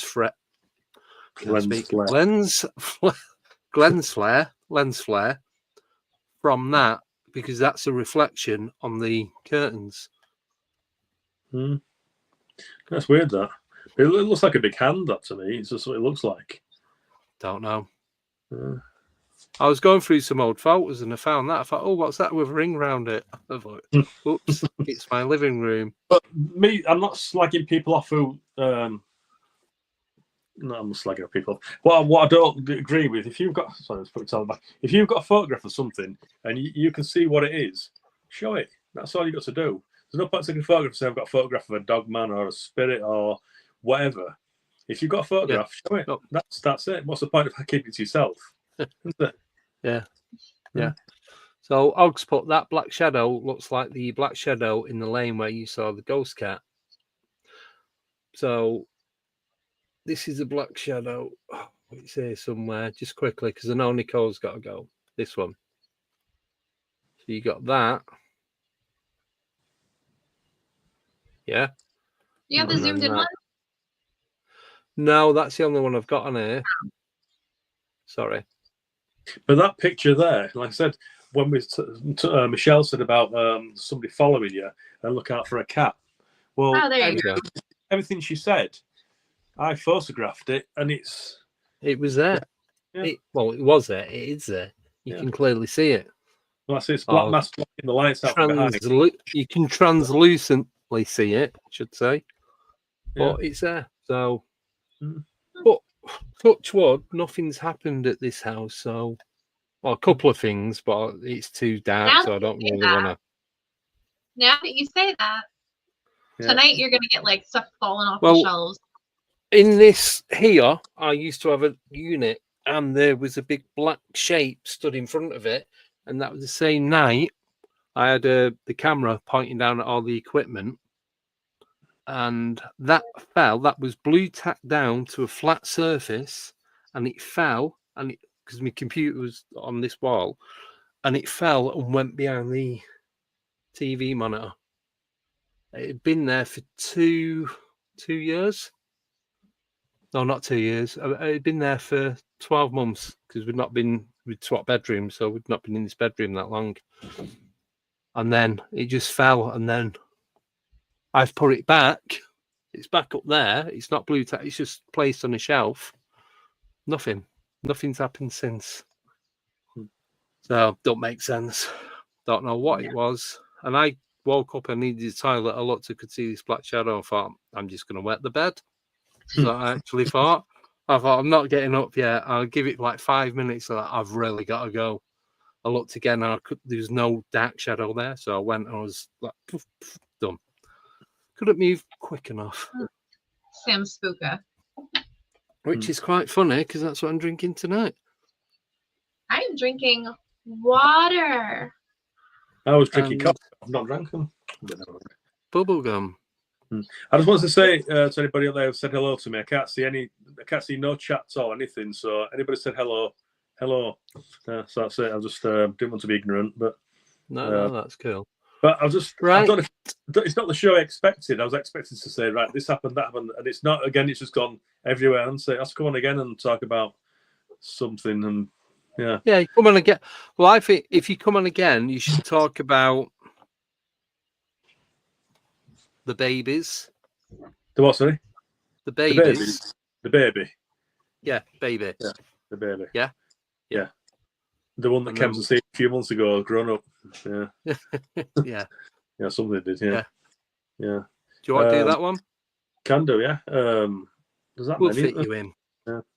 flare from that, because that's a reflection on the curtains. That's weird, that. It looks like a big hand, that, to me. It's just what it looks like. Don't know. I was going through some old photos and I found that. I thought, oh, what's that with a ring around it? I thought, oops, it's my living room. But me, I'm not slagging people off who... no, I'm slagging people off. What I don't agree with, if you've got... Sorry, let's put it back. If you've got a photograph of something and you can see what it is, show it. That's all you've got to do. There's no point taking a photograph and saying I've got a photograph of a dog man or a spirit or whatever. If you've got a photograph, show it. That's it. What's the point of keeping it to yourself? Isn't it? Yeah. So Og's put that black shadow looks like the black shadow in the lane where you saw the ghost cat. So this is a black shadow. It's here somewhere, just quickly, because I know Nicole's got to go. This one. So you got that. Yeah. You have the zoomed in one? No, that's the only one I've got on here. Sorry. But that picture there, like I said, when Michelle said about somebody following you and look out for a cat. Well, everything she said, I photographed it, and it was there. Yeah. It was there. It is there. You can clearly see it. Well, I see it's black mask blocking the lights out behind. You can translucently see it, I should say, but it's there. So, but touch wood, nothing's happened at this house. So, well, a couple of things, but it's too dark, so I don't really want to. Now that you say that, tonight you're going to get like stuff falling off the shelves. In this here, I used to have a unit, and there was a big black shape stood in front of it, and that was the same night. I had the camera pointing down at all the equipment, and that fell. That was blue tacked down to a flat surface, and it fell, and because my computer was on this wall, and it fell and went behind the TV monitor. It had been there for two years. No, not 2 years. It had been there for 12 months because we'd swapped bedrooms, so we'd not been in this bedroom that long. And then it just fell, and then I've put it back. It's back up there. It's not blue tack. It's just placed on a shelf. Nothing. Nothing's happened since. Hmm. So, don't make sense. Don't know what it was. And I woke up and needed the toilet. I looked, I could see this black shadow. I thought, I'm just going to wet the bed. So I actually thought, I'm not getting up yet. I'll give it like 5 minutes. So I've really got to go. I looked again and there was no dark shadow there. So I went and I was like, poof, poof, done. Couldn't move quick enough. Sam Spooka. Which is quite funny because that's what I'm drinking tonight. I am drinking water. I was drinking coffee. I've not drank them. Bubblegum. I just wanted to say to anybody out there who said hello to me, I can't see no chats or anything. So anybody said hello. So that's it. I just didn't want to be ignorant, but no, that's cool. But I was just right. I don't know if, it's not the show I expected. I was expecting to say, right, this happened, that happened, and it's not. Again, it's just gone everywhere. And say, let's come on again and talk about something. And yeah, come on again. Well, I think if you come on again, you should talk about the babies. The what? Sorry, the babies. The baby. Yeah, baby. Yeah, the baby. Yeah. The one that came to see a few months ago, grown up. Yeah. Yeah. Yeah, something did. Yeah. Do you want to do that one? Can do. Yeah. Does that we'll many? fit you in.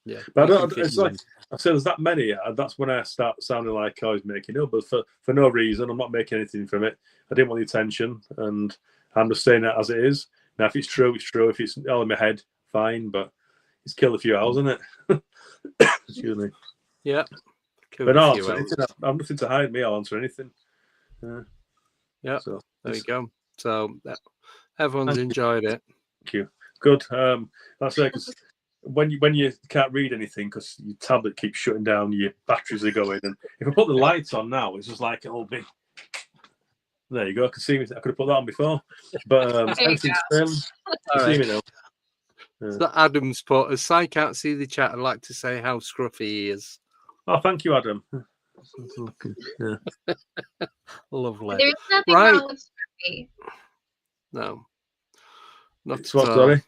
Yeah. But I don't. It's like I said. There's that many. That's when I start sounding like I was making up, but for no reason. I'm not making anything from it. I didn't want the attention, and I'm just saying it as it is. Now, if it's true, it's true. If it's all in my head, fine. But it's killed a few hours, isn't it? Excuse me. Yeah. But no, I've nothing to hide. Me, I'll answer anything. Yeah. So there you go. So everyone's enjoyed it. Thank you. Good. That's it. Because when you can't read anything because your tablet keeps shutting down, your batteries are going. And if I put the lights on now, it's just like it'll be. There you go. I can see me. I could have put that on before, but everything's see me now. So Adam's put, as I can't see the chat, I'd like to say how scruffy he is. Oh, thank you, Adam. Yeah. Lovely. There's nothing wrong with scruffy. No. Not at all. Sorry?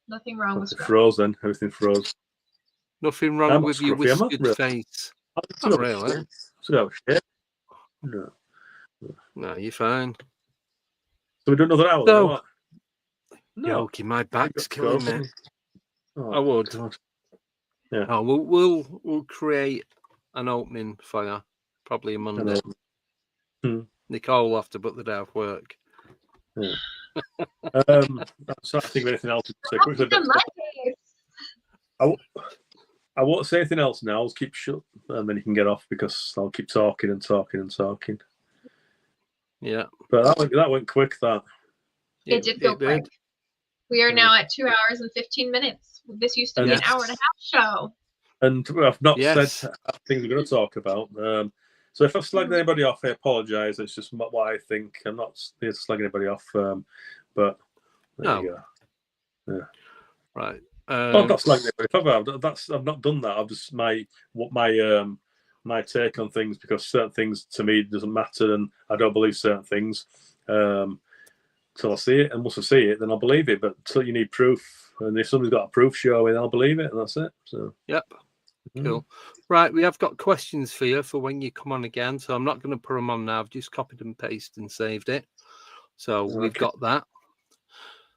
Nothing wrong with scruffy. Frozen. Everything froze. Nothing wrong with your whiskered face. Not really. No, you're fine. So we do another hour. So, Yoki, my back's killing me. I would. God. Yeah. Oh, we'll create an opening for you, probably a Monday. Nicole will have to put the day off work. Yeah. I'm trying to think of anything else. I won't say anything else now. I'll keep shut, and then you can get off because I'll keep talking and talking and talking. Yeah, but that went quick. It did go quick. We are now at 2 hours and 15 minutes. This used to be an hour and a half show. And I've not said things we're going to talk about. So if I've slagged anybody off, I apologise. It's just what I think. I'm not here to slag anybody off. But there you go. Yeah. Right. I'm not slagging anybody. I've not done that. I've just my take on things, because certain things to me doesn't matter, and I don't believe certain things. Till I see it, and once I see it, then I'll believe it. But until you need proof, and if somebody's got a proof showing, I'll believe it, and that's it. So cool. Right, we have got questions for you for when you come on again. So I'm not going to put them on now. I've just copied and pasted and saved it. So we've got that.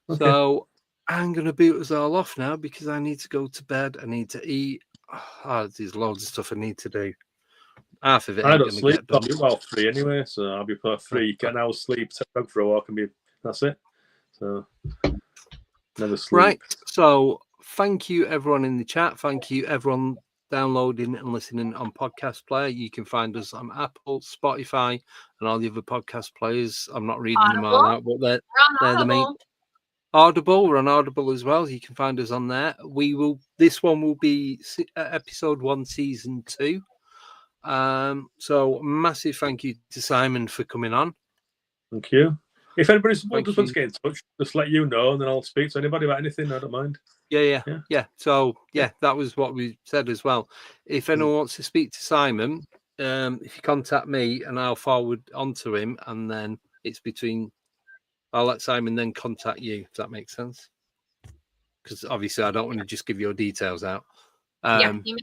Okay. So I'm going to boot us all off now because I need to go to bed. I need to eat. There's loads of stuff I need to do. Half of it. I don't sleep. I'll be about 3 anyway, so I'll be about 3. Get an hour's sleep, take a dog for a walk, and that's it. So never sleep. Right. So thank you everyone in the chat. Thank you everyone downloading and listening on Podcast Player. You can find us on Apple, Spotify, and all the other podcast players. I'm not reading them all out, but they're the main. Audible. We're on Audible as well. You can find us on there. This one will be episode 1, season 2. So massive thank you to Simon for coming on. Thank you. If anybody just wants to get in touch, just let you know, and then I'll speak to anybody about anything. I don't mind. Yeah. So that was what we said as well. If anyone wants to speak to Simon, if you contact me, and I'll forward onto him, and then I'll let Simon then contact you, if that makes sense. Because obviously I don't want to just give your details out. You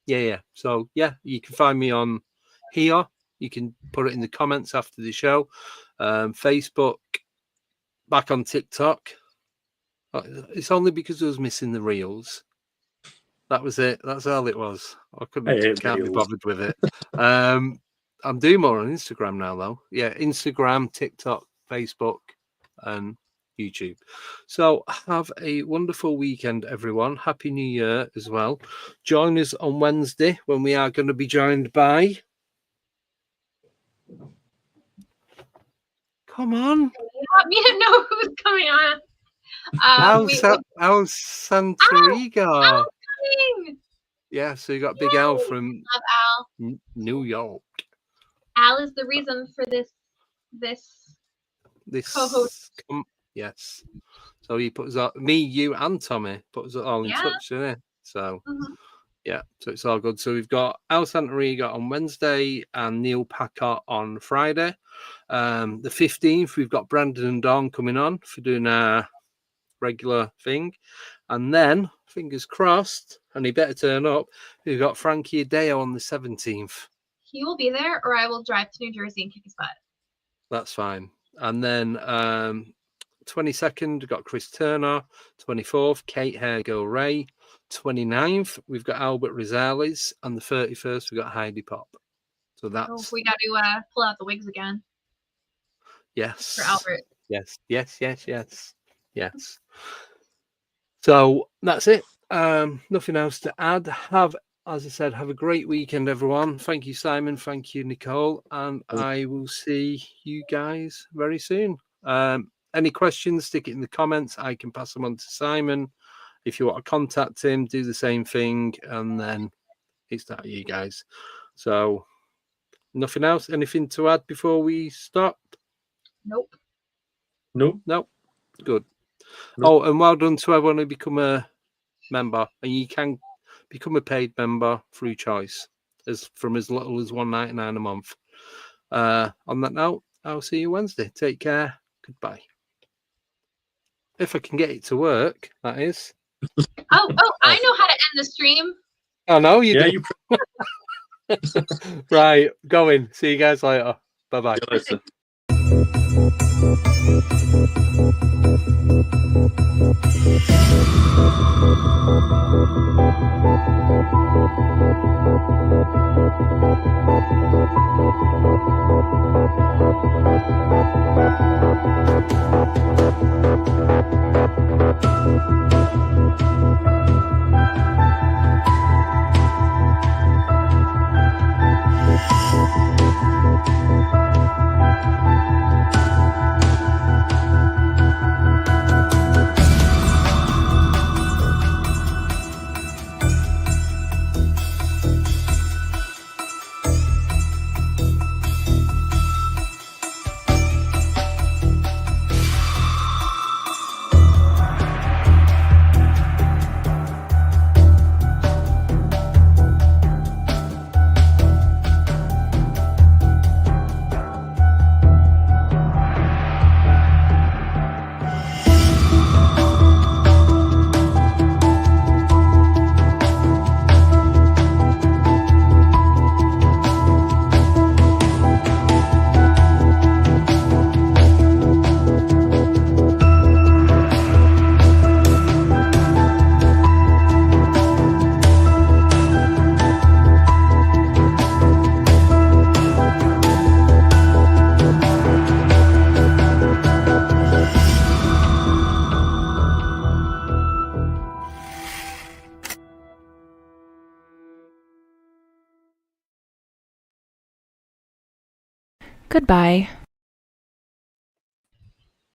Yeah. So yeah, you can find me on here. You can put it in the comments after the show. Facebook, back on TikTok. It's only because I was missing the reels. That was it. That's all it was. I can't be bothered with it. I'm doing more on Instagram now, though. Yeah, Instagram, TikTok, Facebook, and YouTube. So have a wonderful weekend, everyone. Happy New Year as well. Join us on Wednesday when we are going to be joined by... Come on. You want me to know who's coming on. How's Santoriga? Coming. Yeah, so you got Big Al from Al. New York. Al is the reason for this co-host. Yes. So he puts me, you, and Tommy puts it all in touch, didn't it? So yeah, so it's all good. So we've got Al Santoriga on Wednesday and Neil Packard on Friday. The 15th, we've got Brandon and Dawn coming on for doing a regular thing. And then, fingers crossed, and he better turn up, we've got Frankie Adeo on the 17th. He will be there, or I will drive to New Jersey and kick his butt. That's fine. And then 22nd, we've got Chris Turner. 24th, Kate Hairgirl Ray. 29th, we've got Albert Rosales. And the 31st, we've got Heidi Pop. So that's... we got to pull out the wigs again. Yes. For Albert. Yes. So that's it. Nothing else to add. As I said, have a great weekend, everyone. Thank you, Simon. Thank you, Nicole. And I will see you guys very soon. Any questions, stick it in the comments. I can pass them on to Simon. If you want to contact him, do the same thing. And then it's that you guys. So nothing else. Anything to add before we stop? Nope. Good. Oh, and well done to everyone who become a member. And you can become a paid member through choice, from as little as $1.99 a month. On that note, I'll see you Wednesday. Take care. Goodbye. If I can get it to work, that is. Oh, I know how to end the stream. Oh, no, you do. Right, going. See you guys later. Bye-bye. Goodbye.